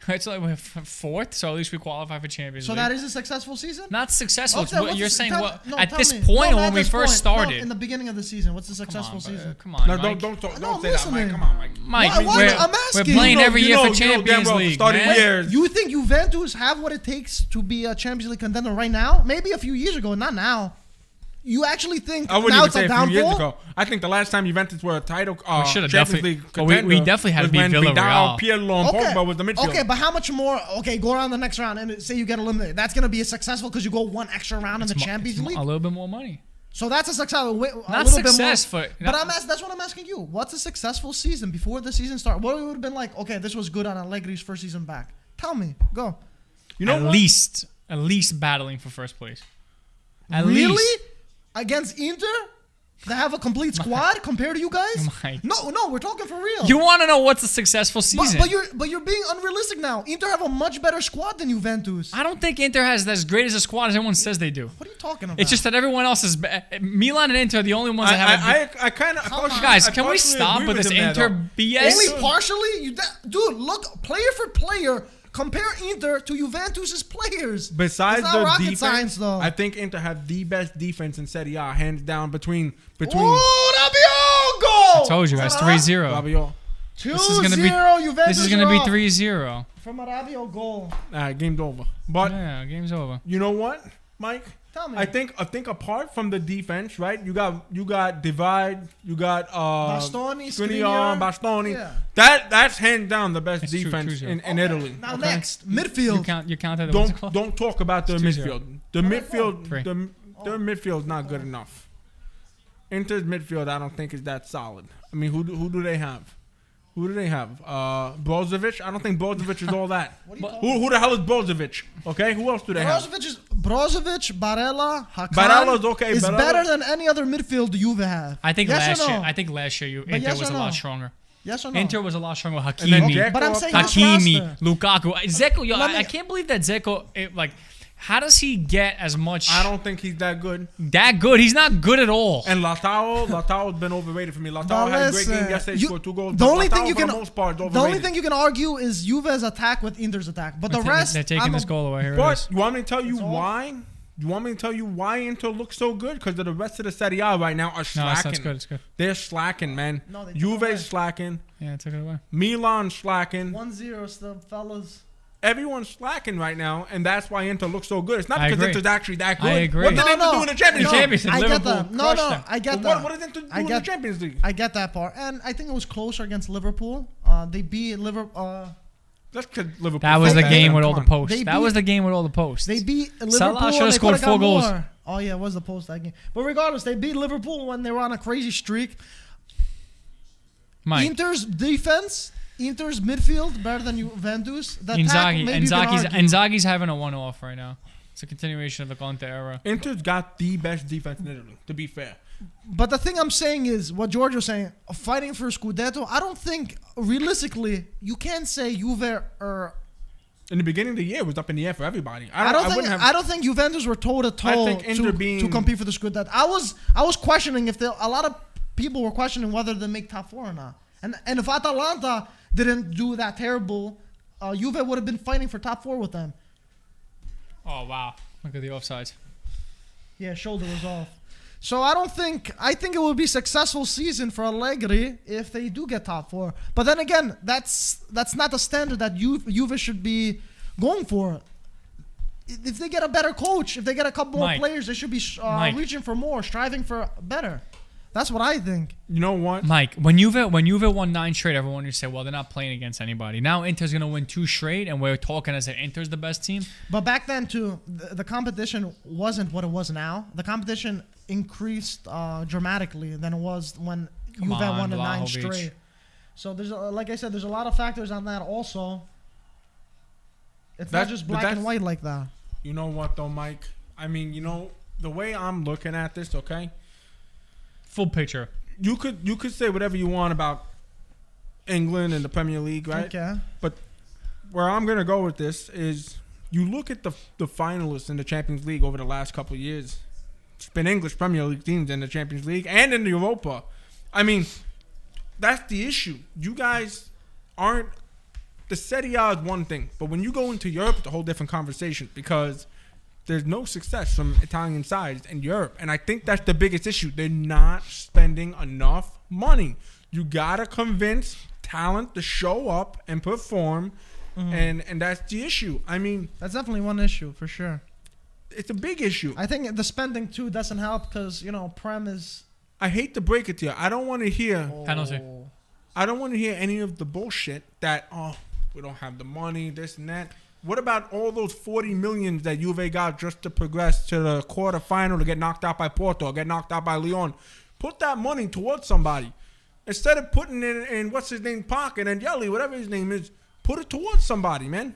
It's like we're 4th, so at least we qualify for Champions So League. that is a successful season? Not successful. Okay, It's what what's you're the- saying tell- what no, at tell this me. point No, when at we this first point. No, started. in the beginning of the season, what's a successful season? Come on, No, Mike. don't No, say I'm that, Mike. listening. Come on, Mike. Mike, Why- I'm we're asking. playing every year for damn Champions well, League, starting man. years. You think Juventus have what it takes to be a Champions League contender right now? Maybe a few years ago, not now. You actually think I wouldn't now even it's say a a few downfall? years ago. I think the last time Juventus were a title We should have Champions definitely. League But we contender definitely had to was beat when Vidal, Villarreal. Pirlo, and Pogba was the midfield. Okay, but how much more? Okay, go around the next round and say you get eliminated. That's going to be a successful because you go one extra round in the Champions League. A little bit more money. So that's a success. A Not little success, bit more. but But that's what I'm asking you. What's a successful season before the season started? What would have been like? Okay, this was good on Allegri's first season back. Tell me. Go. You know at what? least battling for first place. At Really? least. Against Inter? They have a complete squad compared to you guys? Mike. No, we're talking for real. You want to know what's a successful season? But you're being unrealistic now. Inter have a much better squad than Juventus. I don't think Inter has as great as a squad as everyone says they do. What are you talking about? It's just that everyone else is. Milan and Inter are the only ones that have. I kind of. Guys, can we stop with this Inter BS? Only partially? Dude, look, player for player, compare Inter to Juventus' players. Besides It's not the rocket defense, science, though. I think Inter have the best defense in Serie A, hands down. Between Oh, Rabiot goal! I told you guys, 3-0. Rabiot. 2-0 This is gonna be. Juventus. This is gonna be are up 3-0. from a Rabiot goal. Game's over. But Yeah, game's over. you know what, Mike? Tell me. I think apart from the defense, right? You got Divide, you got Bastoni, Skriniar, Bastoni. Yeah. That's hands down the best It's true, defense 2-0. in Italy. Now okay? next, midfield. You counted. What's it called? Don't talk about the It's 2-0. midfield. The midfield, Three. their midfield's not good enough. Inter's midfield, I don't think is that solid. I mean, who do they have? Who do they have? Brozovic? I don't think Brozovic is all that. What are you talking Who the hell is Brozovic? Okay, who else do they have? Brozovic, Barella, Hakan Barella's okay, is Barella- better than any other midfield Juve have. I think Yes or last year. no? I think last year But Inter yes was or a no? lot stronger. Yes or no? Inter was a lot stronger. And then Hakimi, Dzeko But I'm up saying top. this Hakimi, roster. Lukaku, Dzeko. Yo, Let me- I can't believe that Dzeko. How does he get as much? I don't think he's that good. That good. He's not good at all. And Latao's been overrated for me. Latao had a great game yesterday. you- Scored 2 goals. The but only thing Lautaro, you for can the most part, is the only overrated. thing you can argue is Juve's attack with Inter's attack, but the rest They're taking this goal away. Here it But is. you want me to tell you It's off. why? You want me to tell you why Inter looks so good? Because the rest of the Serie A right now are No, slacking. it's good. It's good. They're slacking, man. No, they took it away. Juve's slacking. Yeah, took it away. Milan's slacking. 1-0 still, fellas. Everyone's slacking right now, and that's why Inter looks so good. It's not I because agree. Inter's actually that good. I agree. What did No, Inter do in the Champions No, League? Champions League. I get Liverpool that. No, crushed them. I get But that. what did Inter do I in the get- Champions League? I get that part, and I think it was closer against Liverpool. They beat Liverpool. That's because Liverpool. That was the so game bad. with all the Come on. posts. They That beat- was the game with all the posts. They beat Liverpool. Salah should and have they scored coulda got 4 goals. more. Oh yeah, it was the post that game. But regardless, they beat Liverpool when they were on a crazy streak. Mike, Inter's defense Inter's midfield better than Juventus. The attack, maybe you can argue. Inzaghi's having a one-off right now. It's a continuation of the Conte era. Inter's got the best defense in Italy, to be fair. But the thing I'm saying is, what George was saying, fighting for Scudetto, I don't think, realistically, you can't say Juve are... In the beginning of the year, it was up in the air for everybody. I don't think Juventus were toe-to-toe to compete for the Scudetto. I was questioning if a lot of people were questioning whether they make top 4 or not. And if Atalanta didn't do that terrible, Juve would have been fighting for top 4 with them. Oh, wow. Look at the offsides. Yeah, shoulder was off. So I think it will be a successful season for Allegri if they do get top 4. But then again, that's not the standard that Juve should be going for. If they get a better coach, if they get a couple more players, they should be reaching for more, striving for better. That's what I think. You know what, Mike? When Juve won 9 straight, everyone would say, "Well, they're not playing against anybody." Now Inter's gonna win 2 straight, and we're talking as if Inter's the best team. But back then, too, the competition wasn't what it was now. The competition increased dramatically than it was when Juve won the 9 straight. So there's, like I said, there's a lot of factors on that. Also, it's not just black and white like that. You know what, though, Mike? I mean, the way I'm looking at this, okay. Full picture. You could say whatever you want about England and the Premier League, right? Okay. But where I'm gonna go with this is you look at the finalists in the Champions League over the last couple of years. It's been English Premier League teams in the Champions League and in the Europa. I mean, that's the issue. You guys aren't. The Serie A is one thing, but when you go into Europe, it's a whole different conversation because there's no success from Italian sides in Europe. And I think that's the biggest issue. They're not spending enough money. You got to convince talent to show up and perform. And that's the issue. I mean, that's definitely one issue for sure. It's a big issue. I think the spending, too, doesn't help because, Prem is... I hate to break it to you. I don't want to hear... Penalty. I don't want to hear any of the bullshit that, we don't have the money, this and that. What about all those 40 millions that Juve got just to progress to the quarterfinal to get knocked out by Porto or get knocked out by Lyon? Put that money towards somebody. Instead of putting it in what's his name pocket and Yelly, whatever his name is, put it towards somebody, man.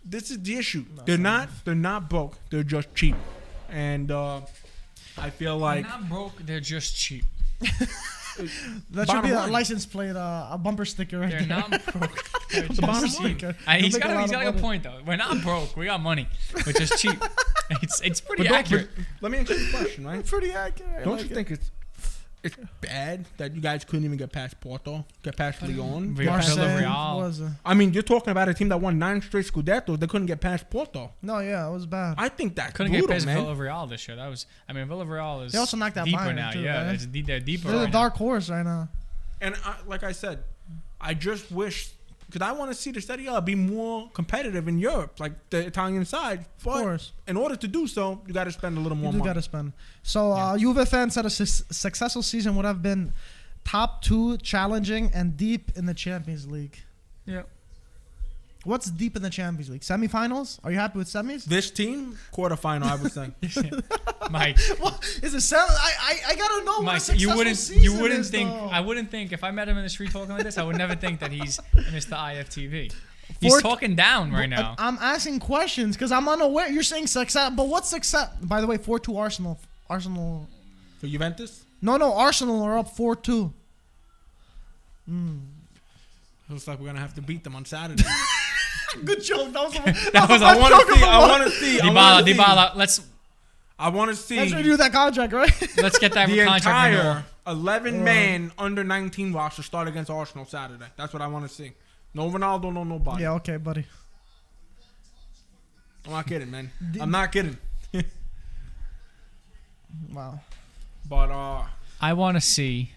This is the issue. They're not broke. They're just cheap. And I feel like they're not broke. They're just cheap. That should be a license plate, a bumper sticker right there. They're not broke. They're just cheap. He's got a point though. We're not broke. We got money. We're just cheap. It's pretty accurate. Let me answer the question, right? Pretty accurate. Don't you think it's bad that you guys couldn't even get past Porto, get past Lyon? I mean, you're talking about a team that won 9 straight Scudettos. They couldn't get past Porto. No, yeah, it was bad. I think that couldn't get past Villarreal this year. Villarreal is. They also knocked out deeper Bayern now. Too, yeah, right? they're deeper. They're the dark horse right now. And like I said, I just wish. Because I want to see the Serie A be more competitive in Europe, like the Italian side. But of course. In order to do so, you got to spend a little more money. You got to spend. So, Juve fans said a successful season would have been top 2, challenging, and deep in the Champions League. Yeah. What's deep in the Champions League? Semifinals? Are you happy with semis? This team, quarterfinal, I would say. Mike. What? Is it seven? I gotta know. Mike, what you wouldn't think. Though. I wouldn't think if I met him in the street talking like this, I would never think that he's Mr. IFTV. He's talking down right now. I'm asking questions because I'm unaware. You're saying success, but what's success? By the way, 4-2 Arsenal. Arsenal. For Juventus? No, Arsenal are up 4-2. Looks like we're gonna have to beat them on Saturday. Good joke. I want to see. Dybala. I want to see. Let's renew that contract, right? Let's get that the contract entire 11-man under 19 roster start against Arsenal Saturday. That's what I want to see. No Ronaldo, no nobody. Yeah, okay, buddy. I'm not kidding, man. I'm not kidding. Wow. But I want to see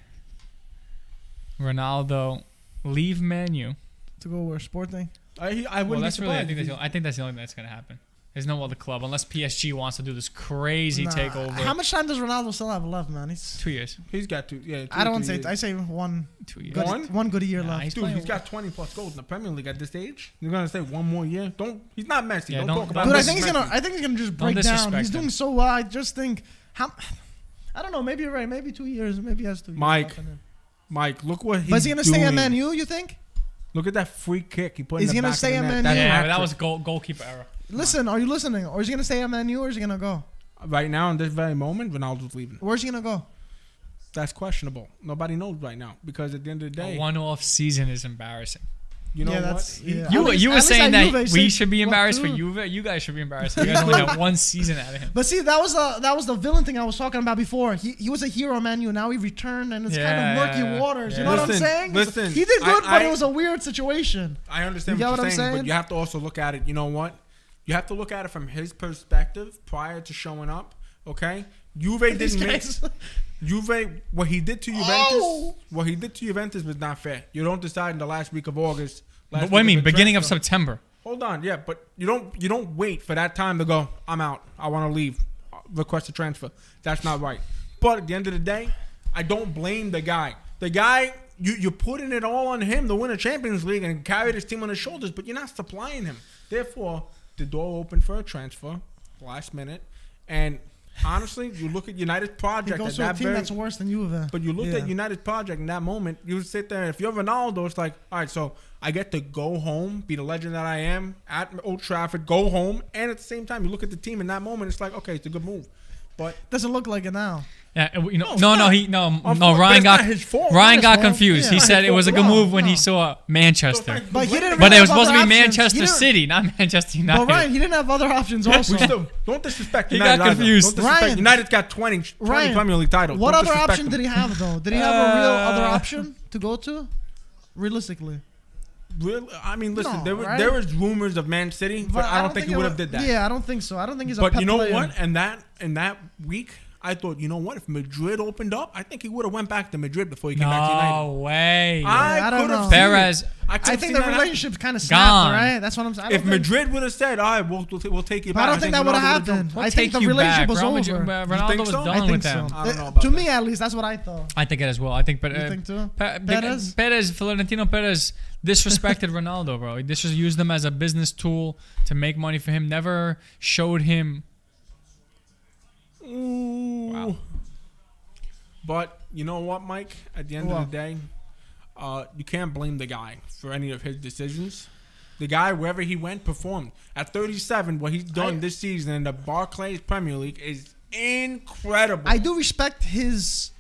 Ronaldo leave Man U to go where Sporting. I wouldn't be surprised. I think that's the only thing that's gonna happen. There's no other club unless PSG wants to do this crazy takeover. How much time does Ronaldo still have left, man? He's 2 years. He's got 2. Yeah, I don't say. I say 1. 2 years. One good year left. He's got 20+ goals in the Premier League at this age. You're gonna say 1 more year? He's not Messi. Yeah, don't talk about. Dude, Messi. I think he's gonna just break down. He's doing so well. I just think I don't know. Maybe you're right. Maybe 2 years. Maybe he has 2 years. Mike, look what he's doing. But is he gonna stay at Man U? You think? Look at that free kick he put He's in the gonna back stay of the at net. Man That's U. an Yeah, hat but that trick. was goalkeeper error. Listen, are you listening? Or is he gonna stay at Man U, or is he gonna go? Right now, in this very moment, Ronaldo's leaving. Where's he gonna go? That's questionable. Nobody knows right now because at the end of the A day, one-off season is embarrassing. you know Yeah, what? that's- yeah. You At least- you at were least saying at that Juve, we say, should be embarrassed for dude. Juve. You guys should be embarrassed. You guys only got one season out of him. But see, that was the villain thing I was talking about before. He was a hero, Man U. Now he returned, and it's kind of murky waters. You know what I'm Listen, saying? listen, He did good, but I- it was a weird situation. I understand You get what what you're I'm saying, saying? but you have to also look at it. You know what? You have to look at it from his perspective prior to showing up. Okay, Juve These didn't make guys- Juve. What he did to Juventus, Oh! what he did to Juventus was not fair. You don't decide in the last week of August. But what do you mean? week the Beginning of transfer. September. Hold on, yeah, but you don't wait for that time to go. I'm out. I want to leave. Request a transfer. That's not right. But at the end of the day, I don't blame the guy. The guy, you're putting it all on him to win a Champions League and carry this team on his shoulders, but you're not supplying him. Therefore, the door opened for a transfer last minute. And honestly, you look at United's He project goes at to a that team very. that's worse than Juve. But you looked Yeah. at United's project in that moment, you would sit there, and if you're Ronaldo, it's like, all right, so I get to go home, be the legend that I am at Old Trafford, go home, and at the same time, you look at the team in that moment, it's like, okay, it's a good move. But Doesn't look like it now. Yeah, you know, No, no, it's not. Of course, but Ryan it's got not his fault. Ryan Not got his fault. confused. Yeah. He Not said his it was a fault. good No, move when he no. saw Manchester. But he didn't. But really it was have supposed to be other options. Manchester He didn't- City, not Manchester United. But Ryan, he didn't have other options also. we still don't disrespect He United. got either. confused. Don't disrespect. Ryan. United's got 20 Ryan, Premier League titles. What Don't other disrespect option them. did he have though? Did he have a real other option to go to? Realistically, I mean, listen, No, there right? was rumors of Man City, but I don't think he would have did that. Yeah, I don't think so. I don't think he's a But pep you know player. what? And that week, I thought, you know what? If Madrid opened up, I think he would have went back to Madrid before he came back to United. No way. I don't could know. have seen Perez. it. I could've think seen the that happen. relationship's kind of Gone. snapped, right? That's what I'm saying. If Madrid would have said, all right, we'll take you But back. I don't think that would have Ronaldo would've happened. jumped. We'll I think take the you relationship back. was Real Madrid- over. Ronaldo think was so? done I think with so. them. I don't know about To that. me, at least, that's what I thought. I think it as well. I think, but You think too? Perez, Perez? Florentino Perez disrespected Ronaldo, bro. He just used them as a business tool to make money for him. Never showed him. Ooh. Wow. But you know what, Mike? At the end What? of the day, you can't blame the guy for any of his decisions. The guy, wherever he went, performed. At 37, what he's done this season in the Barclays Premier League is incredible. I do respect his.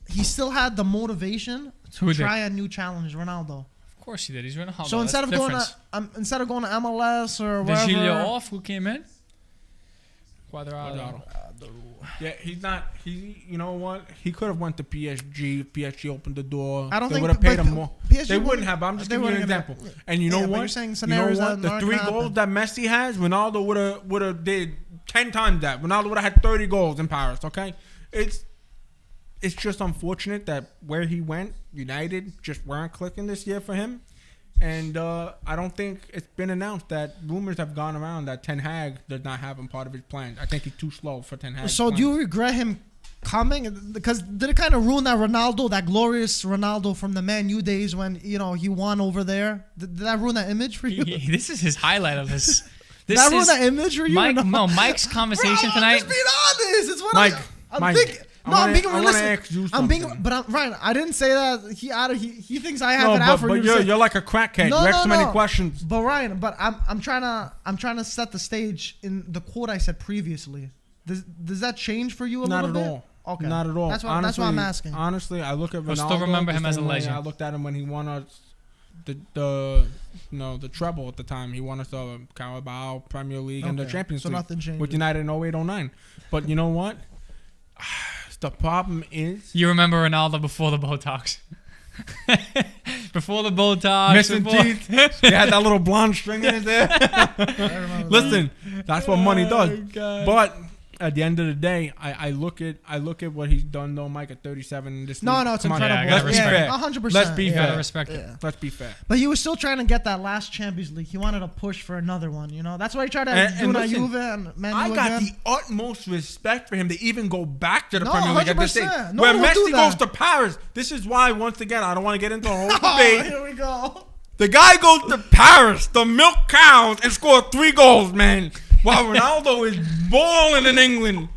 He still had the motivation to Who did? try a new challenge, Ronaldo. Of course he did. He's Ronaldo. So instead of going difference. to MLS or Virgilio wherever, off, who came in? Quadrado. Yeah, he's not. You know what? He could have went to PSG. If PSG opened the door. I don't they think- would have paid but him more. PSG They wouldn't wouldn't- have. But I'm just they giving you an wouldn't example. have- And you know Yeah, but what? you're saying You know scenarios what? that The aren't 3 gonna goals happen. that Messi has, Ronaldo would have did 10 times that. Ronaldo would have had 30 goals in Paris. Okay, it's just unfortunate that where he went, United just weren't clicking this year for him. And I don't think it's been announced that rumors have gone around that Ten Hag does not have him part of his plan. I think he's too slow for Ten Hag. So do you regret him coming? Because did it kind of ruin that Ronaldo, that glorious Ronaldo from the Man U days when he won over there? Did that ruin that image for you? This is his highlight of his. Did that ruin that image for you? Mike, or no? Mike's conversation Bro, thinking. I'm just being honest. It's what Mike, I'm Mike, thinking. No, I'm being I wanna realistic. ask you I'm being, something. but Ryan, I didn't say that. He thinks I have No, it out for but you. to say- you're like a crackhead. No, you ask no, so many no. questions. But Ryan, I'm trying to set the stage in the quote I said previously. Does that change for you a Not little at bit? all. Okay, Not at all. that's why I'm asking. Honestly, I look at Ronaldo. I'll still remember him the as a same way legend. I looked at him when he won us the treble at the time. He won us the Carabao Premier League and the Okay, Champions so League nothing changes. with United in 08-09. But you know what? The problem is You remember Ronaldo before the Botox. Before the Botox. missing before- teeth. He had that little blonde string in his hair. Listen, that's what money does. God. But at the end of the day, I look at what he's done though, Mike, at 37. This No, league. no, it's Come on, incredible. I gotta Let's be respect fair. it. 100%. Let's be You fair. gotta respect it. Yeah. Let's be fair. But he was still trying to get that last Champions League. He wanted to push for another one. That's why he tried to do that listen, Juve and Man U I got again. the utmost respect for him to even go back to the No, Premier League at this 100%. stage. No Where one will do Messi goes that. to Paris. This is why, once again, I don't want to get into a whole Oh, debate. here we go. The guy goes to Paris to milk cows and score 3 goals, man. While Ronaldo is balling in England.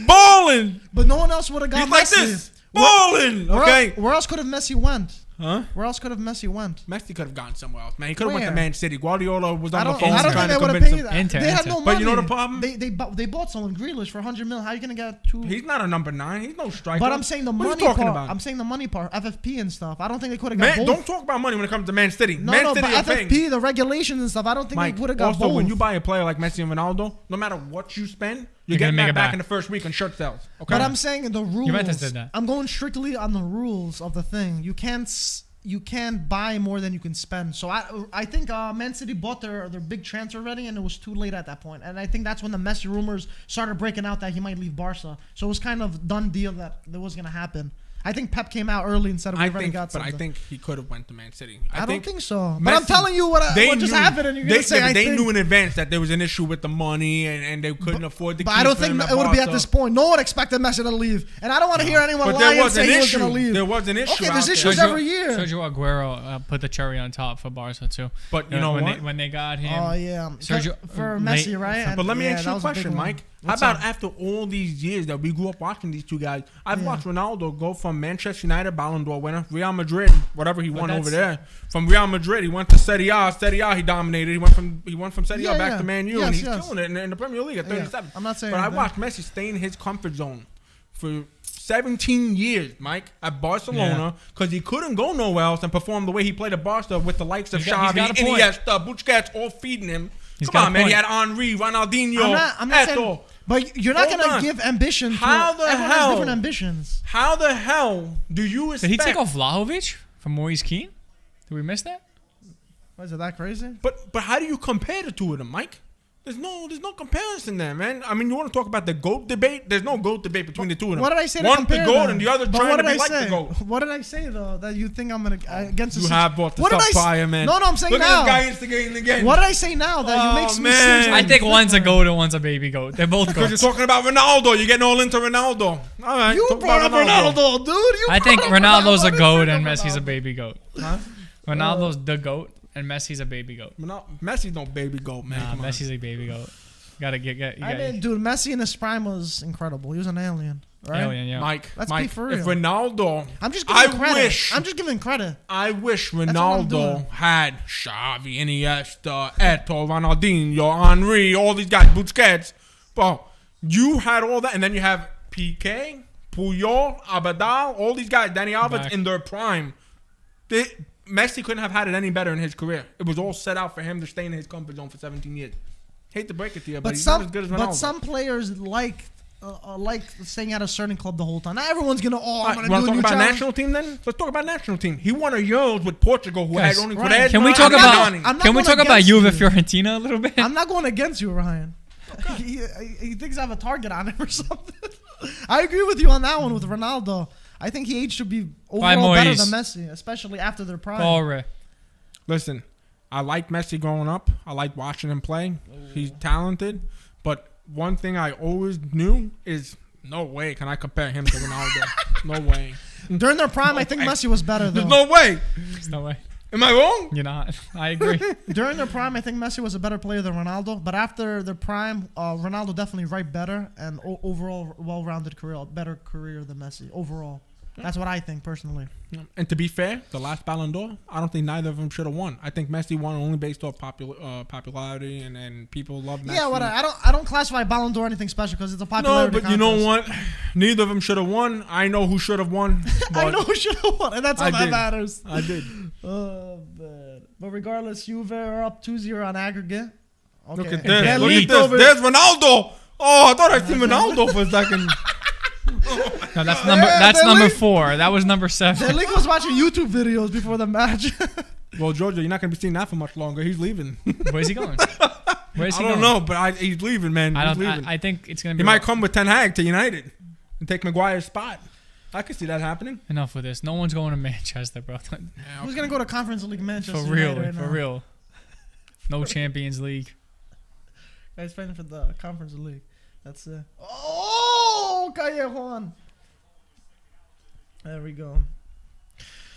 Balling. But no one else would have got He's like Messi. this. Balling. Okay. Where else could have Messi went? Huh? Where else could have Messi went? Messi could have gone somewhere else, man. He could have went to Where? Man City. Guardiola was on the phone I don't trying think they to would have convince paid him. that. Inter, They had Inter. no money. But you know the problem? They bought someone Grealish for 100 mil. How are you gonna get two? He's not a number 9. He's no striker. But I'm saying the What are you money talking part. about? I'm saying the money part, FFP and stuff. I don't think they could have got Man, both. don't talk about money when it comes to Man City. No, Man no, City but are paying. FFP, the regulations and stuff. I don't think Mike, they would have got also, both. when you buy a player like Messi and Ronaldo, no matter what you spend, you're gonna getting make that it back back. in the first week on shirt sales. Okay. But I'm saying the rules. Juventus did that. I'm going strictly on the rules of the thing. You can't buy more than you can spend. So I think Man City bought their big transfer ready, and it was too late at that point. And I think that's when the Messi rumors started breaking out that he might leave Barca. So it was kind of done deal that was going to happen. I think Pep came out early and said we've already got something. But I think he could have went to Man City. I don't think so. Messi- But I'm telling you what just happened, and you're going to say they knew in advance that there was an issue with the money, and they couldn't afford to But keep I don't think him it would be at Barca. this point. No one expected Messi to leave. And I don't want to hear anyone But lie there and was say an he was going issue. to leave. There was an issue. Okay, there's out issues there. every year. Sergio Aguero put the cherry on top for Barca too. But you know what? When they got him, Oh, yeah. Sergio- For late- Messi, right? But let me Yeah, ask that you a was big question, one. Mike. What's How about up? after all these years that we grew up watching these two guys? I've Yeah. watched Ronaldo go from Manchester United, Ballon d'Or winner, Real Madrid, whatever he won over there. From Real Madrid, he went to Serie A. Serie A, he dominated. He went from Serie A back to Man U, and he's killing it in the Premier League at 37. I'm not saying But I that. watched Messi stay in his comfort zone for 17 years, Mike, at Barcelona, because he couldn't go nowhere else and perform the way he played at Barca with the likes of He's got Xavi, a point. Iniesta, Busquets, all feeding him. He's Come got a on, man. He point. had Henry, Ronaldinho, I'm not saying, Eto'o. but you're not Hold going on. to give ambition to How the everyone has hell- different ambitions. How the hell do you expect? Did he take off Vlahovic from Moise Keane? Did we miss that? Was it that crazy? But how do you compare the two of them, Mike? There's no comparison there, man. I mean, you want to talk about the GOAT debate? There's no GOAT debate between the two of them. What did I say to One compare the GOAT them? and the other But trying what to did be I like say? the GOAT. What did I say, though, that you think I'm going to against the You have brought the What did stuff I say? fire, man. No, I'm saying Look now. at this guy instigating again. What did I say now that you makes me man. seem I think one's a different? goat and one's a baby goat. They're both Because goats. you're talking about Ronaldo. You're getting all into Ronaldo. All right. You talk brought up about Ronaldo, dude. I think Ronaldo's a goat and Messi's Messi's a baby goat. Huh? Ronaldo's the goat and Messi's a baby goat. Messi no baby goat, man. Nah, Come on. Messi's a baby goat. Gotta get. I mean, dude, Messi in his prime was incredible. He was an alien, right? Alien, yeah. Mike, Let's be for real. if Ronaldo, I'm just giving credit. wish I'm just giving credit. I wish what I'm doing. Ronaldo had Xavi, Iniesta, Eto'o, Ronaldinho, Henry, all these guys, Busquets. Bro, you had all that, and then you have Piqué, Puyol, Abadal, all these guys, Dani Alves Back. in their prime. Messi couldn't have had it any better in his career. It was all set out for him to stay in his comfort zone for 17 years. Hate to break it to you, but he's not as good as Ronaldo. But some players like staying at a certain club the whole time. Not everyone's gonna. Oh, I'm You gonna want do to a talk new about challenge. national team then? Let's talk about national team. He won a Euros with Portugal, who Guys, had only Ryan, Can we talk I'm about? not- I'm not Can we going talk about against Juve you. Fiorentina a little bit? I'm not going against you, Ryan. He thinks I have a target on him or something. I agree with you on that one with Ronaldo. I think he should be overall better than Messi, especially after their prime. Alright. Listen, I like Messi growing up. I like watching him play. He's talented. But one thing I always knew is no way can I compare him to Ronaldo. No way. During their prime, I think way. Messi was better, though. There's no way. There's no way. Am I wrong? You're not. I agree. During their prime, I think Messi was a better player than Ronaldo. But after their prime, Ronaldo definitely right better and overall well-rounded career, a better career than Messi overall. That's what I think personally. And to be fair, the last Ballon d'Or, I don't think neither of them should have won. I think Messi won only based off popularity and people love Messi. Yeah, what I don't classify Ballon d'Or anything special because it's a No, popularity but you know contest. what? Neither of them should have won. I know who should have won. I but know who should have won, and that's all I that did. matters. I did. Oh, man. But regardless, Juve are up 2-0 on aggregate. Okay. Look at And this. then Look at leaked this. over- There's Ronaldo. Oh, I thought I seen Ronaldo for a second. No, that's number. That's then number we- 4. That was number 7. Enrique was watching YouTube videos before the match. Well, Georgia, you're not going to be seeing that for much longer. He's leaving. Where's he going? Where's I he don't going? know, but he's leaving, man. I He's don't. leaving. I think it's gonna be. He might come with Ten Hag to United and take Maguire's spot. I could see that happening. Enough with this. No one's going to Manchester, bro. Who's going to go to Conference League Manchester For real. United right For now? real. No Champions League. Guys fighting for the Conference League. That's it. Oh, Callejon. There we go.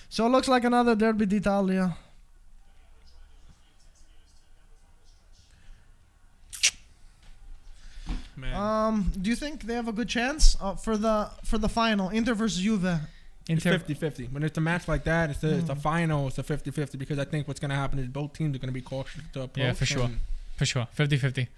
So it looks like another Derby d'Italia. Man. Do you think they have a good chance for the final Inter versus Juve? It's 50-50. When it's a match like that, it's a final. It's a 50-50 because I think what's going to happen is both teams are going to be cautious to approach. Yeah, for sure. 50-50.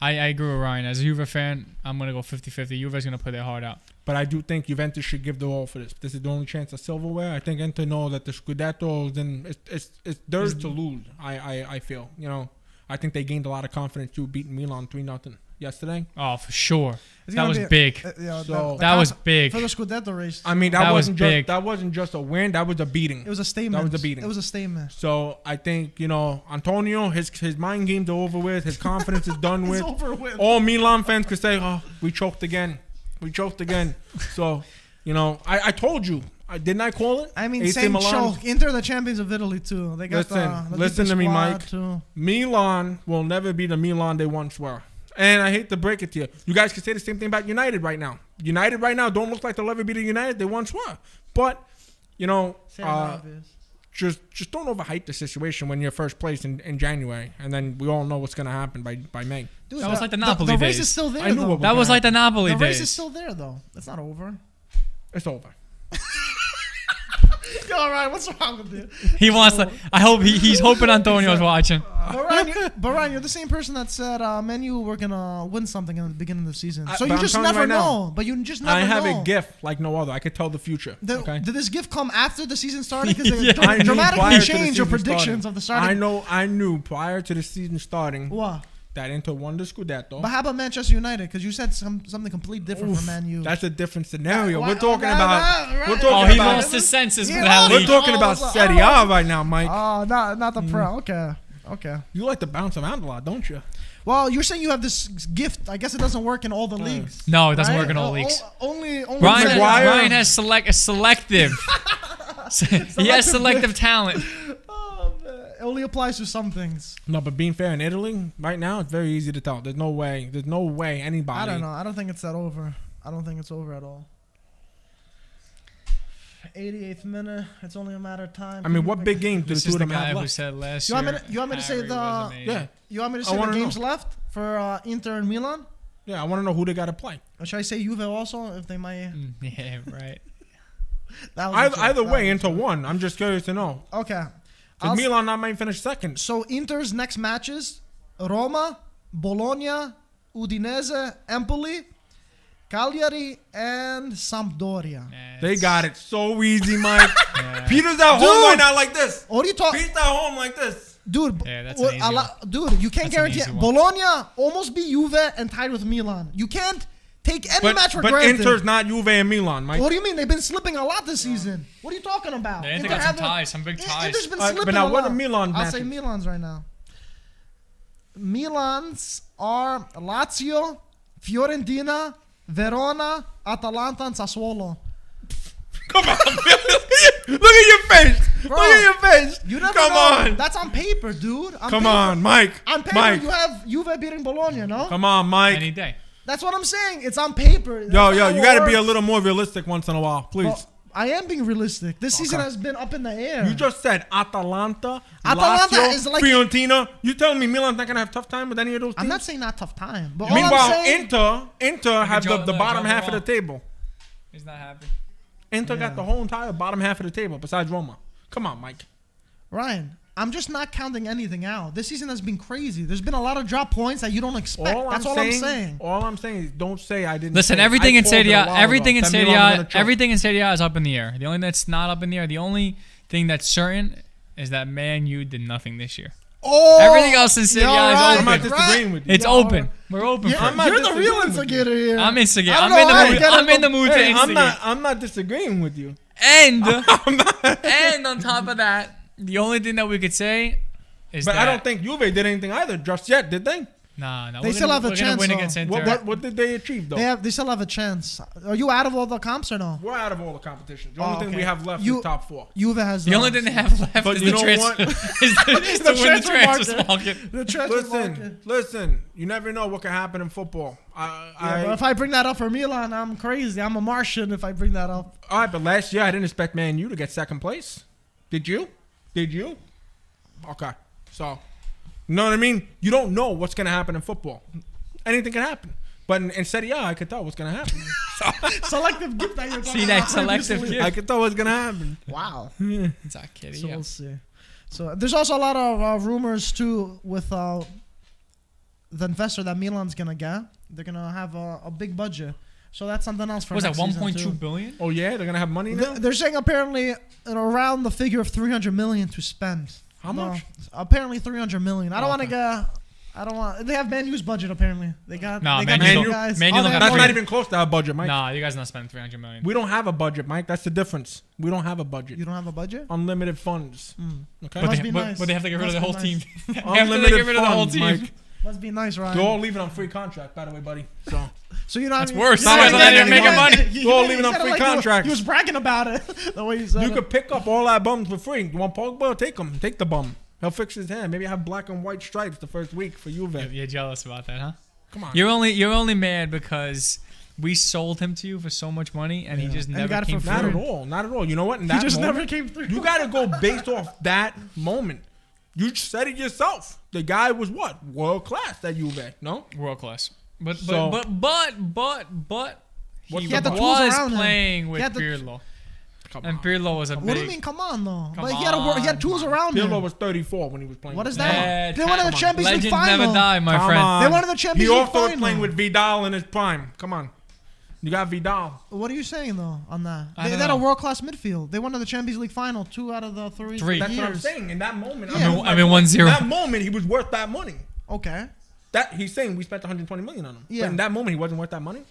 I agree with Ryan. As a Juve fan, I'm going to go 50-50. Juve's going to put their heart out. But I do think Juventus should give the all for this. This is the only chance of silverware. I think Inter know that the Scudetto is in. It's theirs to lose. I feel. You know, I think they gained a lot of confidence too, beating Milan 3-0 yesterday. Oh, for sure. It's That was big. That was big. For the Scudetto race. I mean, That was big. That wasn't just a win. That was a beating. It was a statement. That was a beating. It was a statement. So I think, you know, Antonio, his mind games are over with. His confidence is done with. It's over with. All Milan fans could say, "Oh, we choked again. We choked again." So, you know, I told you. Didn't I call it? I mean, AC same Milan. choke. Inter the champions of Italy too. They got Listen to me, Mike. Too. Milan will never be the Milan they once were. And I hate to break it to you. You guys can say the same thing about United right now. United right now don't look like they'll ever be the United they once were. But, you know, just don't overhype the situation when you're first place in January. And then we all know what's going to happen by May. Dude, That was like the Napoli the race days. is still there, I knew though. what That was like the Napoli The race is days. still there, though. It's not over. It's over. Yo, all right, what's wrong with you? He wants to. I hope he's hoping Antonio's watching. But Ryan, you're the same person that said Man U were gonna win something in the beginning of the season. So but you I'm just telling you never right now, know. But you just never I have know. a gift like no other. I could tell the future. Okay? Did this gift come after the season started? Because Yeah. I knew dramatically prior to the changed your season predictions starting. of the starting. I knew prior to the season starting What? that Inter won the Scudetto. But how about Manchester United? Because you said something completely different from Man U. That's a different scenario. Why- We're talking right, about. right, We're right. talking Oh, he about. lost his senses for Yeah, that We're league. talking about Serie A right now, Mike. Oh, not the pro. Okay. You like to bounce around a lot, don't you? Well, you're saying you have this gift. I guess it doesn't work in all the leagues. No, it doesn't right? work in all leagues. Only Maguire. Ryan has selective. He has selective talent. Oh, man. It only applies to some things. No, but being fair, in Italy right now, it's very easy to tell. There's no way anybody. I don't know. I don't think it's that over. I don't think it's over at all. 88th minute. It's only a matter of time. I mean, what big game do the This two is of the them have guy who left? said last You year. want me to say Harry the- was amazing. Yeah, You want me to I say the wanna games know. left for Inter and Milan? yeah. I want to know who they got to play. Or should I say Juve also? If they might. Yeah, right. That was a joke. Either That way, was a Inter joke. won. I'm just curious to know. Okay. Because Milan not might finish second. So Inter's next matches: Roma, Bologna, Udinese, Empoli, Cagliari, and Sampdoria. Yeah, They it's- got it so easy, Mike. Yeah. Peter's at home Dude. right now like this. What are you talking? Peter's at home like this. Dude, Yeah, that's an easy one. dude, you can't That's an guarantee easy it. one. Bologna almost beat Juve and tied with Milan. You can't take any match for but granted. Inter's not Juve and Milan, Mike. What do you mean? They've been slipping a lot this season. What are you talking about? Yeah, Inter got some ties, some big ties. Inter's been All right, but slipping now a what lot. are Milan's I'll say matches? Milan's right now. Milan's are Lazio, Fiorentina, Verona, Atalanta, and Sassuolo. Come on, look at your face. Bro, Look at your face. You never Come know. on. That's on paper, dude. Come on, Mike. On paper, Mike. you have Juve beating Bologna, no? Come on, Mike. Any day. That's what I'm saying. It's on paper. That's not Yo, how you it got to be a works. little more realistic once in a while, please. Well, I am being realistic. This season Okay. has been up in the air. You just said Atalanta, Atalanta Lazio, is like- Fiorentina. You telling me Milan's not gonna have a tough time with any of those teams? I'm not saying not tough time, but all Meanwhile, I'm saying, Inter have Joe- the bottom Joe half of the Morata. table. He's not happy. Inter got the whole entire bottom half of the table besides Roma. Come on, Mike. Ryan, I'm just not counting anything out. This season has been crazy. There's been a lot of drop points that you don't expect. That's all I'm saying. All I'm saying is don't say I didn't. Listen, say it. everything I in called it Serie a A, while everything ago in that Serie Milan was A, gonna choke. everything in Serie A is up in the air. The only that's not up in the air, the only thing that's certain is that Man U did nothing this year. Oh, Everything else in Serie A is I'm open. not disagreeing with you. It's Yo, open. We're open for You're, it. not you're the real disagreeing with you. instigator here. I'm instigating. I I'm don't in the know how to mood. get I'm it. in the mood to Hey, instigate. I'm not disagreeing with you. And and on top of that, the only thing that we could say is But that I don't think Juve did anything either just yet, did they? Nah, They still have a we're gonna chance, win though. against Inter. What did they achieve though? They still have a chance. Are you out of all the comps or no? We're out of all the competition. The Oh, only thing okay. we have left You- is top four. Juve has The only thing they have left But is you the know transfer. what? is to win the transfer market. The transfer market. Listen. You never know what can happen in football. Yeah, but if I bring that up for Milan, I'm crazy. I'm a Martian if I bring that up. All right, but last year I didn't expect Man U to get second place. Did you? Did you? Okay, so you know what I mean. You don't know what's gonna happen in football. Anything can happen. But in Serie A, I could tell what's gonna happen. Selective gift that you're See that selective gift? I could tell what's gonna happen. Wow. It's a kitty. So we'll see. So there's also a lot of rumors too with the investor that Milan's gonna get. They're gonna have a big budget. So that's something else for Was that next season, 1.2 billion? Oh yeah, they're gonna have money now. They're saying apparently around the figure of 300 million to spend. How much? Apparently 300 million. I don't want to get. I don't want. They have Man U's budget apparently. They got. Nah, they Man got U two don't- guys. Man U Oh, don't they have That's have not one. even close to our budget, Mike. Nah, you guys not spending 300 million. We don't have a budget, Mike. That's the difference. We don't have a budget. You don't have a budget? Unlimited funds. Okay. Must be nice. But they have to get rid of the Must whole be team. nice. They have to Unlimited get rid of the whole funds, team. Mike. Must be nice, Ryan. They're all leaving on free contract, by the way, buddy. So So you know That's what I mean? worse. You know That's what not I even mean? making money. They're all leaving on said it free like he was- contracts. He was bragging about it. The way he said you it. could pick up all that bums for free. You want Pogba? Take him. Take the bum. He'll fix his hand. Maybe have black and white stripes the first week for Juve. You're jealous about that, huh? Come on. You're only mad because we sold him to you for so much money and he just And you never got it came for through. Not at all. Not at all. You know what? In He that just moment, never came through. you got to go based off that moment. You said it yourself. The guy was what? World class at Juve. No? World class. But So- he He had the tools was around him. playing He with had the- Pirlo. Come And on. Pirlo was a What do you big... mean? Come on, though. Come But he had tools around him. Pirlo was 34 when he was playing. What is with that? Juve. They won the Champions League Legends final. never die, my Come friend. on. They won the Champions He League also was final. playing with Vidal in his prime. Come on. You got Vidal. What are you saying though on that? I They don't had a know. world class midfield. They won the Champions League final 2 out of the 3 Three. That's years. what I'm saying. In that moment, Yeah. I mean 1-0. in that moment, he was worth that money. Okay, That he's saying we spent 120 million on him. Yeah. But in that moment, he wasn't worth that money.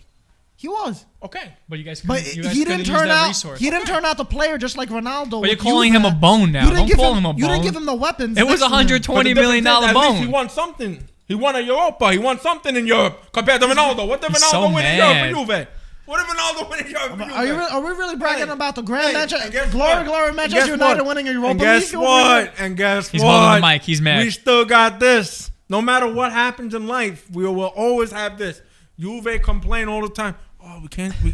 he was, Okay. But you guys but couldn't, you guys he couldn't didn't use turn that out. resource. He didn't turn out the player just like Ronaldo. But you're with calling Juve. him a bone now. You didn't Don't give call him. him a You didn't bone. give him the weapons. It was next to him. $120 million At least bone. he won something. He won a Europa. He won something in Europe compared to Ronaldo. What did He's Ronaldo so win in mad. Europe for Juve? What did Ronaldo win in Europe for Juve? Are we really bragging Hey, about the grand match? and guess Glory, what? glory, And Manchester guess United what? winning a Europa And guess League. what? And guess He's what? holding the mic. He's mad. We still got this. No matter what happens in life, we will always have this. Juve complain all the time. Oh,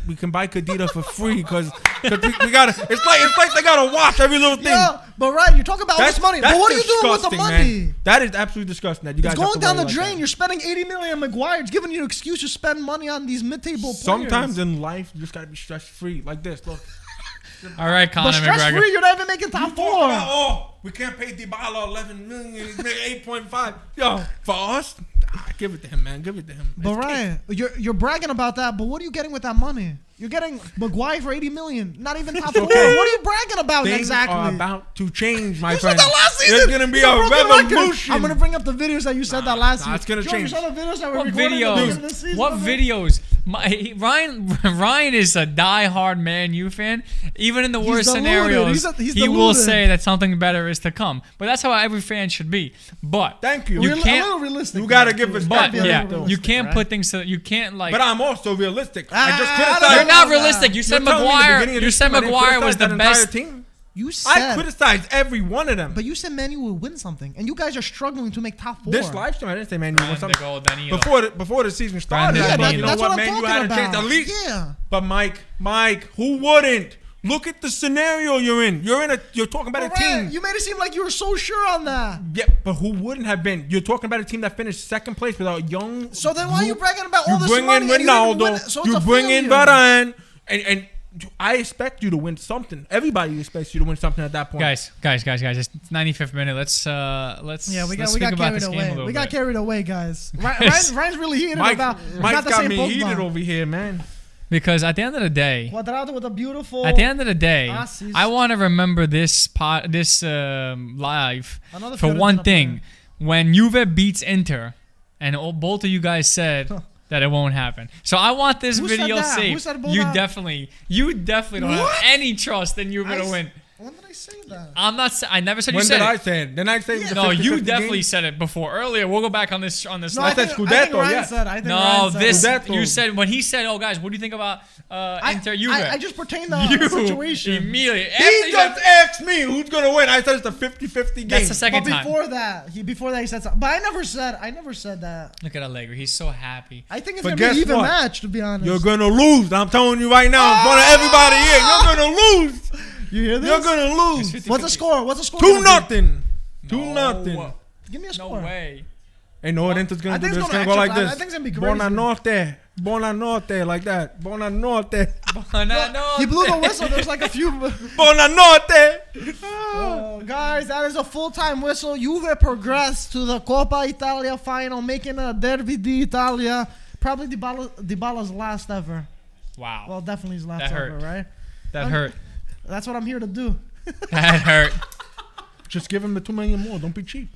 we can buy Cadita for free because we gotta. It's like they gotta watch every little thing. Yeah, but right, you're talking about all this money. But what are you doing with the disgusting, money? man. That is absolutely disgusting. That you guys It's have going to down worry the like drain. that. You're spending 80 million on Maguire. It's giving you an excuse to spend money on these mid-table players. Sometimes in life, you just gotta be stress free. Like this, look. All right, but Conor stress-free, McGregor. you're not even making top You 4. talk about, oh, we can't pay Dybala 11 million. He's making 8.5. Yo, for us, give it to him, man. Give it to him. But It's Ryan, you're bragging about that. But what are you getting with that money? You're getting Maguire for 80 million. Not even top 4. okay. What are you bragging about Things exactly? are about to change, my You friend. said that last season. There's gonna be You a broke the record. revolution. I'm gonna bring up the videos that you said that last season. it's gonna Joe, change. You saw the videos that were What recorded at the beginning of the videos? season, What man? videos? Ryan is a diehard Man U fan. Even in the He's worst deluded. scenarios, He's he will deluded. say that something better is to come. But that's how every fan should be. But Thank you. You A little can't. realistic. You gotta man, give too. respect. But Gotta be a little yeah, realistic, you can't right? put things to. You can't like. But I'm also realistic. Ah, I just I criticized. don't You're know not about realistic. that. You said You're telling me in the Maguire. beginning of You this said season I didn't Maguire was criticize the that entire best. team. You I said, criticized every one of them. but you said Man U would win something, and you guys are struggling to make top 4. This live stream, I didn't say Man U won Grande something. gol, Danilo. Before the season started, Grande I thought, Danilo. you know that's what, what I'm Man, you talking had a about. chance at least. Yeah. But Mike, who wouldn't? Look at the scenario you're in. You're talking about But a Ryan, team. you made it seem like you were so sure on that. Yeah, but who wouldn't have been? You're talking about a team that finished second place without young. So then why are you group. bragging about You all this bring money in and you didn't win Ronaldo. it? So it's You a bring in failure. Varane, and I expect you to win something. Everybody expects you to win something at that point. Guys, it's 95th minute. Let's Yeah, we let's got speak about carried this game a away. little We got bit. carried away, guys. Yes. Ryan's really heated Mike, about. It's Mike's not the got same me Pogba. heated over here, man. Because at the end of the day, Cuadrado with a beautiful. at the end of the day, Assis. I want to remember this live Another for Fiorentina one thing. player. When Juve beats Inter, and both of you guys said that it won't happen. So I want this Who said video that? Who saved. said both You that? definitely don't What? have any trust in Juve to win. When did I say that? I'm not. I never said When you said did I it. say it? Didn't I say it was a No, you 50-50 definitely game? said it before earlier. We'll go back on this. No, I I said think Scudetto, Ryan yes. said. I think No, Ryan said this it. Scudetto. you said when he said, "Oh, guys, what do you think about Inter Juve?" I just pertained to you the situation. immediately. After He you just asked me who's gonna win. I said it's a 50-50 game. That's the second But time. before that, he said something. But I never said that. Look at Allegri. He's so happy. I think it's But gonna be guess an even what? match, to be honest. You're gonna lose. I'm telling you right now in front of everybody here. You're gonna lose. You hear this? You're gonna lose. It's 50-50. What's the score? What's the score? 2-0. No. 2-0. Give me a No score. way. Ain't no what Inter's I gonna do. think it's It's gonna gonna go like actually- this. I think it's gonna be crazy. Buonanotte. Buonanotte, like that. Buonanotte. He blew the whistle. There's like a few. Buonanotte. Guys, that is a full-time whistle. Juve progressed to the Coppa Italia final, making a Derby d'Italia. Probably Dybala's last ever. Wow. Well, definitely his last That ever, hurt. right? That hurt. That's what I'm here to do. That hurt. Just give him the $2 million more. Don't be cheap.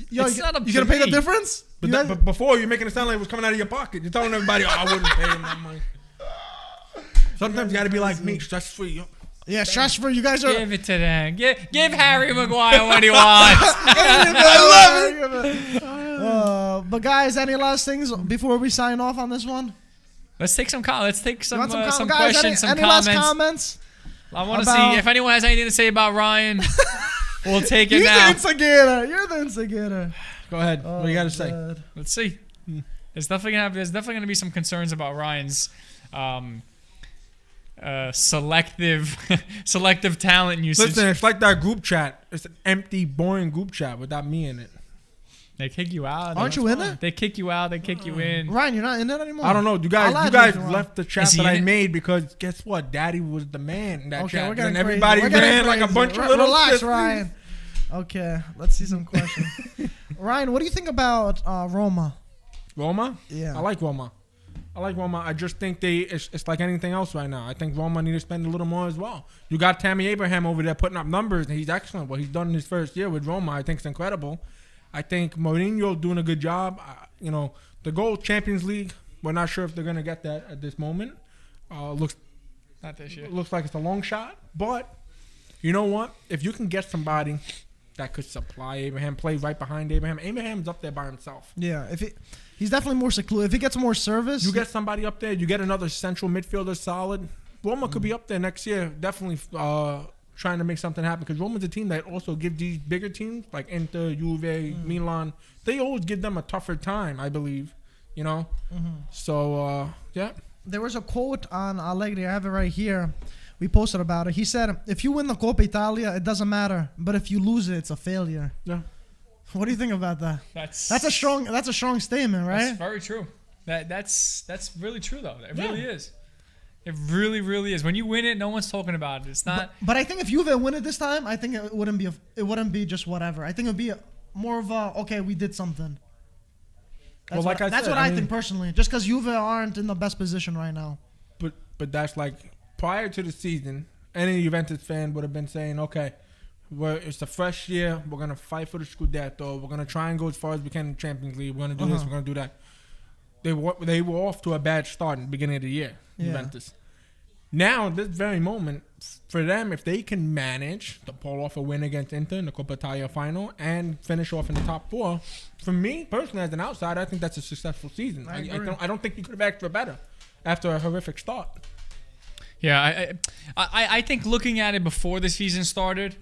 Yo, It's not up you to gonna pay the me. difference? But before, you're making it sound like it was coming out of your pocket. You're telling everybody, I wouldn't pay him that money. Sometimes you got to be like me, stress-free. Yeah, stress-free. You guys are. Give it to them. Give Harry Maguire what he wants. I love it. But guys, any last things before we sign off on this one? Let's take some You some want some guys, questions, some any comments. last comments? I want to about- see if anyone has anything to say about Ryan. We'll take it You're now. the instigator. You're the instigator. Go ahead. What you got to say? God. Let's see. There's definitely gonna be some concerns about Ryan's selective talent usage. Listen, it's like that group chat. It's an empty, boring group chat without me in it. They kick you out. Aren't you in it? They kick you out. They kick you in. Ryan, you're not in it anymore? I don't know. You I'll add guys you, Ron. left the chat Is he that I in it? made because guess what? Daddy was the man in that Okay, chat. we're getting And crazy. everybody We're getting ran like a crazy. bunch of little Relax, sissies. Ryan. Okay, let's see some questions. Ryan, what do you think about Roma? Roma? Yeah. I like Roma. I just think it's like anything else right now. I think Roma need to spend a little more as well. You got Tammy Abraham over there putting up numbers, and he's excellent. What he's done in his first year with Roma, I think is incredible. I think Mourinho doing a good job. The goal Champions League, we're not sure if they're going to get that at this moment. Looks Not this year. looks like it's a long shot. But you know what? If you can get somebody that could supply Abraham, play right behind Abraham. Abraham's up there by himself. Yeah, he's definitely more secluded. If he gets more service, You get somebody up there, you get another central midfielder solid. Roma could be up there next year, definitely trying to make something happen. Because Roma's a team that also give these bigger teams like Inter, Juve, Milan. They always give them a tougher time, I believe. So yeah. There was a quote on Allegri. I have it right here. We posted about it. He said, "If you win the Coppa Italia, it doesn't matter. But if you lose it, it's a failure." Yeah. What do you think about that? That's a strong statement, right? That's very true. That's really true though. It really is. It really, really is. When you win it, no one's talking about it. It's not. But I think if Juve win it this time, I think it wouldn't be just whatever. I think it would be more of a okay, we did something. That's Well, like I that's said, what I I mean- think personally. Just because Juve aren't in the best position right now. But that's like prior to the season, any Juventus fan would have been saying, okay, it's a fresh year. We're going to fight for the Scudetto. We're going to try and go as far as we can in the Champions League. We're going to do this. We're going to do that. They were off to a bad start in the beginning of the year, Juventus. Now, this very moment, for them, if they can manage to pull off a win against Inter in the Coppa Italia final and finish off in the top four, for me, personally, as an outsider, I think that's a successful season. I don't think you could have asked for better after a horrific start. Yeah, I think looking at it before the season started,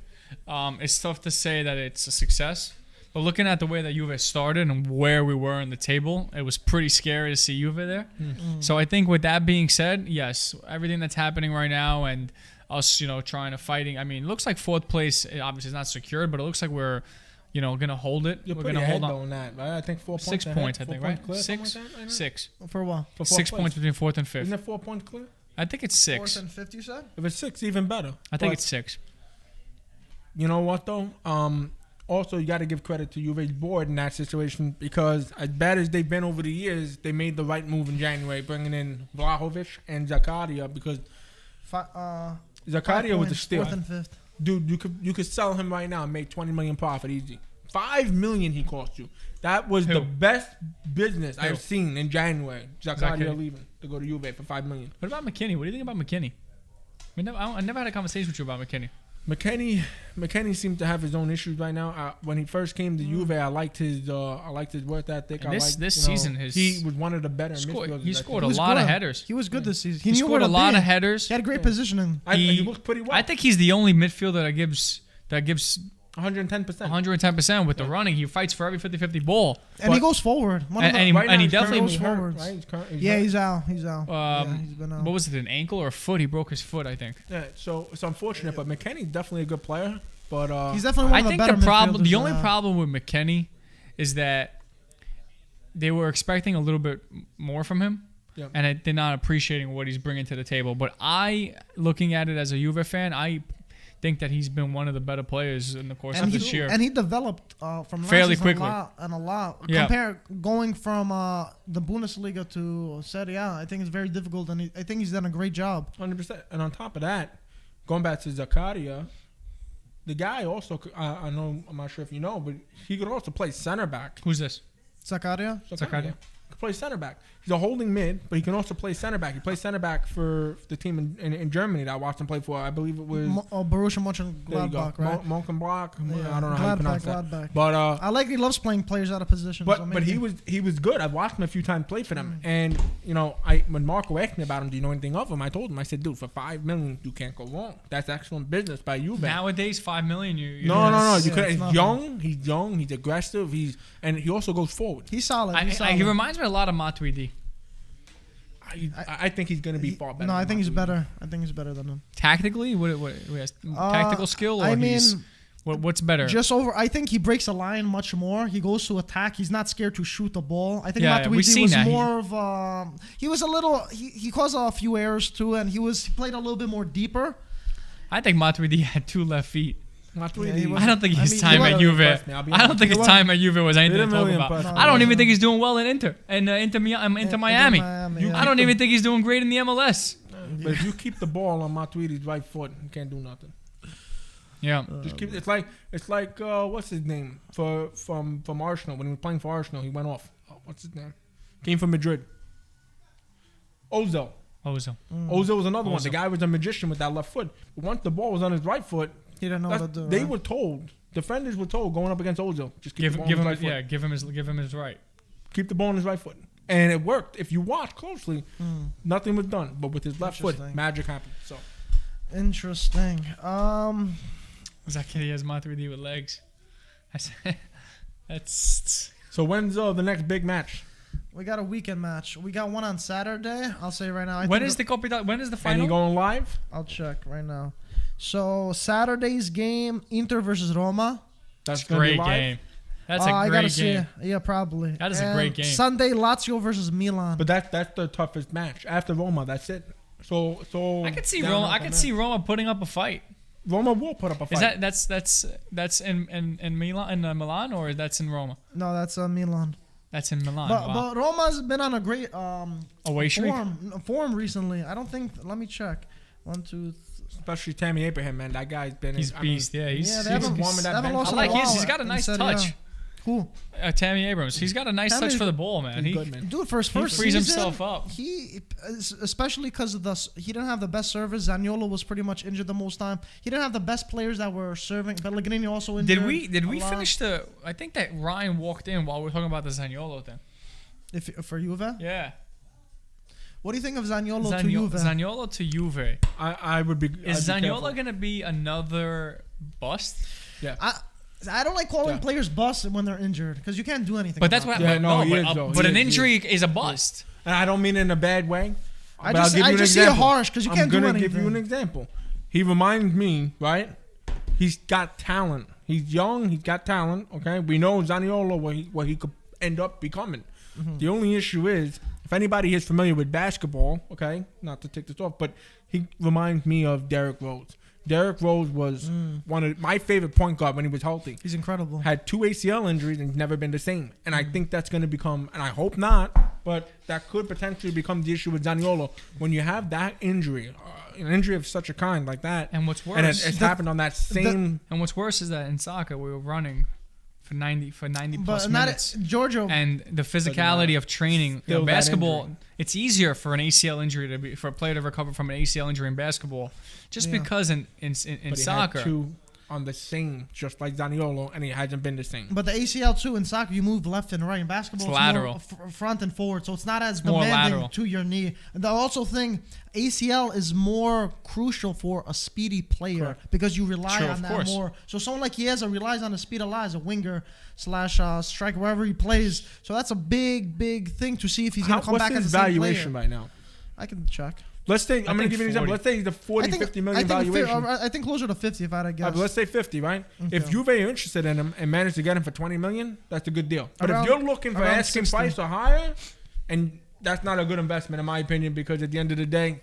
it's tough to say that it's a success. But looking at the way that Juve started and where we were in the table, it was pretty scary to see Juve there. So I think with that being said, yes, everything that's happening right now and us, trying to fighting. I mean, it looks like fourth place obviously is not secured, but it looks like we're, gonna hold it. You're we're pretty gonna ahead hold on. on that, right? I think 4 points. 6 points, I think, right? Clear, 6, like that, 6. For what? For 6 place. points between fourth and Isn't fifth. it 4 points clear? I think it's 6. Fourth and fifth, you said? If it's 6, even better. I think But it's 6. You know what though? Also, you got to give credit to Juve's board in that situation because as bad as they've been over the years, they made the right move in January, bringing in Vlahovic and Zakaria because Zakaria was a steal. Fourth and fifth. Dude, you could sell him right now and make 20 million profit easy. $5 million he cost you. That was the best business I've seen in January. Zakaria leaving to go to Juve for $5 million. What about McKinney? What do you think about McKinney? I never had a conversation with you about McKinney. McKinney seemed to have his own issues right now. When he first came to Juve, I liked his work ethic. And this season, he was one of the better midfielders. He scored a lot of headers. He was good this season. He scored a lot of headers. He had great positioning. He looked pretty well. I think he's the only midfielder that gives 110%. 110% with the running. He fights for every 50-50 ball. And he goes forward. And he definitely goes forward. He's out. He's out. He's been out. What was it, an ankle or a foot? He broke his foot, I think. Yeah, so it's unfortunate, but McKinney's definitely a good player. But he's definitely one of the better midfielders. The only problem with McKinney is that they were expecting a little bit more from him. Yep. and they're not appreciating what he's bringing to the table. But looking at it as a Juve fan, I think that he's been one of the better players in the course of this year. And he developed from fairly last quickly. a lot. Yeah. Going from the Bundesliga to Serie A, I think it's very difficult, and I think he's done a great job. 100%. And on top of that, going back to Zakaria, the guy also, I know, I'm not sure if you know, but he could also play center back. Who's this? Zakaria? Zakaria. He could play center back. He's a holding mid, but he can also play center back. He plays center back for the team in Germany that I watched him play for. I believe it was Borussia Mönchengladbach, right? Mönchengladbach. Yeah. I don't know how you pronounce that. Gladbach. But Allegri loves playing players out of position. But he was good. I've watched him a few times play for them. And when Marco asked me about him, do you know anything of him? I told him, I said, dude, for $5 million, you can't go wrong. That's excellent business by you. Nowadays, $5 million. No. You could. He's young. He's aggressive. And he also goes forward. He's solid. He reminds me a lot of Matuidi. I think he's going to be far better. No, I think he's better. I think he's better than him. Tactically, what tactical skill? Or what's better? I think he breaks a line much more. He goes to attack. He's not scared to shoot the ball. I think Matuidi was more of. He was a little. He caused a few errors too, and he played a little bit more deeper. I think Matuidi had 2 left feet. Yeah, I don't think his time at Juve. I don't think his time at Juve was anything to talk about. I don't even think he's doing well in Inter Miami. I don't even think he's doing great in the MLS. But if you keep the ball on Matuidi's right foot, you can't do nothing. Yeah, just keep. It's like what's his name from Arsenal when he was playing for Arsenal? He went off. What's his name? Came from Madrid. Ozil was another one. The guy was a magician with that left foot. But once the ball was on his right foot, he didn't know what to do. They were told. Defenders were told going up against Ozil, just keep the ball on his right foot. Give him his right. Keep the ball on his right foot, and it worked. If you watch closely, nothing was done. But with his left foot, magic happened. So interesting. He has Matuidi with legs. That's. So when's the next big match? We got a weekend match. We got one on Saturday. I'll say right now. When is the Coppa Italia? When is the final? And you going live? I'll check right now. So Saturday's game, Inter versus Roma. That's a great game. That's a great game. Yeah, probably. That is a great game. Sunday, Lazio versus Milan. But that's the toughest match after Roma. That's it. So I could see Roma. I could see Roma putting up a fight. Roma will put up a fight. That's in Milan or that's in Roma? No, that's Milan. That's in Milan. But Roma's been on a great away form recently. I don't think. Let me check. 1, 2, 3. Especially Tammy Abraham, man. That guy's been. He's beast. He's warming that bench. I like his. He's got a nice touch. Who? Tammy Abrams. He's got a nice touch for the ball, man. He's good, man. Dude, for his first frees season, himself up. He, especially because of he didn't have the best service. Zaniolo was pretty much injured the most time. He didn't have the best players that were serving. Pellegrini also injured. Did we finish I think that Ryan walked in while we were talking about the Zaniolo thing. For Juve? Yeah. What do you think of Zaniolo to Juve? Zaniolo to Juve. I would be. Is Zaniolo gonna be another bust? Yeah. I don't like calling players busts when they're injured because you can't do anything. But that's what. But an injury is a bust. And I don't mean it in a bad way. I just see it harsh because you can't do anything. I'm gonna give you an example. He reminds me, right? He's got talent. He's young. He's got talent. Okay, we know Zaniolo what he could end up becoming. Mm-hmm. The only issue is if anybody is familiar with basketball. Okay, not to take this off, but he reminds me of Derrick Rose. Derrick Rose was one of my favorite point guard when he was healthy. He's incredible. Had 2 ACL injuries and never been the same. And I think that's going to become, and I hope not, but that could potentially become the issue with Zaniolo. When you have that injury, an injury of such a kind like that, and what's worse, and it's happened on that same. And what's worse is that in soccer we were running for 90 plus minutes. Giorgio. And the physicality of training, basketball, it's easier for an ACL injury for a player to recover from an ACL injury in basketball, just because in soccer. He had 2 on the same, just like Zaniolo, and he hasn't been the same. But the ACL too in soccer, you move left and right. In basketball, it's lateral, more front and forward, so it's not as demanding to your knee. And the also thing, ACL is more crucial for a speedy player because you rely on that more. So someone like Chiesa relies on the speed of as a winger / striker wherever he plays. So that's a big thing to see if he's going to come back as a valuation right now. I can check. Let's say, I'm going to give you an example. Let's say the 50 million valuation. I think closer to 50 if I had to guess. Let's say 50, right? Okay. If Juve are interested in him and manage to get him for 20 million, that's a good deal. But if you're looking for asking price or higher, and that's not a good investment in my opinion, because at the end of the day,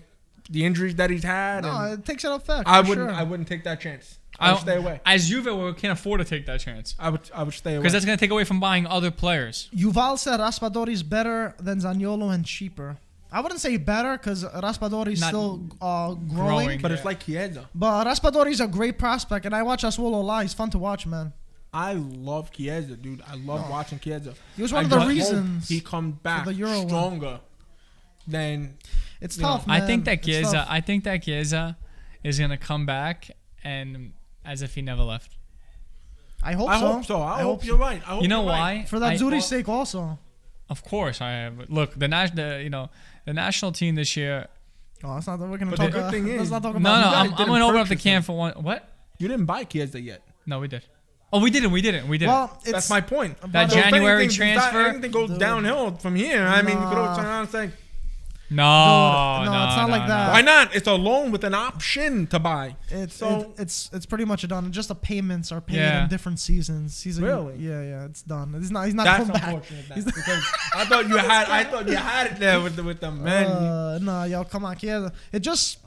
the injuries that he's had, No, and it takes an effect. I for wouldn't sure. I wouldn't take that chance. I would stay away. As Juve, we can't afford to take that chance I would stay away. because that's going to take away from buying other players. Yuval said Raspadori is better than Zaniolo and cheaper. I wouldn't say better because Raspadori is Not still growing. growing. but Yeah. it's like Chiesa. But Raspadori is a great prospect, and I watch Sassuolo a lot. He's fun to watch, man. I love Chiesa, dude. I love watching Chiesa. He was one of I the just reasons hope he comes back the Euro one. stronger than It's you know, tough, man. I think that It's Chiesa. tough. I think that Chiesa is going to come back and as if he never left. I hope I so. hope so. I hope so. you're right. I hope You know you're why? right. For that I- Zuri's sake, also. Of course, I have. Look, the national team this year. Oh, that's not. We're gonna But talk. the good thing let's is- not talk No, about. no, guys I'm didn't going to open up the purchase can him. for one. What? You didn't buy Chiesa yet. No, we did. Oh, we didn't. Well, it's That's my point. That So if January anything, transfer? Anything goes Dude. downhill from here. I mean, you could always Nah. turn around and say, No, No, no, it's not like that. why not? It's a loan with an option to buy. So it's pretty much done. Just the payments are paid Yeah. in different seasons. Really? Yeah, it's done. He's not That's coming back. unfortunate. Because I thought you had it there with the men. No, yo, come on, Chiesa.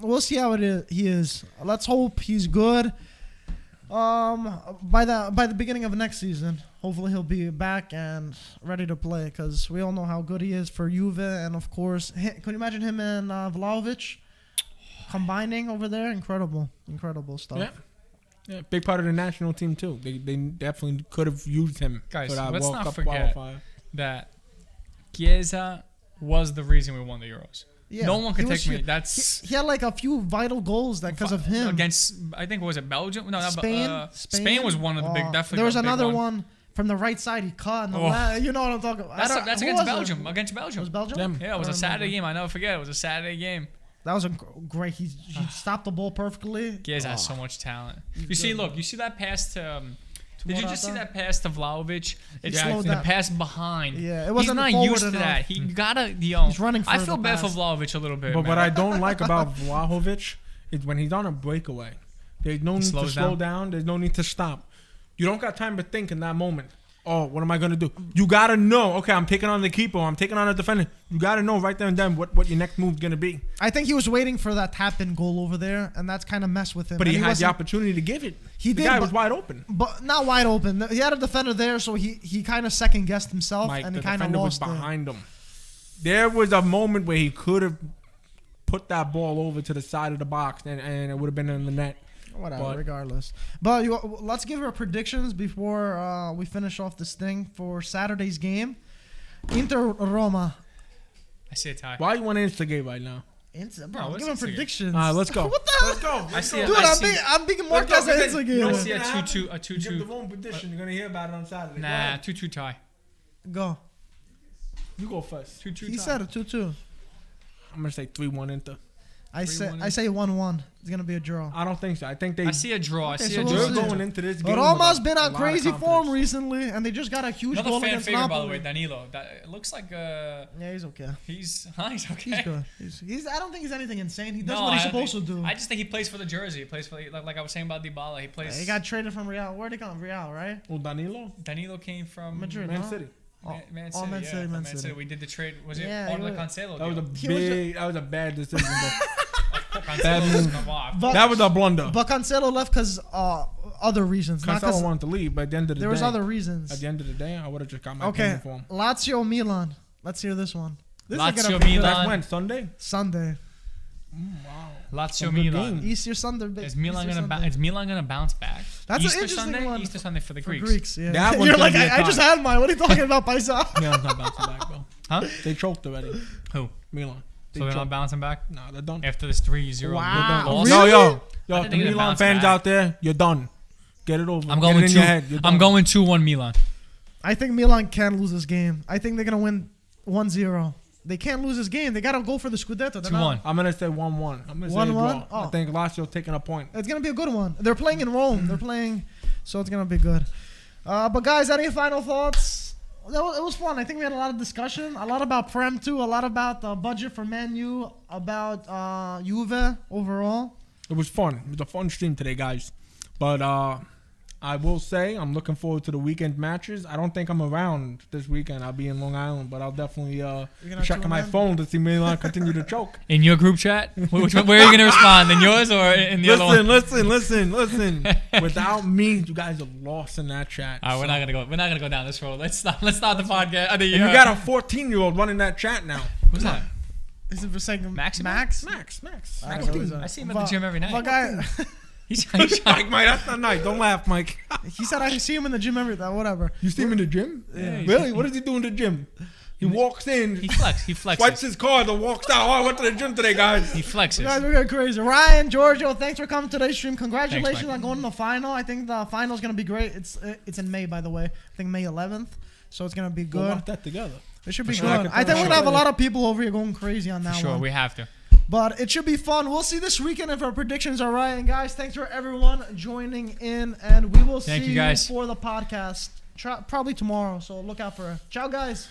We'll see how he is. Let's hope he's good. By the beginning of next season, hopefully he'll be back and ready to play, because we all know how good he is for Juve, and of course, can you imagine him and Vlahovic combining over there? Incredible stuff. Yeah. Yeah, big part of the national team too. They definitely could have used him Guys, for that let's World not Cup forget qualifier. that Chiesa was the reason we won the Euros. Yeah, No one can he was take me. shit. That's He had like a few vital goals that because of him. against. I think was it Belgium? No, not Spain. Spain was one of the big. Definitely. There was a big another one from the right side. He caught. In the Oh. you know what I'm talking about. That's Who against was it? Belgium. Against Belgium. It was Belgium. Them. Yeah, it was I a don't Saturday remember. game. I never forget. It was a Saturday game. That was a great. He stopped the ball perfectly. Chiesa has so much talent. You see, look, you see that pass to. Did you just see Morata? that pass to Vlahovic? It's Yeah, the slowed pass behind. Yeah, it He's wasn't not forward used to enough. that. He gotta, He's running I for feel the bad for pass. Vlahovic a little bit. But man. what I don't like about Vlahovic is when he's on a breakaway, there's no need to slows slow down. down. There's no need to stop. You don't got time to think in that moment. Oh, what am I gonna do? You gotta know. Okay, I'm taking on the keeper. I'm taking on a defender. You gotta know right there and then what your next move's gonna be. I think he was waiting for that tap-in goal over there, and that's kind of messed with him. But And he had the wasn't- opportunity to give it. He The did, guy but- was wide open. but not wide open. He had a defender there, so he kind of second guessed himself, Mike, and the he kind of defender was lost it. behind him. There was a moment where he could have put that ball over to the side of the box, and it would have been in the net. Whatever, But- regardless. But let's give our predictions before we finish off this thing for Saturday's game. Inter Roma. I see a tie. Why you want to instigate right now? Bro, what's give him Inter? predictions. All right, let's go. What the? Let's go. I see. Dude, I see. I'm being more Let's go, as an because instigator. I what's see a gonna 2-2. A You give the 2-2. wrong prediction. You're gonna hear about it on Saturday. Go Nah, ahead. 2-2 tie. Go. You go first. 2-2 He tie. said it 2-2. I'm gonna say 3-1 Inter. I 3-1 say 1-1. It's gonna be a draw. I don't think so. I think they. I see a draw. I Okay, see so a we'll They're see. draw. going into this game. But with Roma's a been on lot of crazy confidence. form recently, and they just got a huge Another goal fan against favorite, by the Napoli. way, Danilo. It looks like Yeah, he's okay. he's he's okay. He's good. He's. I don't think he's anything insane. He does No, what he's I don't supposed to do. I just think he plays for the jersey. He plays for like I was saying about Dybala. He plays. He got traded from Real. Where'd he come? Real, right? Oh, Danilo, Danilo came from Madrid. Man huh? City. Man Oh, City. Man yeah, City, from Man Man City. City. We did the trade. Was it Yeah, part of he the was- Cancelo That was deal? a He was big. That was a bad decision. Cancelo was come off. But- That was a blunder. But Cancelo left because other reasons. Not Cancelo 'cause wanted to leave, but at the end of the there day, was other reasons. At the end of the day, I would have just got my Okay, opinion for him. Lazio Milan. Let's hear this one. This is Lazio gonna be good. Milan. That's when Sunday. Sunday. Wow. Lazio A good Milan. game. Easter Sunday. Is Milan Easter gonna Sunday. is Milan gonna bounce back? That's an Easter interesting Sunday. one. Easter Sunday for the For Greeks. Greeks, yeah. That one's You're gonna like, be a I just tie. had mine. What are you talking about, Paisa? Milan's not bouncing back, bro. Huh? They choked already. Who? Milan. They So they're not choked. bouncing back Nah, they're done. after this 3-0 Wow. loss? Really? Yo, I the think they're gonna Milan bounce fans back. out there, you're done. Get it over. I'm Get going it in two. your head. You're I'm done. going 2-1 Milan. I think Milan can lose this game. I think they're gonna win 1-0. They can't lose this game. They gotta go for the Scudetto. They're not- 2-1. I'm gonna say 1-1. I'm gonna say a 1-1? draw. I Oh. think Lazio taking a point. It's gonna be a good one. They're playing in Rome. They're playing, so it's gonna be good. But guys, any final thoughts? It was fun. I think we had a lot of discussion. A lot about Prem too. A lot about the budget for Man U. About Juve overall. It was fun. It was a fun stream today, guys. But I will say I'm looking forward to the weekend matches. I don't think I'm around this weekend. I'll be in Long Island, but I'll definitely be checking my phone to see Milan continue to choke. In your group chat? Where are you going to respond? In yours or in the other one? Listen. Without me, you guys are lost in that chat. All right, we're not gonna go down this road. Let's start the podcast. And you got a 14-year-old running that chat now. What's that? Is it for saying Max? Max. I see him at the gym every night. He's Mike, that's not nice. Don't laugh, Mike. He said I see him in the gym every day. Whatever. You see him in the gym? Yeah. Really? What does he do in the gym? He walks in. He flexes. Swipes his card and walks out. Oh, I went to the gym today, guys. He flexes. Guys, we're going crazy. Ryan, Giorgio, thanks for coming to today's stream. Congratulations Thanks, on going to the final. I think the final's going to be great. It's in May, by the way. I think May 11th. So it's going to be good. We'll watch that together. It should be sure. good. I think we're going to have a lot of people over here going crazy on that Sure, one. we have to. But it should be fun. We'll see this weekend if our predictions are right. And guys, thanks for everyone joining in. And we will see you guys for the podcast probably tomorrow. So look out for it. Ciao, guys.